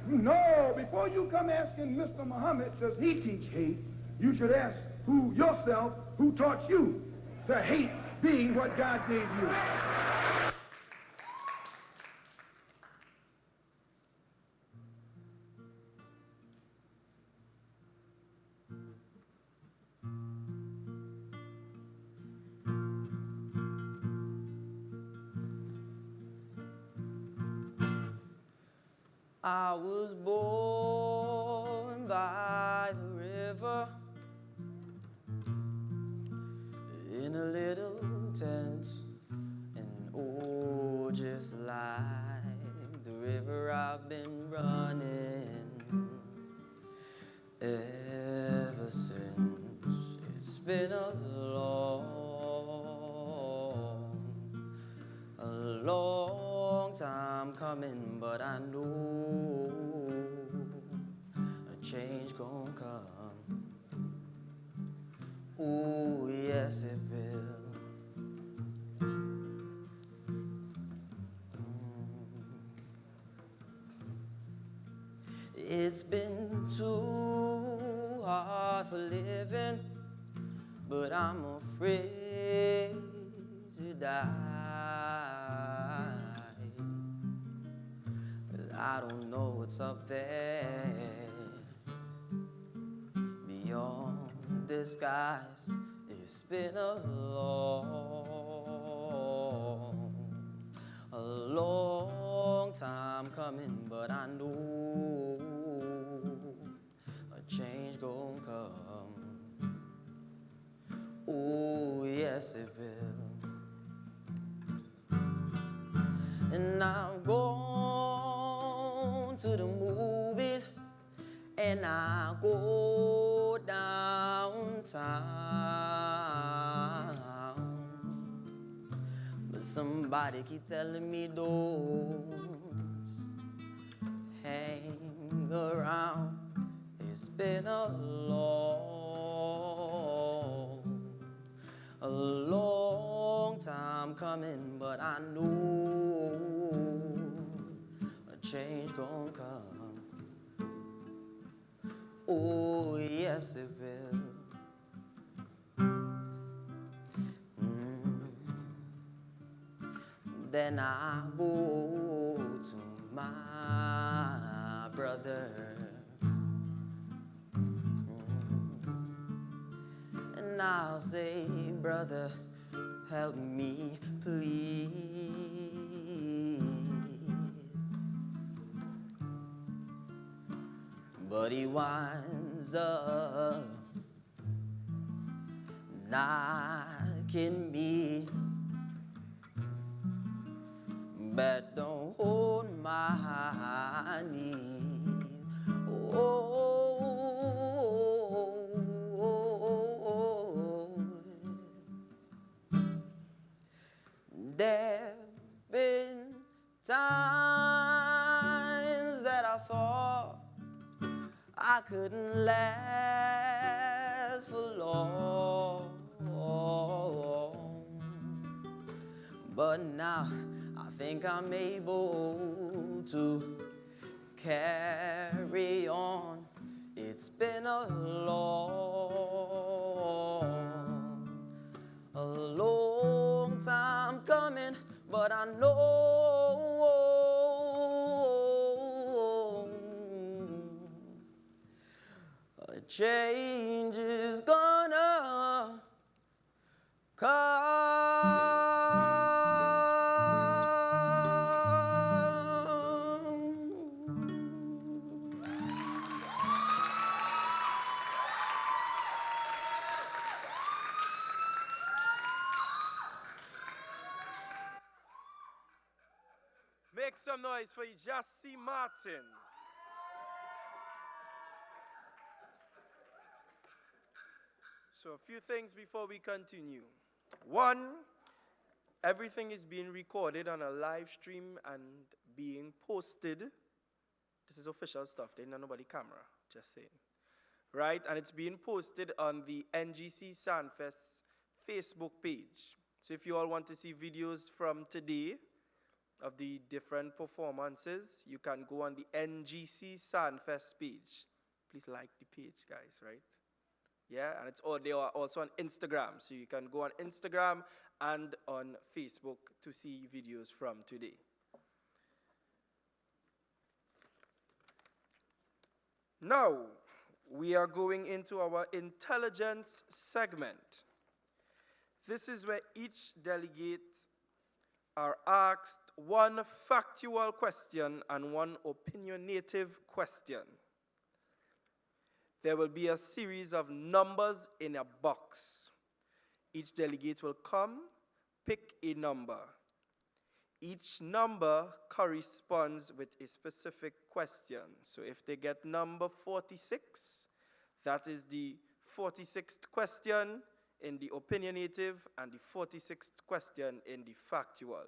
No, before you come asking Mr. Muhammad, does he teach hate, you should ask yourself who taught you to hate being what God gave you. I was born by the river in a little tent, and oh, just like the river I've been running It's been too hard for living, but I'm afraid to die. 'Cause I don't know what's up there beyond the skies. It's been a long time coming, but I know a change gon' come. Oh, yes, it will. And I've gone to the movies, and I go downtown. But somebody keep telling me don't hang around. It's been a long time coming, but I know a change gon' come. Oh, yes, it will. Then I go to my brother, and I'll say, brother, help me, please. But he winds up knocking me back, don't hold my knees. There've been times that I thought I couldn't last for long, but now I think I'm able to carry on. It's been a long time coming, but I know a change is gonna come. Make some noise for Jassy Martin. So a few things before we continue. One, everything is being recorded on a live stream and being posted. This is official stuff. There ain't nobody camera, just saying. Right? And it's being posted on the NGC Sanfest Facebook page. So if you all want to see videos from today of the different performances, you can go on the NGC Sanfest page. Please like the page, guys, right? Yeah, and they are also on Instagram, so you can go on Instagram and on Facebook to see videos from today. Now, we are going into our intelligence segment. This is where each delegate are asked one factual question and one opinionative question. There will be a series of numbers in a box. Each delegate will come, pick a number. Each number corresponds with a specific question. So if they get number 46, that is the 46th question in the opinionative and the 46th question in the factual.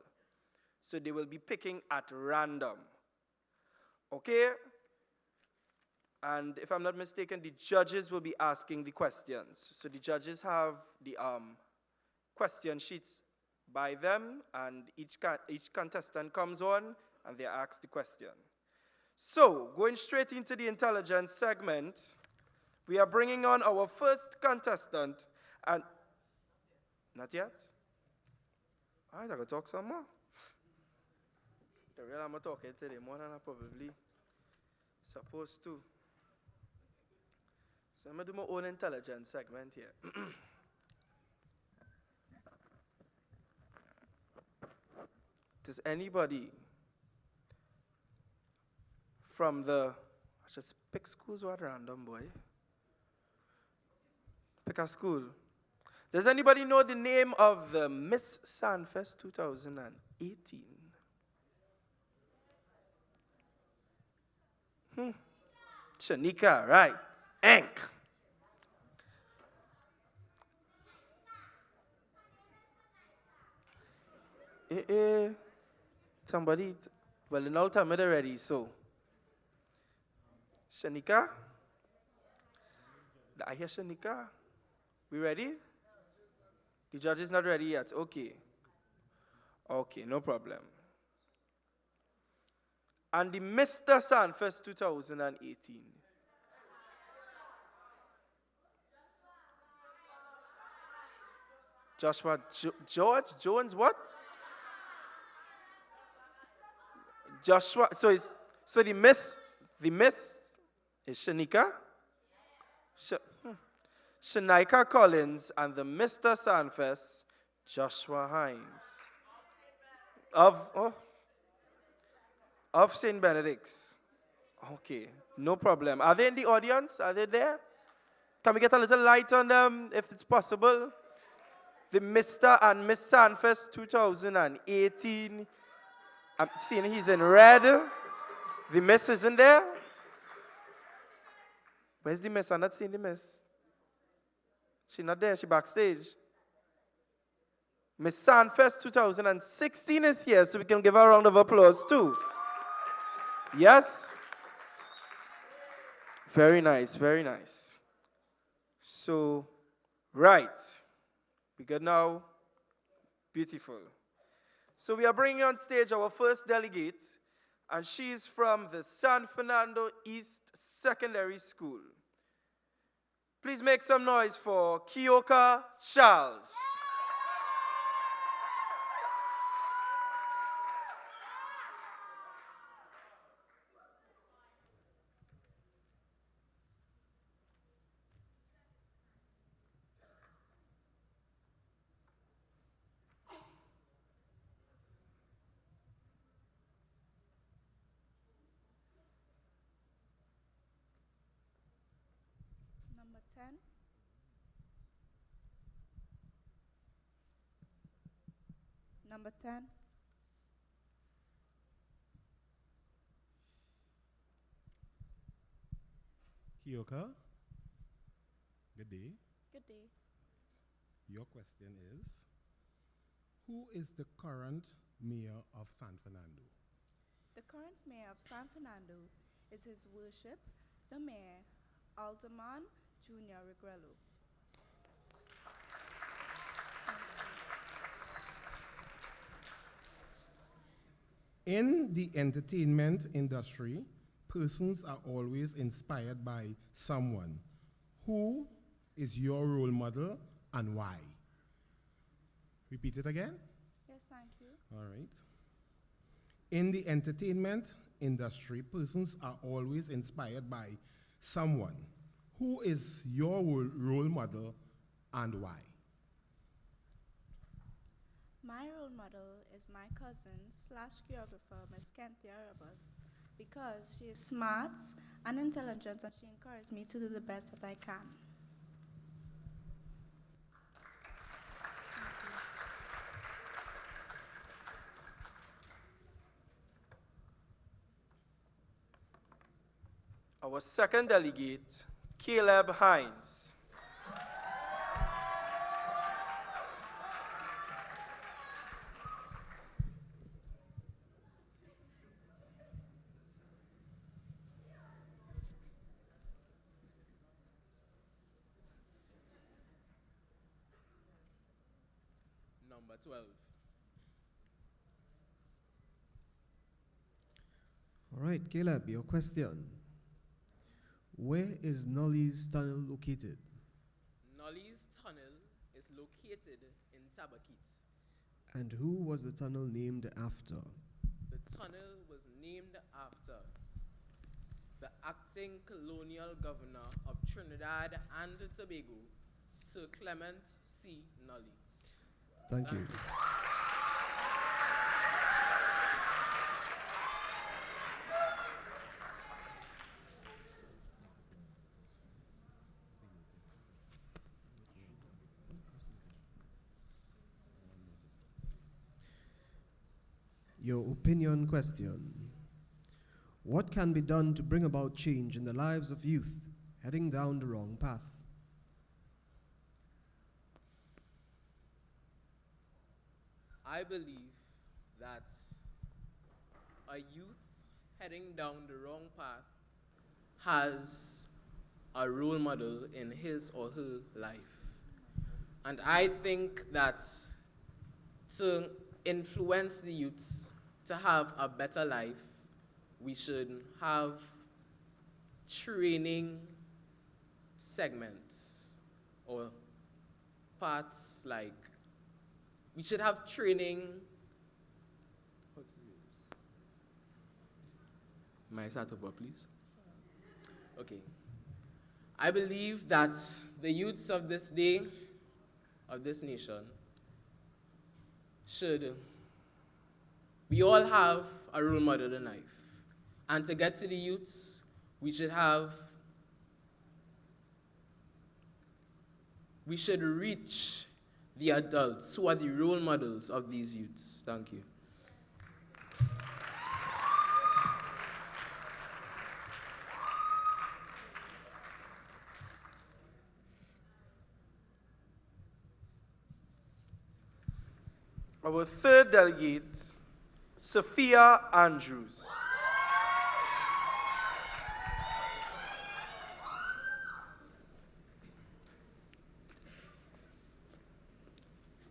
So they will be picking at random. Okay? And if I'm not mistaken, the judges will be asking the questions. So the judges have the question sheets by them, and each contestant comes on and they're asked the question. So, going straight into the intelligence segment, we are bringing on our first contestant, and not yet? All right, I gotta talk some more. The real I'm talking today more than I probably supposed to. So I'm gonna do my own intelligence segment here. Does anybody from the, I should pick schools at random, boy. Pick a school. Does anybody know the name of the Miss Sanfest 2018? Shanika, right. Ank. Somebody, well, in all time already, so. Shanika? I hear Shanika. We ready? The judge is not ready yet. Okay. Okay, no problem. And the Mr. Sanfest 2018. Joshua George Jones, what? Joshua. So the Miss is Shanika, Shanika Collins, and the Mr. Sanfest, Joshua Hines of St. Benedict's. Okay, no problem. Are they in the audience? Are they there? Can we get a little light on them if it's possible? The Mr. and Miss Sanfest 2018. I'm seeing he's in red. The Miss isn't there. Where's the Miss? I'm not seeing the Miss. She's not there. She's backstage. Miss Sanfest 2016 is here, so we can give her a round of applause too. Yes? Very nice, very nice. So, right. We good now? Beautiful. So we are bringing on stage our first delegate, and she's from the San Fernando East Secondary School. Please make some noise for Kioka Charles. Number 10. Number 10. Kioka, good day. Good day. Your question is, who is the current mayor of San Fernando? The current mayor of San Fernando is His Worship, the Mayor, Alderman Junior Regrello. In the entertainment industry, persons are always inspired by someone. Who is your role model and why? Repeat it again. Yes, thank you. All right. In the entertainment industry, persons are always inspired by someone. Who is your role model and why? My role model is my cousin / choreographer, Miss Kenthia Roberts, because she is smart and intelligent, and she encourages me to do the best that I can. Our second delegate, Caleb Hines. Number 12. All right, Caleb, your question. Where is Nolly's tunnel located? Nolly's tunnel is located in Tabakit. And who was the tunnel named after? The tunnel was named after the acting colonial governor of Trinidad and Tobago, Sir Clement C. Nolly. Thank you. Your opinion question. What can be done to bring about change in the lives of youth heading down the wrong path? I believe that a youth heading down the wrong path has a role model in his or her life. And I think that to influence the youths to have a better life, we should have training segments or parts like we should have training. May I start over, please? Okay. I believe that the youths of this day, of this nation, we all have a role model in life. And to get to the youths, we should reach the adults who are the role models of these youths. Thank you. Our third delegate, Sophia Andrews.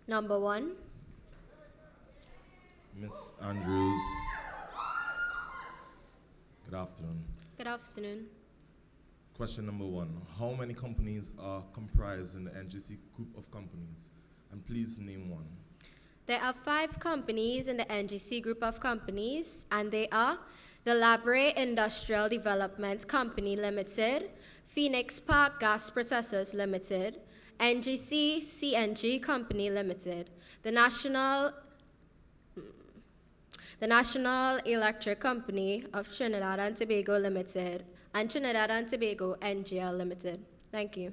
Number 1. Miss Andrews, good afternoon. Good afternoon. Question number 1. How many companies are comprised in the NGC group of companies? And please name one. There are 5 companies in the NGC group of companies, and they are the Labre Industrial Development Company Limited, Phoenix Park Gas Processors Limited, NGC CNG Company Limited, the National Electric Company of Trinidad and Tobago Limited, and Trinidad and Tobago NGL Limited. Thank you.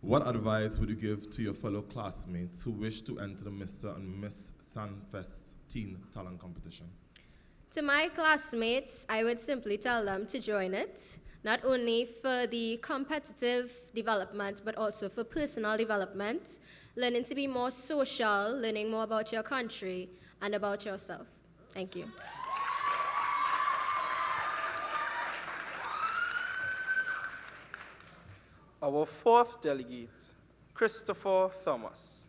What advice would you give to your fellow classmates who wish to enter the Mr. and Miss Sanfest Teen Talent Competition? To my classmates, I would simply tell them to join it, not only for the competitive development, but also for personal development, learning to be more social, learning more about your country and about yourself. Thank you. Our fourth delegate, Christopher Thomas.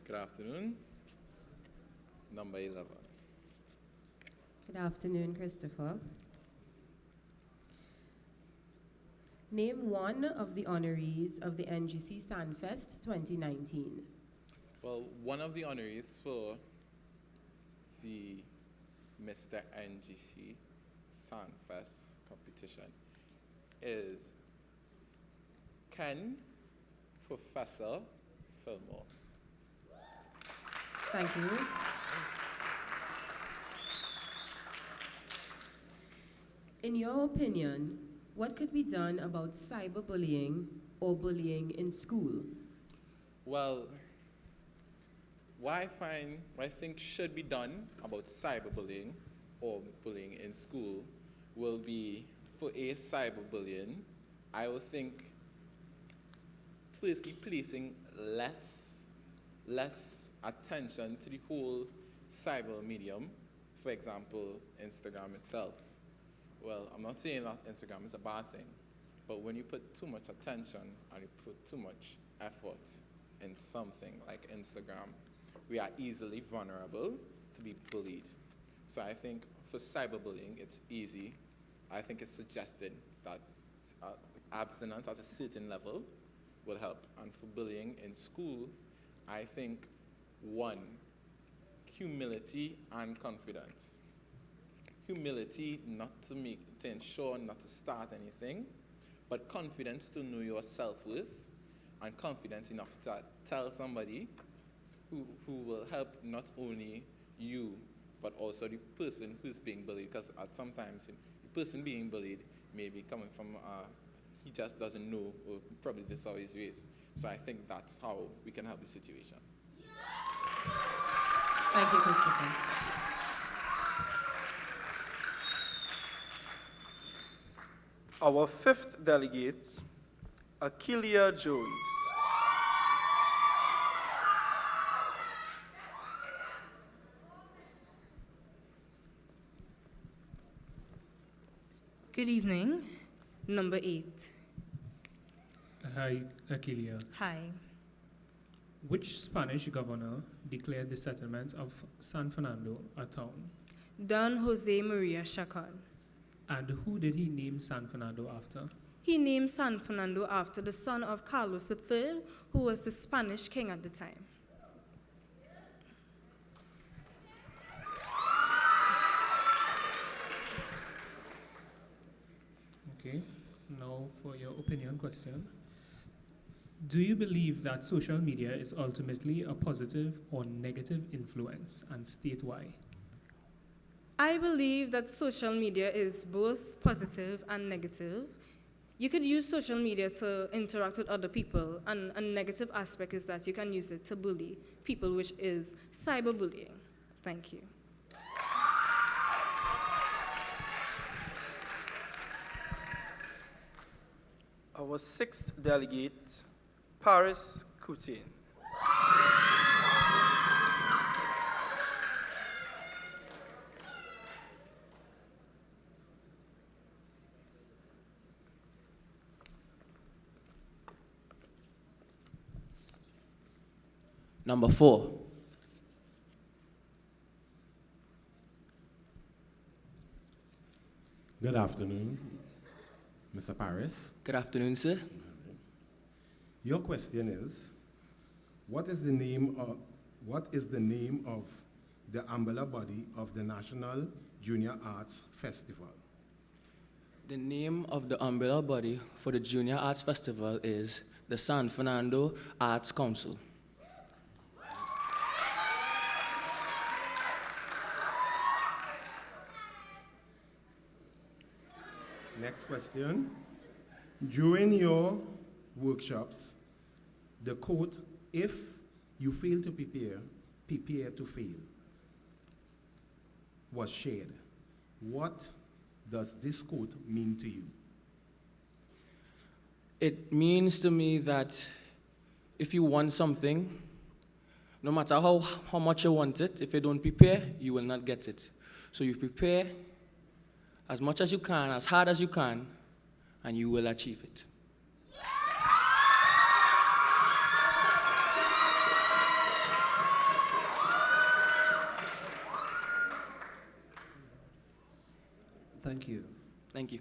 Good afternoon. Number 11. Good afternoon, Christopher. Name one of the honorees of the NGC Sanfest 2019. Well, one of the honorees for the Mr. NGC Sanfest competition is Ken Professor Fillmore. Thank you. In your opinion, what could be done about cyberbullying or bullying in school? Well, what I think should be done about cyberbullying or bullying in school will be, for cyberbullying, I would think firstly placing less attention to the whole cyber medium, for example, Instagram itself. Well, I'm not saying that Instagram is a bad thing, but when you put too much attention and you put too much effort in something like Instagram, we are easily vulnerable to be bullied. So I think for cyberbullying, it's easy. I think it's suggested that abstinence at a certain level will help. And for bullying in school, I think one, humility and confidence. Humility to ensure not to start anything, but confidence to know your self-worth, and confidence enough to tell somebody who will help not only you, but also the person who's being bullied, because at sometimes the person being bullied may be coming from, he just doesn't know, or probably this is how he's raised. So I think that's how we can help the situation. Thank you, Christopher. Our fifth delegate, Akeelia Jones. Good evening. Number 8. Hi, Akeelia. Hi. Which Spanish governor declared the settlement of San Fernando a town? Don Jose Maria Chacon. And who did he name San Fernando after? He named San Fernando after the son of Carlos III, who was the Spanish king at the time. Okay, now for your opinion question. Do you believe that social media is ultimately a positive or negative influence, and state why? I believe that social media is both positive and negative. You could use social media to interact with other people, and a negative aspect is that you can use it to bully people, which is cyberbullying. Thank you. Our sixth delegate, Paris Coutin. Number 4. Good afternoon, Mr. Paris. Good afternoon, sir. Your question is, what is the name of the umbrella body of the National Junior Arts Festival? The name of the umbrella body for the Junior Arts Festival is the San Fernando Arts Council. Next question. During your workshops, the quote, "If you fail to prepare, prepare to fail," was shared. What does this quote mean to you? It means to me that if you want something, no matter how much you want it, if you don't prepare, you will not get it. So you prepare as much as you can, as hard as you can, and you will achieve it. Thank you. Thank you.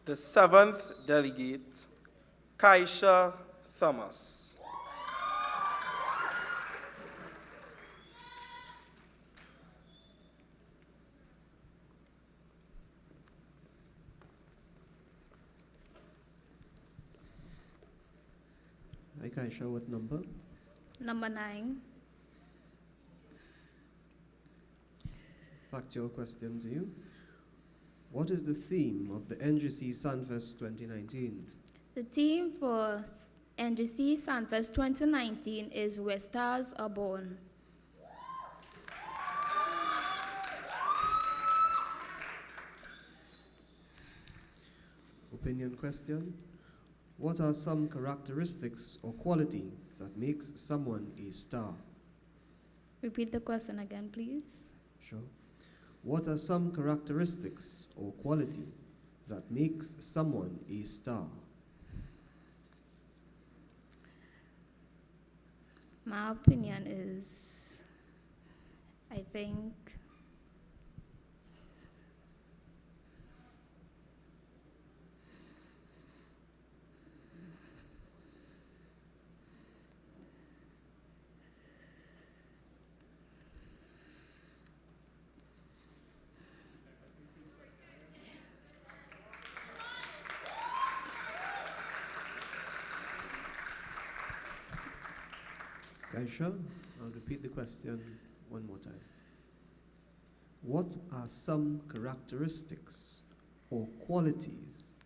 The seventh delegate, Kaisha Thomas. Hi, Kaisha, what number? Number 9. Factual question to you. What is the theme of the NGC Sanfest 2019? The theme for NGC Sanfest 2019 is Where Stars Are Born. opinion question. What are some characteristics or quality that makes someone a star? Repeat the question again, please. Sure. What are some characteristics or quality that makes someone a star? My opinion is, I think, Gaisha, I'll repeat the question one more time. What are some characteristics or qualities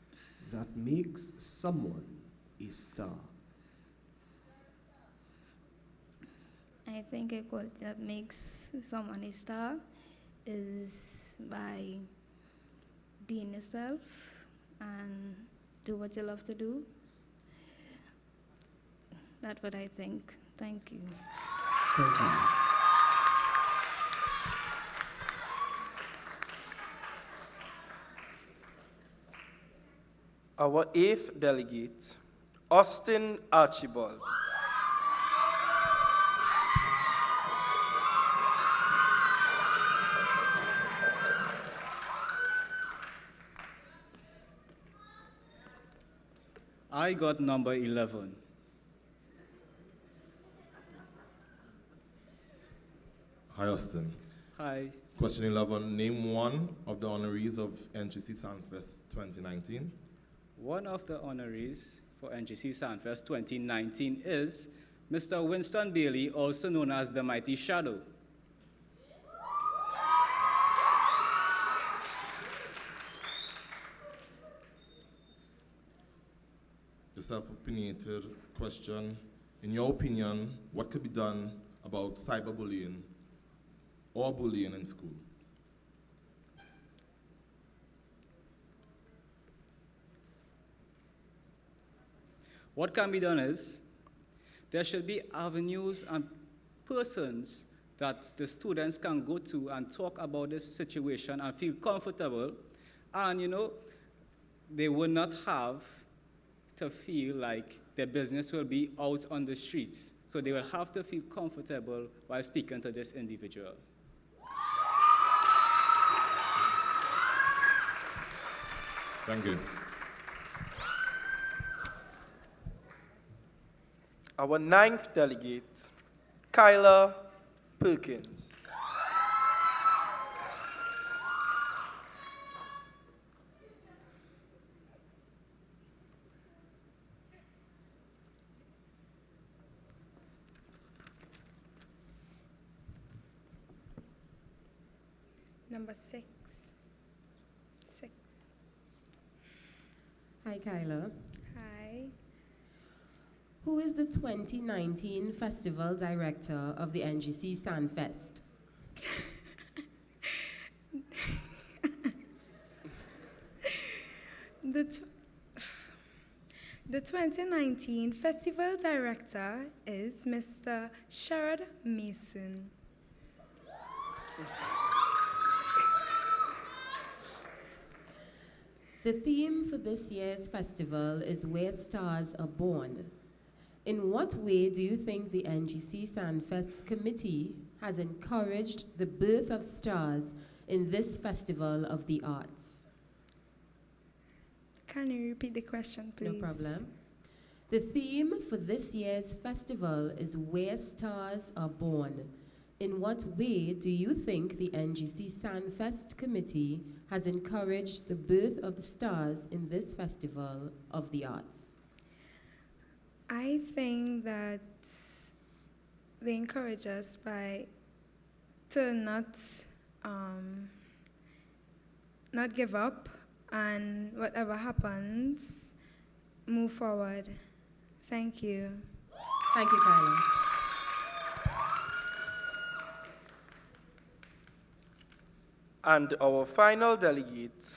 that makes someone a star? I think a quality that makes someone a star is by being yourself and do what you love to do. That's what I think. Thank you. Thank you. Our eighth delegate, Austin Archibald. I got number 11. Hi, Austin. Hi. Question 11. Name one of the honorees of NGC Sanfest 2019. One of the honorees for NGC Sanfest 2019 is Mr. Winston Bailey, also known as the Mighty Shadow. The self-opinionated question. In your opinion, what could be done about cyberbullying or bullying in school? What can be done is there should be avenues and persons that the students can go to and talk about this situation and feel comfortable, and they will not have to feel like their business will be out on the streets. So they will have to feel comfortable while speaking to this individual. Thank you. Our ninth delegate, Kyla Perkins. Number 6. Hi, Kyla. Hi. Who is the 2019 Festival Director of the NGC Sanfest? The 2019 Festival Director is Mr. Sherrod Mason. The theme for this year's festival is Where Stars Are Born. In what way do you think the NGC Sanfest Committee has encouraged the birth of stars in this festival of the arts? Can you repeat the question, please? No problem. The theme for this year's festival is Where Stars Are Born. In what way do you think the NGC Sanfest Committee has encouraged the birth of the stars in this festival of the arts? I think that they encourage us to not give up, and whatever happens, move forward. Thank you. Thank you, Kyla. And our final delegate,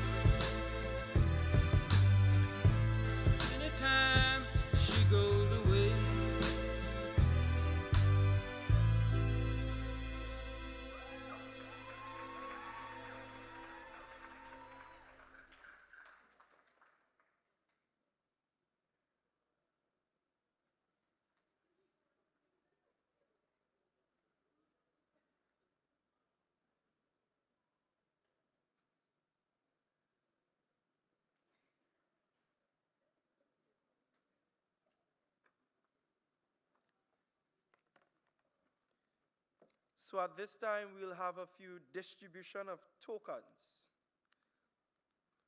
So at this time, we'll have a few distribution of tokens.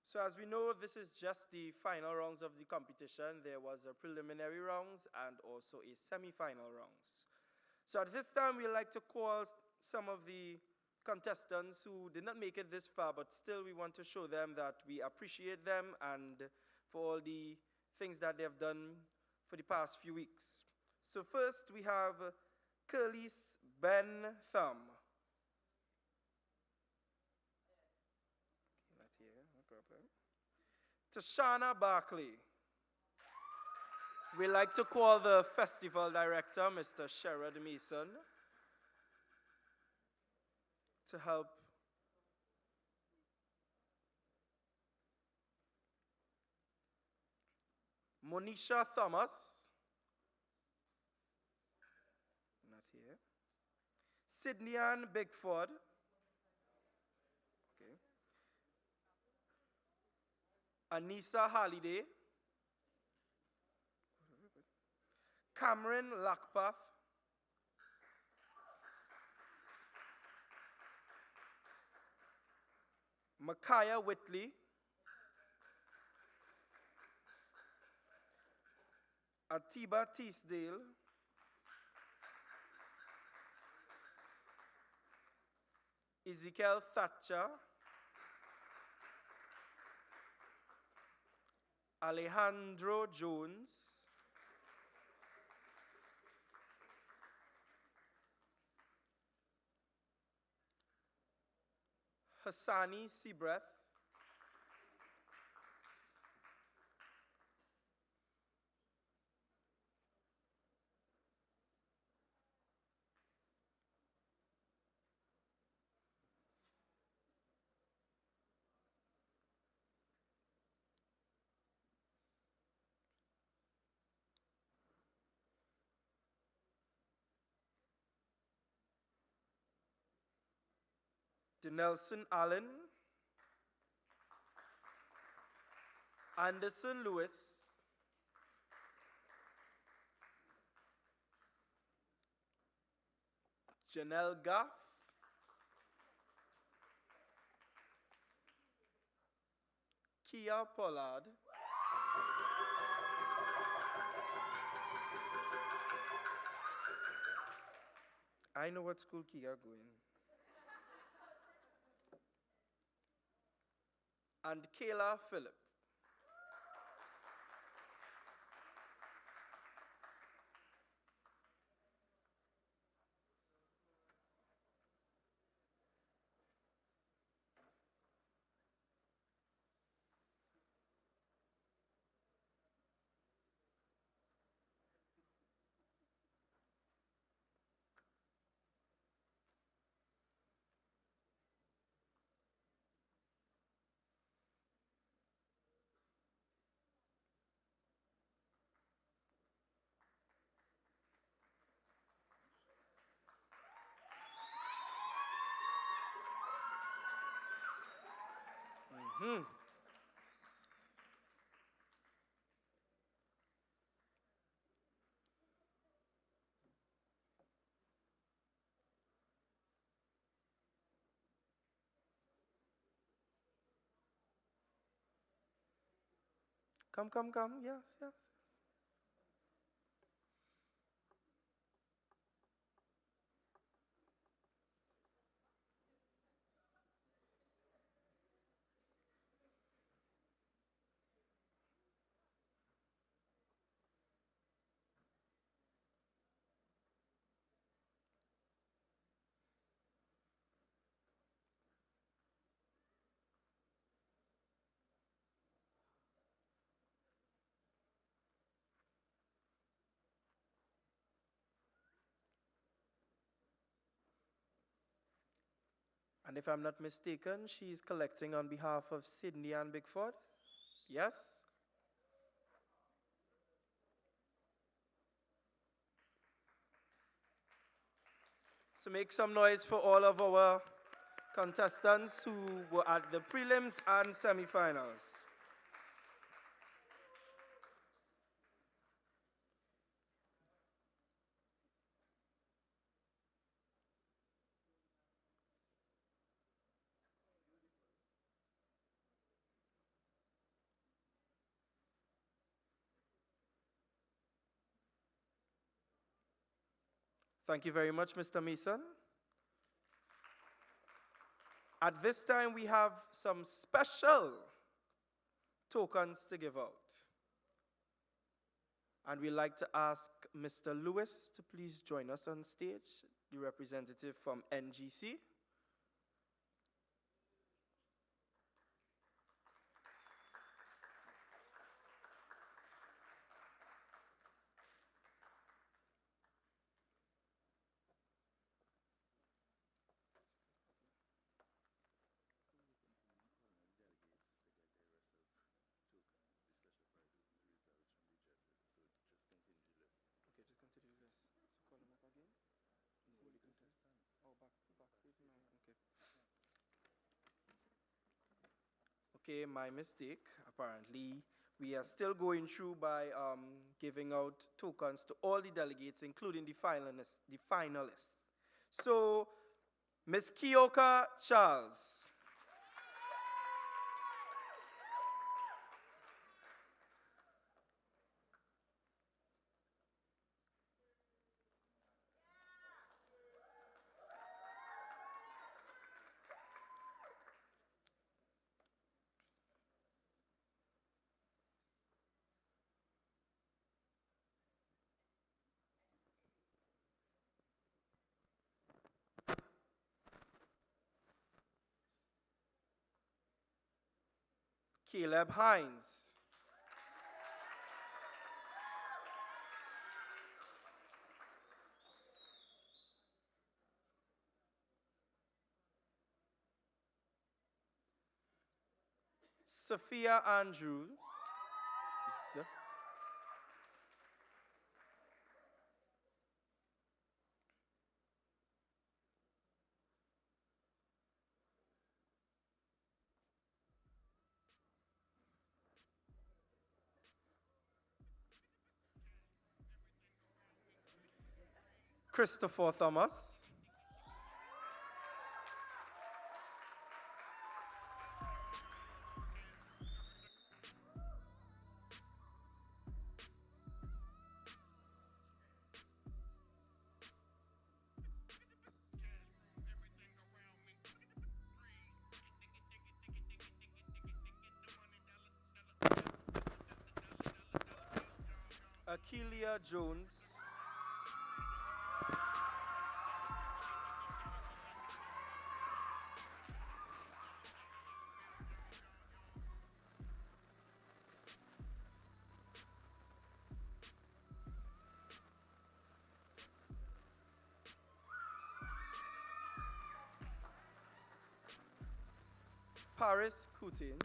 So as we know, this is just the final rounds of the competition. There was a preliminary rounds and also a semi-final rounds. So at this time, we'd like to call some of the contestants who did not make it this far, but still we want to show them that we appreciate them and for all the things that they have done for the past few weeks. So first we have Curlis Ben Thumb. Okay, not here, no problem. Tashana Barkley. We'd like to call the festival director, Mr. Sherrod Mason, to help. Monisha Thomas. Not here. Sydney Ann Bigford. Okay. Anissa Halliday. Cameron Lackpath. Micaiah Whitley. Atiba Teasdale. Ezekiel Thatcher. Alejandro Jones. Hassani Seabreth. Denelson Allen. Anderson Lewis. Janelle Gaff. Kia Pollard. I know what school Kia going. And Kayla Phillip. Mm-hmm. Come. Yes. And if I'm not mistaken, she's collecting on behalf of Sydney Ann Bigford. Yes? So make some noise for all of our contestants who were at the prelims and semifinals. Thank you very much, Mr. Mason. At this time, we have some special tokens to give out. And we'd like to ask Mr. Lewis to please join us on stage, the representative from NGC. Okay, just continue this. So call them up again. Oh, backstage. Okay. Okay, my mistake. Apparently, we are still going through by giving out tokens to all the delegates, including the finalists. So, Ms. Kioka Charles. Caleb Hines. Sophia Andrews. Christopher Thomas. Akeelia Jones. Paris Coutin.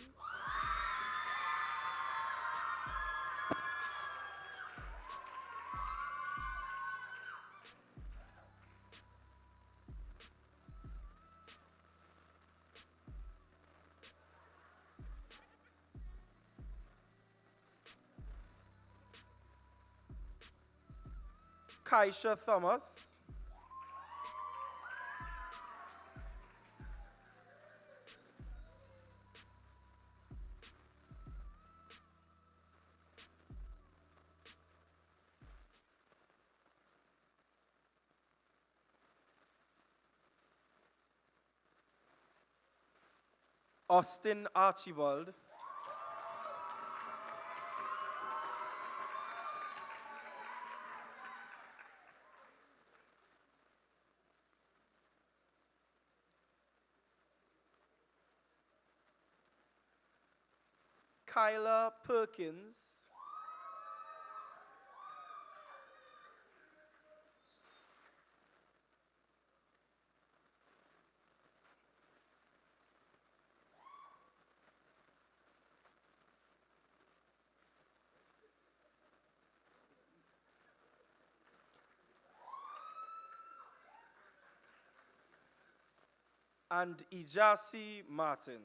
Kaisha Thomas. Austin Archibald. Kyla Perkins. And Ijasi Martin.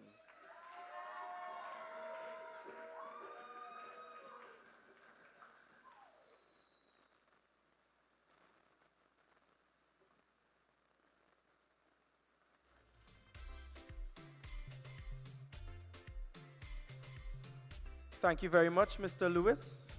Thank you very much, Mr. Lewis.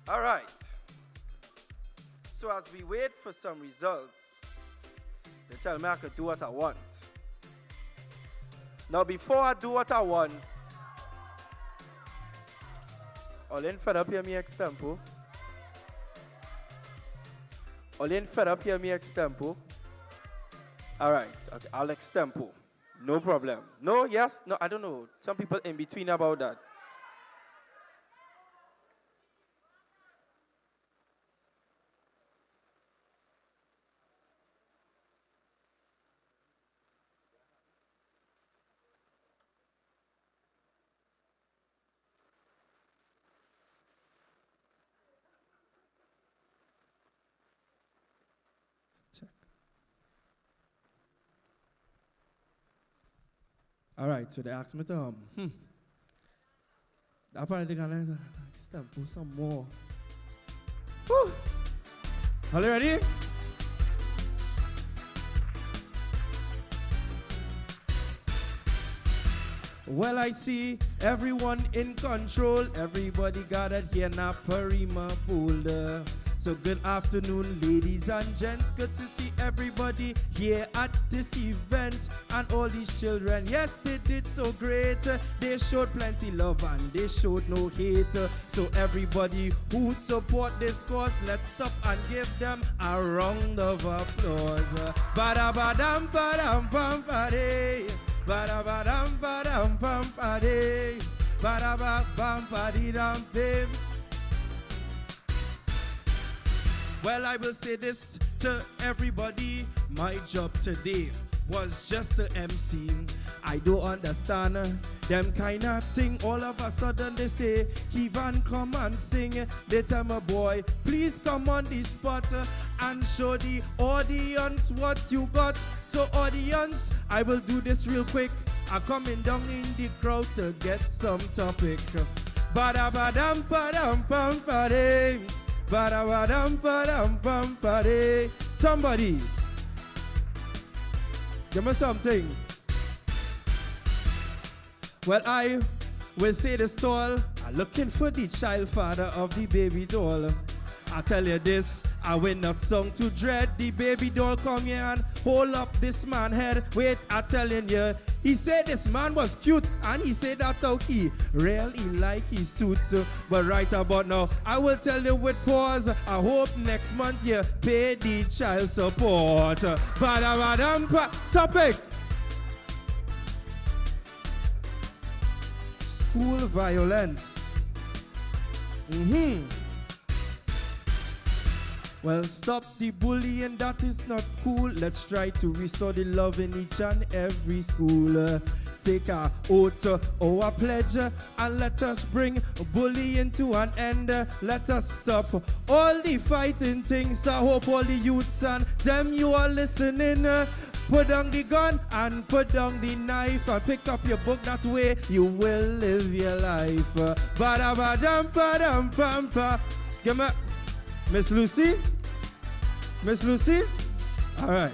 All right. So as we wait for some results, they tell me I could do what I want. Now before I do what I want, all in fed up here me extempo. All in fed up here me extempo. All right, okay, I'll extempo. No problem. No, yes, no, I don't know. Some people in between about that. All right, so they asked me to apparently they're gonna stamp some more. Woo! Are you ready? Well, I see everyone in control. Everybody gathered here now, Parima Boulder. So good afternoon, ladies and gents. Good to see everybody here at this event. And all these children, yes, they did so great. They showed plenty love and they showed no hate. So everybody who support this cause, let's stop and give them a round of applause. Ba-da-ba-dam, ba-dam, bam, ba-day. Ba-da-ba-dam, ba-dam, bam, ba-day. Ba-da-ba-bam, ba-dee-dam, babe. Well, I will say this to everybody. My job today was just to MC. I don't understand them kind of thing. All of a sudden they say, Kevan, come and sing. They tell my boy, please come on the spot and show the audience what you got. So audience, I will do this real quick. I'm coming down in the crowd to get some topic. Ba-da-ba-dam, ba-dam, bam, ba-day. Ba-da-ba-dam, ba-dam, bam, ba-day. Somebody, give me something. Well, I will say this tall. I'm looking for the child father of the baby doll. I tell you this, I will not song to dread. The baby doll come here and hold up this man head. Wait, I'm telling you, he said this man was cute, and he said that how he really like his suit. But right about now, I will tell you with pause. I hope next month you pay the child support. Ba-da-ba-dam, topic. School violence. Well, stop the bullying, that is not cool. Let's try to restore the love in each and every school. Take our oath or a pledge and let us bring bullying to an end. Let us stop all the fighting things. I hope all the youths and them you are listening. Put down the gun and put down the knife and pick up your book. That way you will live your life. Ba-da-ba-dam, ba-dam, pam-pa. Give me Miss Lucy. Miss Lucy? All right.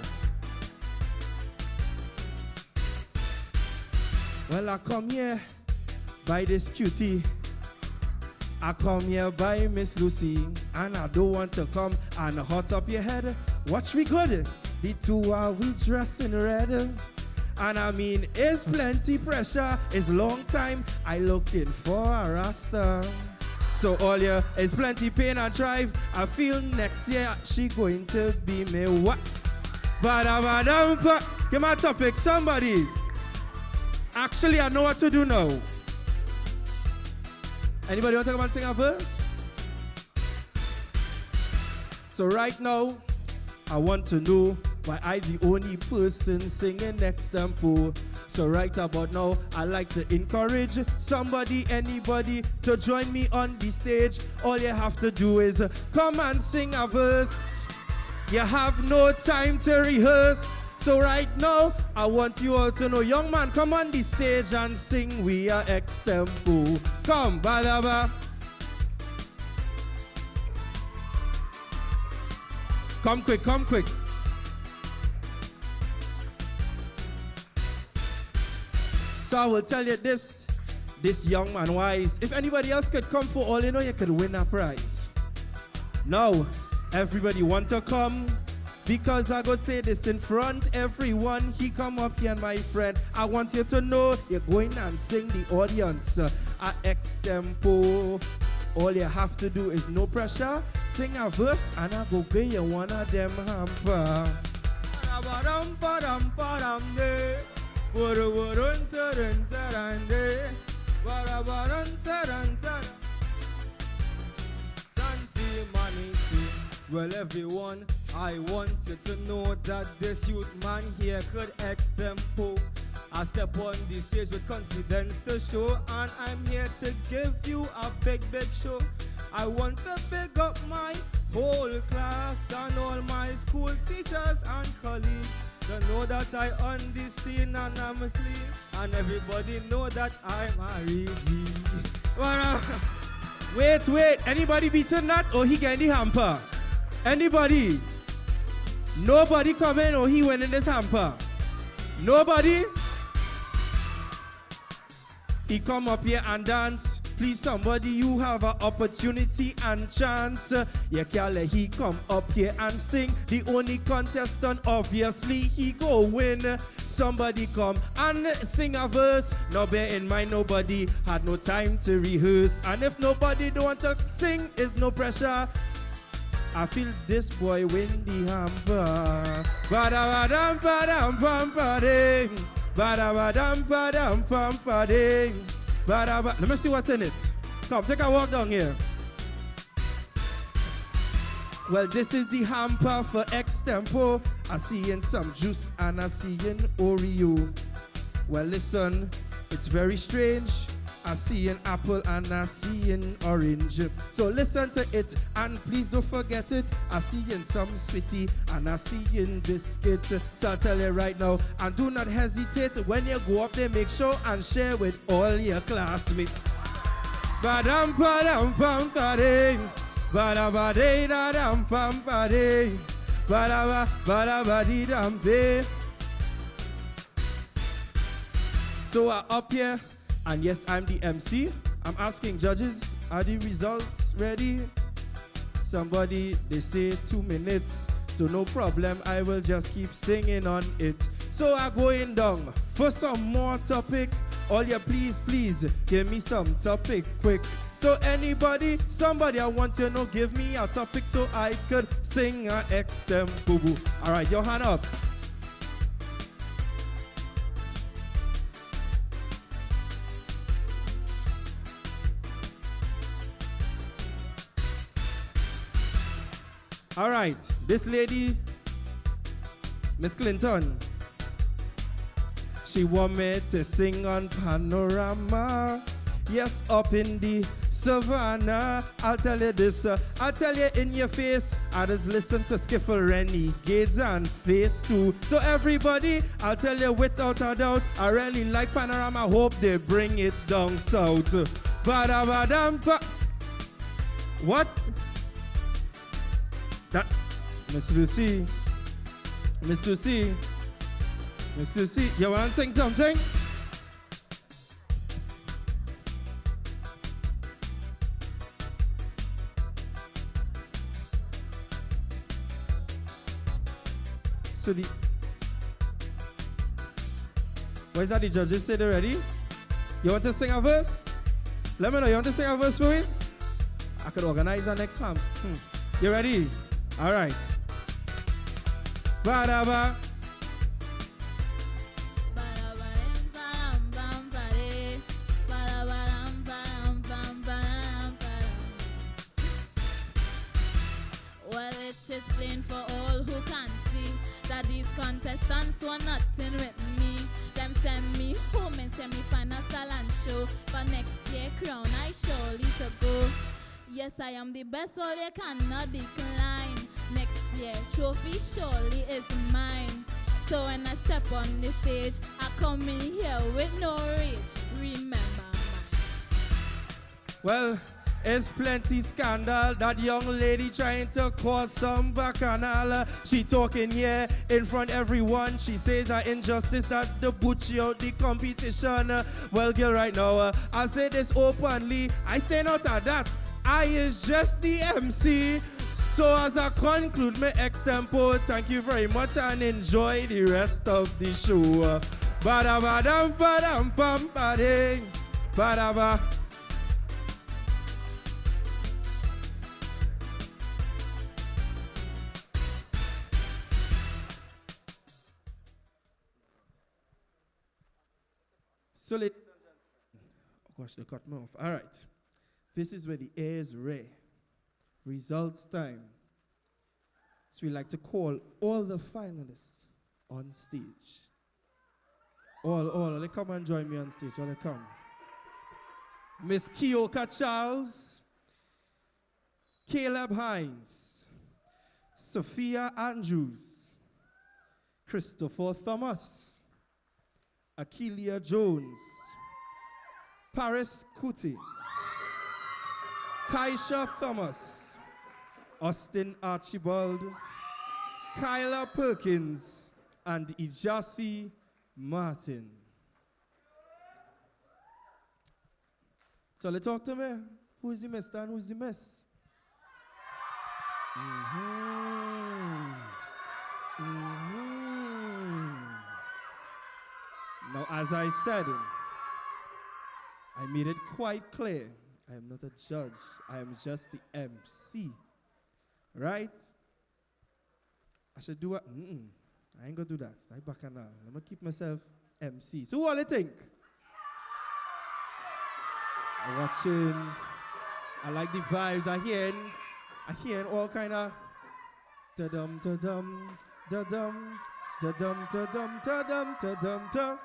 Well, I come here by this cutie. I come here by Miss Lucy. And I don't want to come and hot up your head. Watch me good. The two are we dressed in red. And I mean, it's plenty pressure. It's long time I looking for a rasta. So all year is plenty pain and drive. I feel next year she going to be me what? Ba-da-ba-dam-pa. Give me a topic, somebody. Actually, I know what to do now. Anybody want to come and sing a verse? So right now, I want to know why I the only person singing next tempo. So right about now, I like to encourage somebody, anybody to join me on the stage. All you have to do is come and sing a verse. You have no time to rehearse. So right now, I want you all to know, young man, come on the stage and sing We Are Extempo. Come, ba-da-ba. Come quick, come quick. So I will tell you this young man wise. If anybody else could come for all you know, you could win a prize. Now, everybody want to come? Because I go say this in front, everyone. He come up here, my friend. I want you to know you're going and sing the audience at X tempo. All you have to do is no pressure. Sing a verse and I go pay you one of them hamper. Well, everyone, I want you to know that this youth man here could extempo. I step on the stage with confidence to show, and I'm here to give you a big, big show. I want to big up my whole class and all my school teachers and colleagues. They know that I on the scene and I'm clean, and everybody know that I'm a reggae. Wait, anybody beaten that or he getting the hamper? Anybody? Nobody coming or he winning this hamper? Nobody? He come up here and dance. Please somebody, you have an opportunity and chance. You can't let he come up here and sing. The only contestant, obviously, he go win. Somebody come and sing a verse. Now bear in mind, nobody had no time to rehearse. And if nobody don't want to sing, is no pressure. I feel this boy win the hamper. Ba-da-ba-dum, ba-dum, bum-ba-ding. Ba-da-ba-dum, ba-dum, bum-ba-ding. Ba-da-ba. Let me see what's in it. Come, take a walk down here. Well, this is the hamper for X-Tempo. I see in some juice and I see in Oreo. Well, listen, it's very strange. I see an apple and I see an orange. So listen to it and please don't forget it. I see in some sweetie and I see in biscuit. So I'll tell you right now, and do not hesitate when you go up there, make sure and share with all your classmates. Ba-dum, ba-dum, bum-ba-ding. Ba-da-ba-dee-da-dum, bum-ba-ding. Ba-da-ba, ba-da-ba-dee-dum-dee. So up here, and yes, I'm the MC. I'm asking judges, are the results ready? Somebody, they say 2 minutes. So no problem, I will just keep singing on it. So I'm going down for some more topic. All you please, give me some topic quick. So anybody, somebody, I want you to know, give me a topic so I could sing a X-Tempo. All right, your hand up. All right, this lady, Miss Clifton, she want me to sing on Panorama. Yes, up in the savannah. I'll tell you this, I'll tell you in your face. I just listen to Skiffle, Renegades and Phase 2. So everybody, I'll tell you without a doubt, I really like Panorama. Hope they bring it down south. Ba-da-ba-dum-ba. What? That, Miss Lucy, you want to sing something? So what is that the judges said already? You want to sing a verse? Let me know, you want to sing a verse for me? I could organize our next time. You ready? All right. Ba-da-ba. Well, it is plain for all who can see that these contestants were nothing with me. Them send me home and send me final talent show. For next year crown I surely to go. Yes, I am the best, all you cannot decline. Next year, trophy surely is mine. So when I step on the stage, I come in here with no rage. Remember mine. Well, it's plenty scandal. That young lady trying to cause some bacchanal. She talking here in front of everyone. She says her injustice that the butcher out the competition. Well, girl, right now, I say this openly. I say not at that. I is just the MC. So as I conclude my extempo, thank you very much and enjoy the rest of the show. Ba-da-ba-dum, ba-dum, bum, ba-ding, ba-da-ba. So let, oh gosh, they cut me off. All right. This is where the air is rare. Results time. So we like to call all the finalists on stage. All, they come and join me on stage. All they come. Miss Kioka Charles, Caleb Hines, Sophia Andrews, Christopher Thomas, Akeelia Jones, Paris Kuti, Kaisha Thomas, Austin Archibald, Kyla Perkins, and Ijasi Martin. So let's talk to me. Who's the mister and who's the miss? Now, as I said, I made it quite clear. I am not a judge. I am just the MC. Right? I should do what? I ain't gonna do that. I back now. I'm gonna keep myself MC. So what do you think? I'm watching. I like the vibes. I hearing all kind of da-dum, da-dum, da-dum, da-dum, da-dum, da-dum, da-dum, da.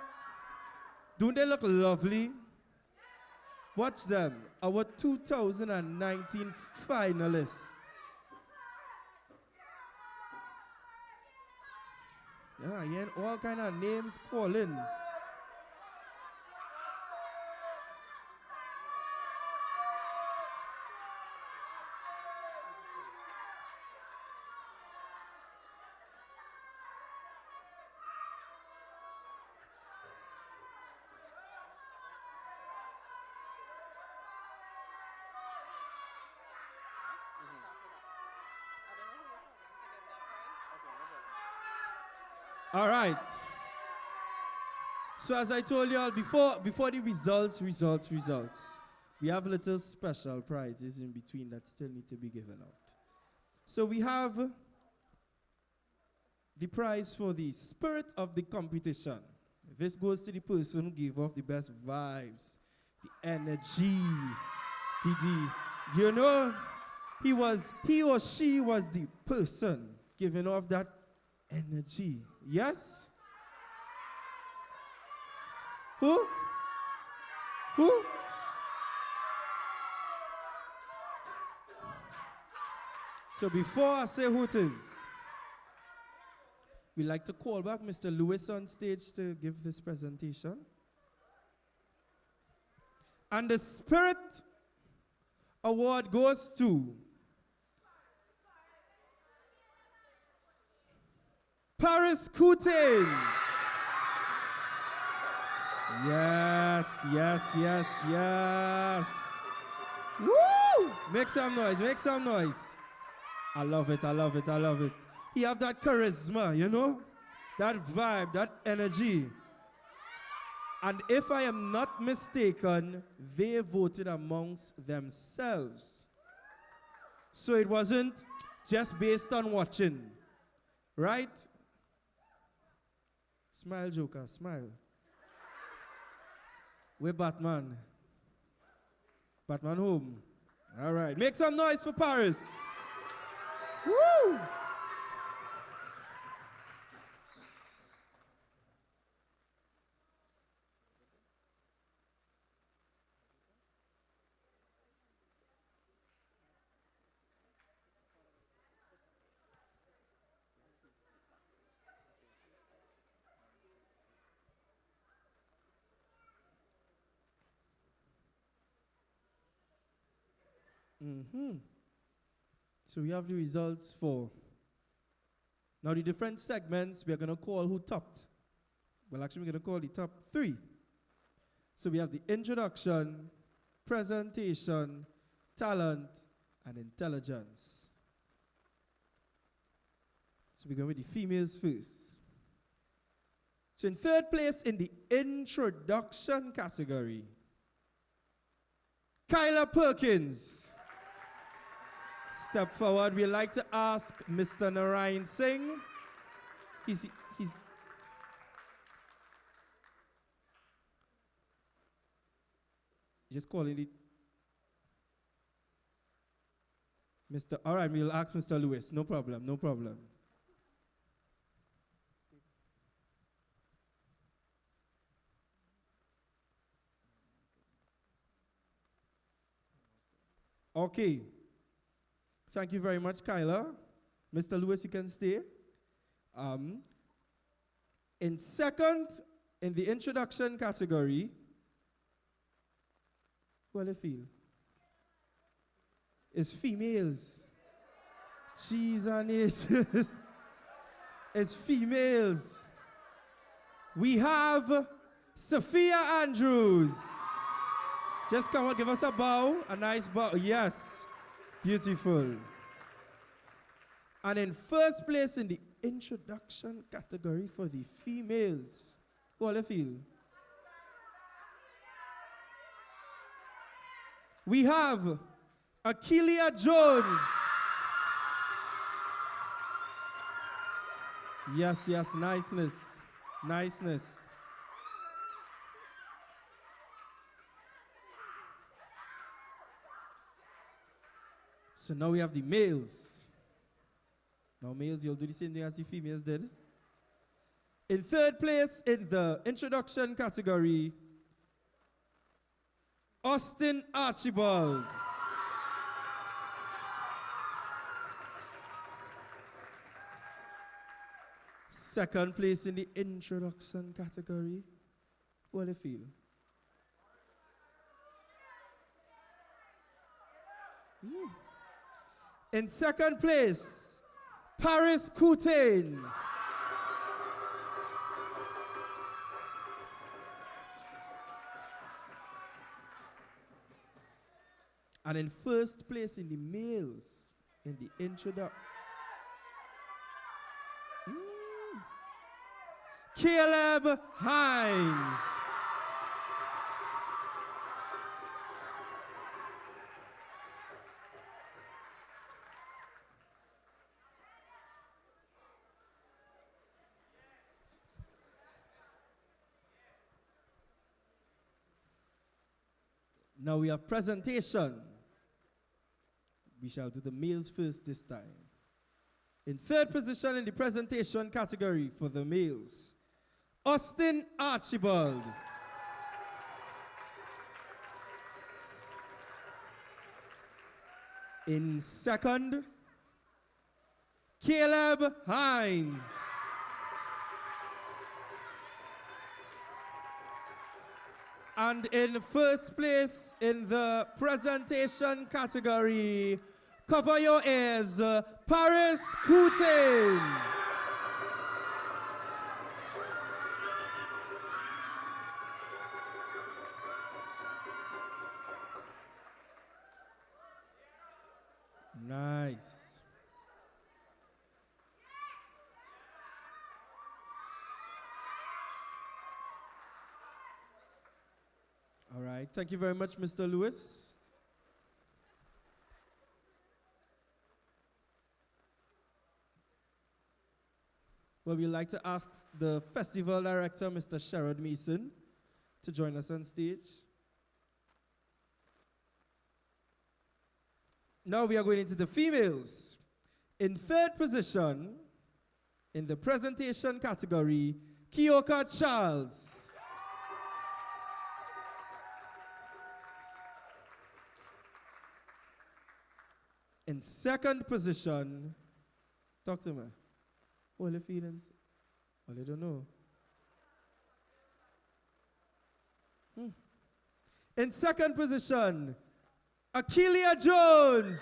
Don't they look lovely? Watch them. Our 2019 finalists. Yeah, hearing all kind of names calling. All right. So as I told you all before the results, we have little special prizes in between that still need to be given out. So we have the prize for the spirit of the competition. This goes to the person who gave off the best vibes, the energy, you know, he or she was the person giving off that energy. Yes? Who? So before I say who it is, we like to call back Mr. Lewis on stage to give this presentation. And the Spirit Award goes to Paris Coutin. Yes. Woo! Make some noise. I love it. He have that charisma, you know? That vibe, that energy. And if I am not mistaken, they voted amongst themselves. So it wasn't just based on watching, right? Smile, Joker, smile. Where Batman? Batman home. All right, make some noise for Paris. Woo! So we have the results for. Now the different segments, we are going to call who topped. Well, actually, we're going to call the top 3. So we have the introduction, presentation, talent, and intelligence. So we're going with the females first. So in third place in the introduction category, Kyla Perkins. Step forward. We'd like to ask Mr. Narayan Singh. He's just calling it. All right, we'll ask Mr. Lewis. No problem, no problem. Okay. Thank you very much, Kyla. Mr. Lewis, you can stay. In second, in the introduction category, what do you feel? It's females. Cheese and aces. It's females. We have Sophia Andrews. Just come on, give us a bow, a nice bow. Yes, beautiful. And in first place in the introduction category for the females, what do you feel? We have Akeelia Jones. Yes, yes, niceness, niceness. So now we have the males. Now males, you'll do the same thing as the females did. In third place in the introduction category, Austin Archibald. Second place in the introduction category. What do you feel? In second place, Paris Coutain. And in first place in the males, in the introduction, Caleb Hines. Now we have presentation. We shall do the males first this time. In third position in the presentation category for the males, Austin Archibald. In second, Caleb Hines. And in first place in the presentation category, cover your ears, Paris Coutain. Nice. All right, thank you very much, Mr. Lewis. Well, we'd like to ask the festival director, Mr. Sherrod Mason, to join us on stage. Now we are going into the females. In third position, in the presentation category, Kioka Charles. In second position, talk to me. What are the feelings? Well, I don't know. In second position, Akeelia Jones.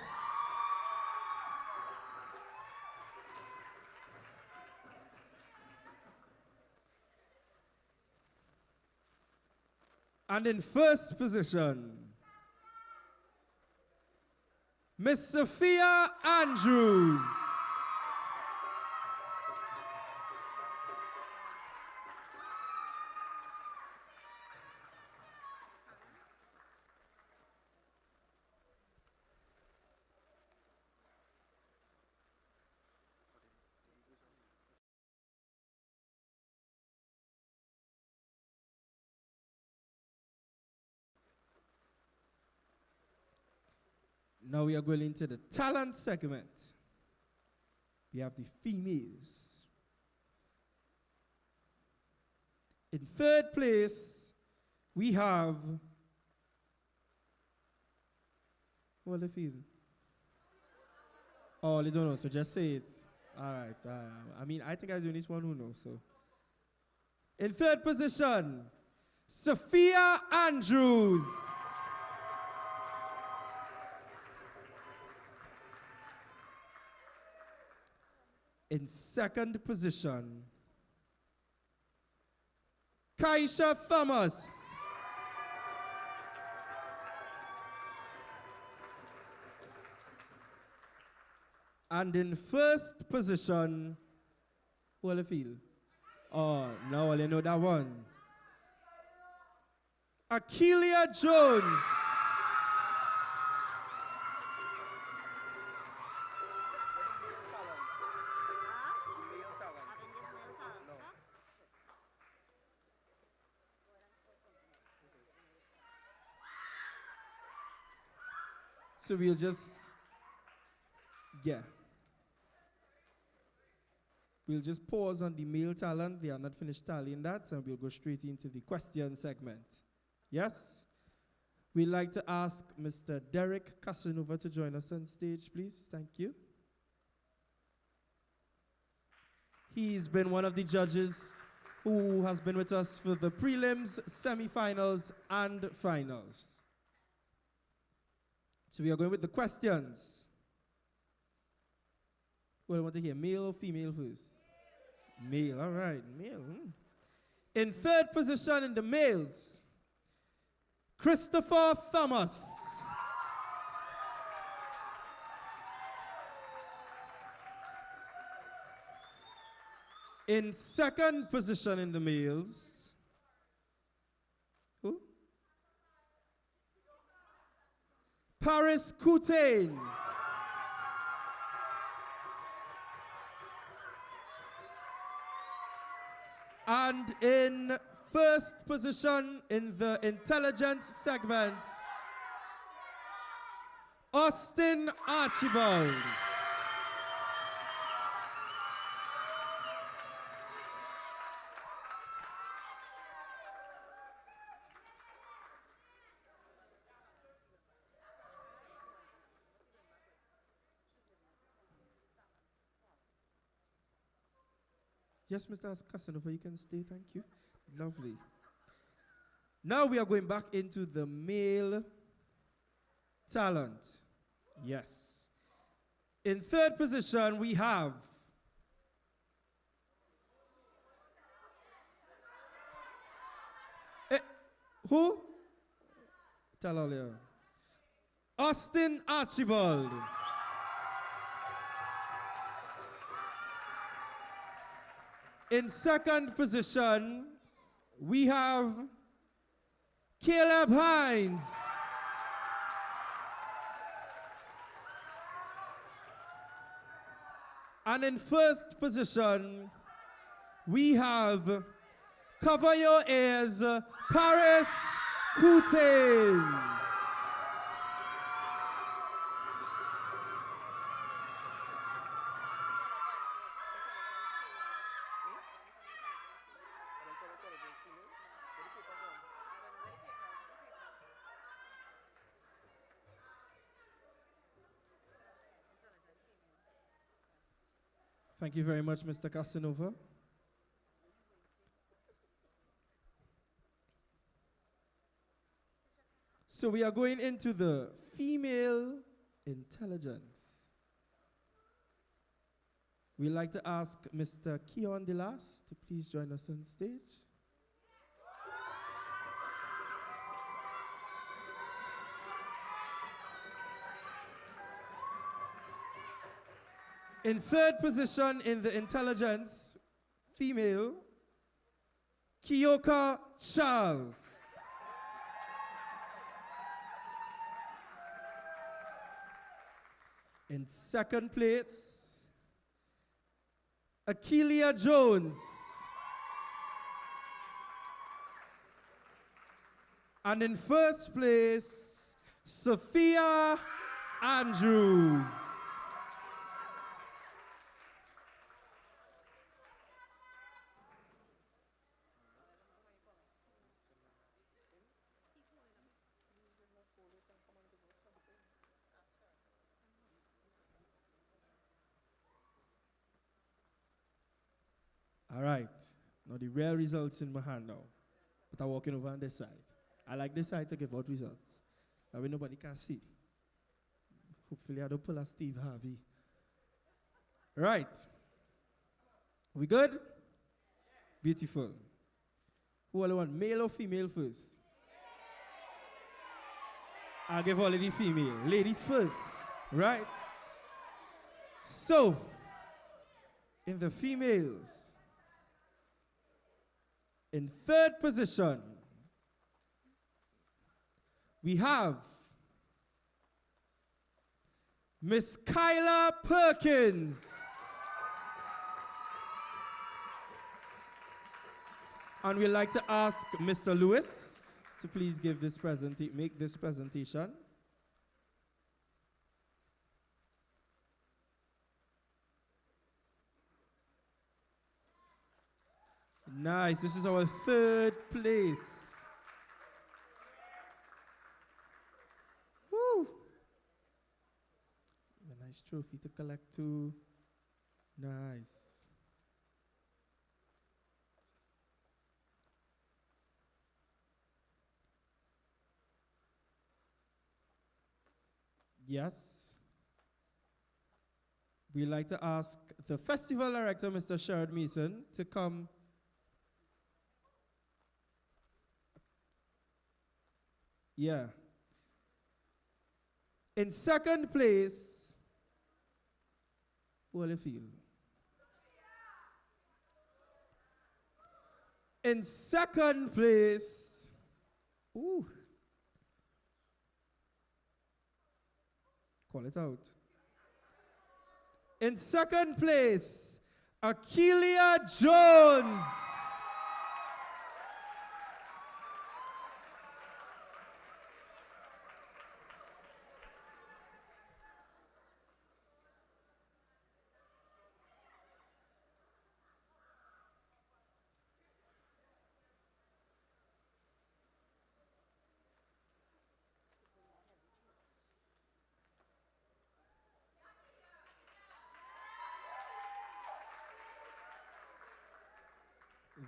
And in first position, Miss Sophia Andrews. Now we are going into the talent segment. We have the females. In third place, we have. What do you feel? Oh, they don't know, so just say it. All right. I mean, I think I was the only one who knows. So, in third position, Sophia Andrews. In second position, Kaisha Thomas. And in first position, who will I feel? Oh, now I know that one. Akeelia Jones. So we'll just, we'll just pause on the male talent. They are not finished tallying that, and we'll go straight into the question segment. Yes? We'd like to ask Mr. Derek Casanova to join us on stage, please. Thank you. He's been one of the judges who has been with us for the prelims, semifinals, and finals. So we are going with the questions. What do I want to hear? Male or female first? Male, all right, male. In third position in the males, Christopher Thomas. In second position in the males, who? Paris Coutain. And in first position in the intelligence segment, Austin Archibald. Yes, Mr. Casanova, you can stay, thank you. Lovely. Now we are going back into the male talent. Yes. In third position, we have who? Tell all you. Austin Archibald. In second position, we have Caleb Hines. And in first position, we have Cover Your Ears, Paris Coutain. Thank you very much, Mr. Casanova. So we are going into the female intelligence. We'd like to ask Mr. Keon Delas to please join us on stage. In third position in the intelligence, female, Kioka Charles. In second place, Akeelia Jones. And in first place, Sophia Andrews. All right. Now the real results in my hand now. But I'm walking over on this side. I like this side to give out results. That way nobody can see. Hopefully I don't pull a Steve Harvey. Right. We good? Beautiful. Who all want, male or female first? I'll give all of the female. Ladies first. Right? So, in the females, in third position, we have Miss Kyla Perkins. And we'd like to ask Mr. Lewis to please give this make this presentation. Nice, this is our third place. Woo! A nice trophy to collect too. Nice. Yes. We'd like to ask the festival director, Mr. Sherrod Mason, to come. Yeah. In second place, who will you feel? In second place, ooh. Call it out. In second place, Akeelia Jones.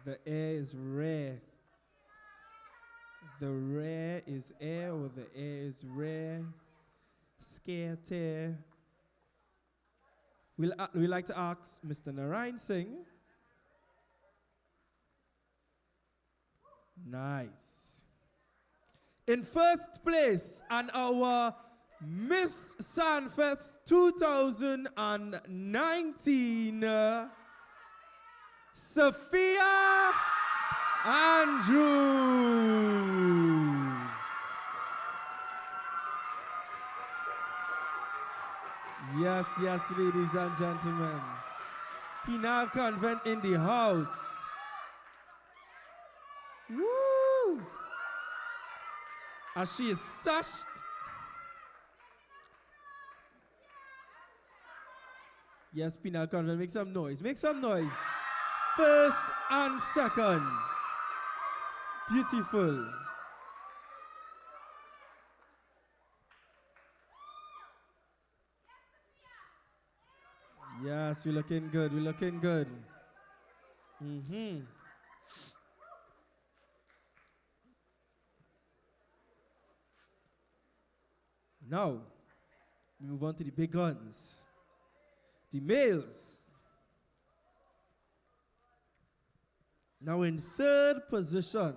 The air is rare. The rare is air, or the air is rare. Scare tear. We'd like to ask Mr. Narayan Singh. Nice. In first place, and our Miss Sanfest 2019, Sophia Andrews. Yes, yes, ladies and gentlemen. Penal Convent in the house. Woo! As she is sashed. Yes, Penal Convent, make some noise. Make some noise. First and second. Beautiful. Yes, we're looking good. We're looking good. Mm-hmm. Now, we move on to the big guns. The males. Now in third position,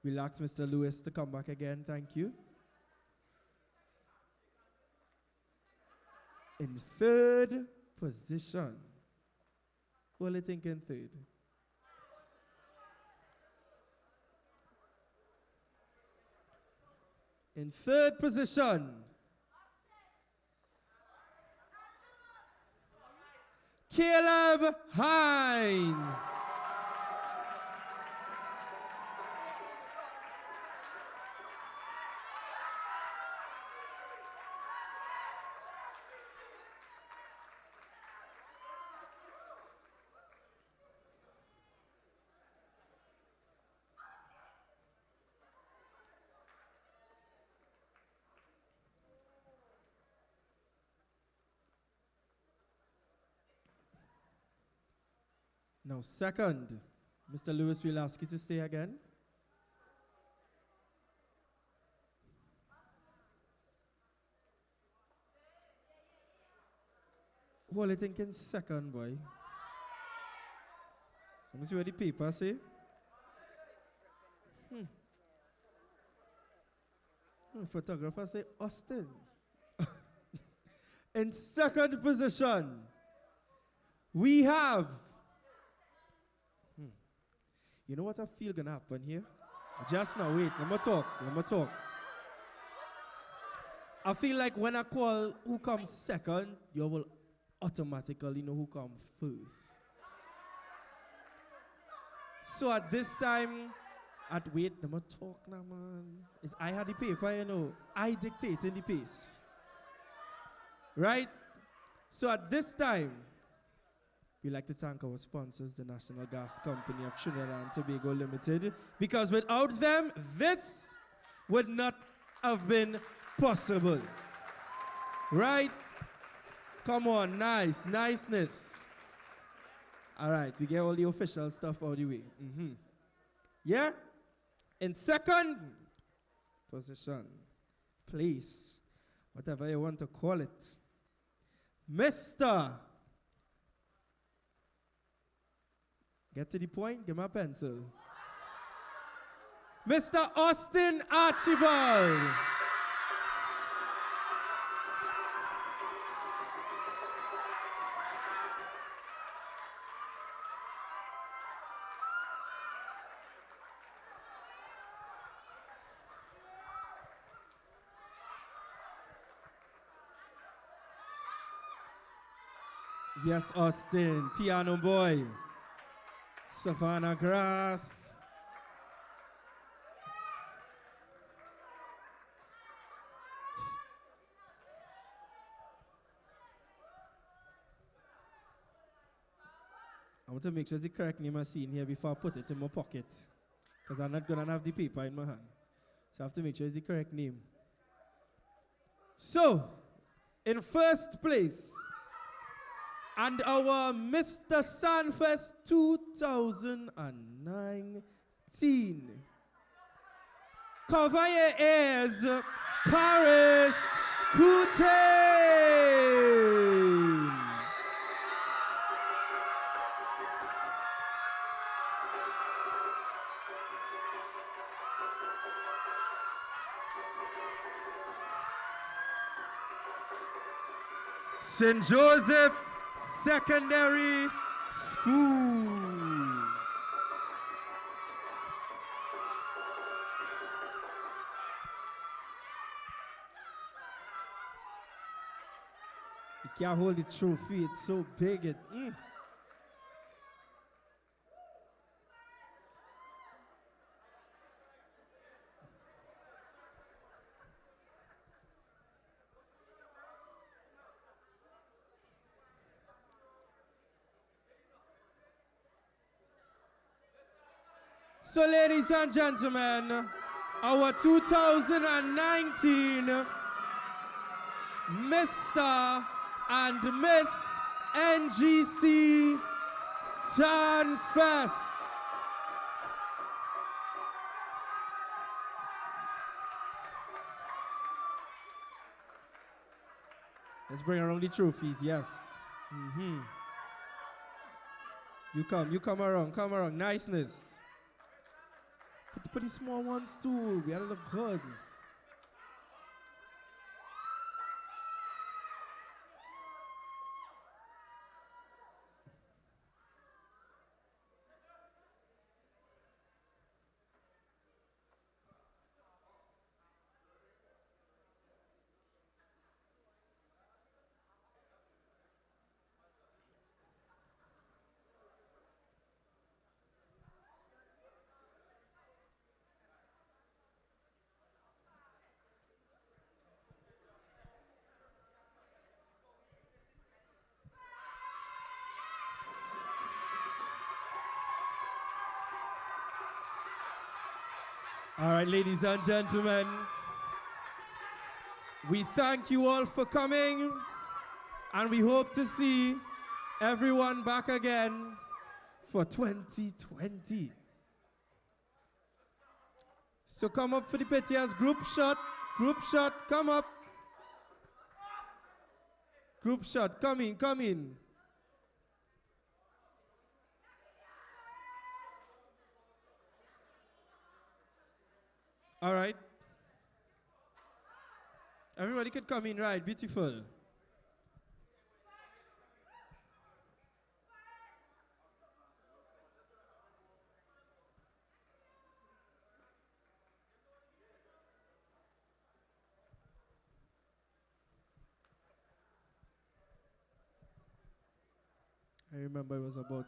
we'll ask Mr. Lewis to come back again. Thank you. In third position. Who are you thinking third? In third position, Caleb Hines. Now, second, Mr. Lewis, we'll ask you to stay again. What are you thinking second, boy? Let me see what the paper say. Photographer say Austin. In second position, we have. You know what I feel gonna happen here? Just now, wait, let me talk. I feel like when I call who comes second, you will automatically know who comes first. So at this time, wait, let me talk now, man. I had the paper, you know. I dictating the pace. Right? So at this time, we'd like to thank our sponsors, the National Gas Company of Trinidad and Tobago Limited, because without them, this would not have been possible. Right? Come on, niceness. All right, we get all the official stuff out of the way. Yeah? In second position, place, whatever you want to call it, Mr. Get to the point, give me a pencil. Mr. Austin Archibald. Yes, Austin, piano boy. Savannah Grass. I want to make sure it's the correct name I see in here before I put it in my pocket. Because I'm not going to have the paper in my hand. So I have to make sure it's the correct name. So, in first place, and our Mr. Sanfest 2019. Cover your ears, Paris Coutain. St. Joseph Secondary School. You can't hold the trophy, it's so big. So, ladies and gentlemen, our 2019 Mr. and Miss NGC Sanfest. Let's bring around the trophies, yes. You come around, niceness. Put the small ones too. We gotta look good. All right, ladies and gentlemen, we thank you all for coming, and we hope to see everyone back again for 2020. So come up for the Petias group shot, come up. Group shot, come in. All right. Everybody could come in, right? Beautiful. I remember it was about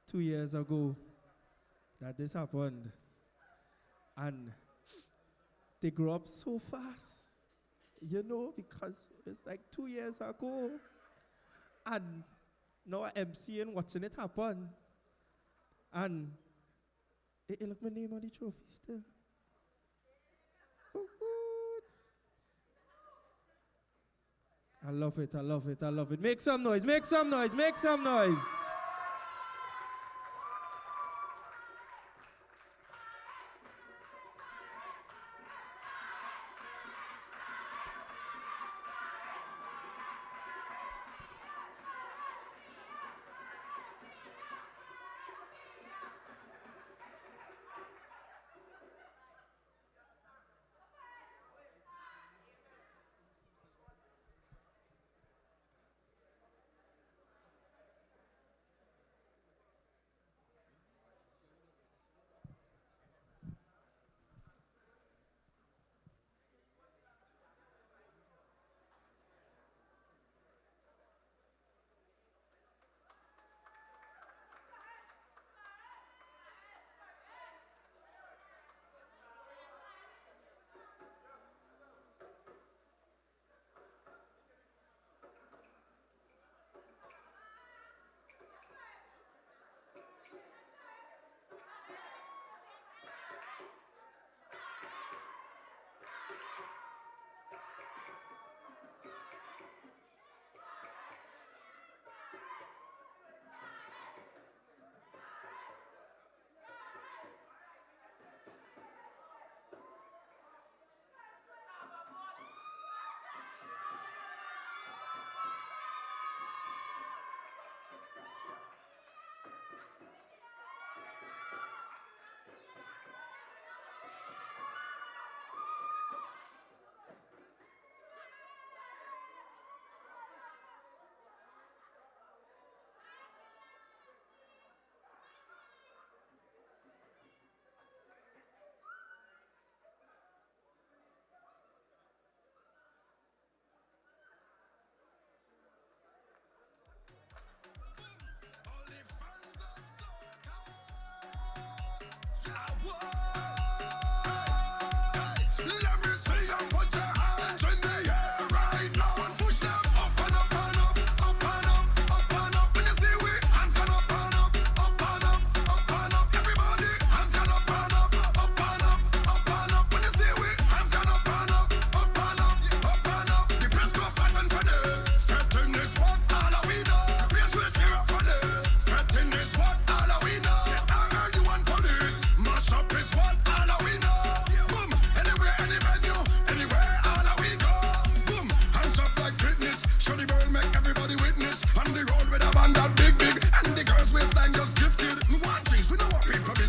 2 years ago that this happened. And they grew up so fast, because it's like 2 years ago. And now I'm emceeing, watching it happen. And look my name on the trophy still. Oh, good. I love it. Make some noise.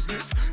business.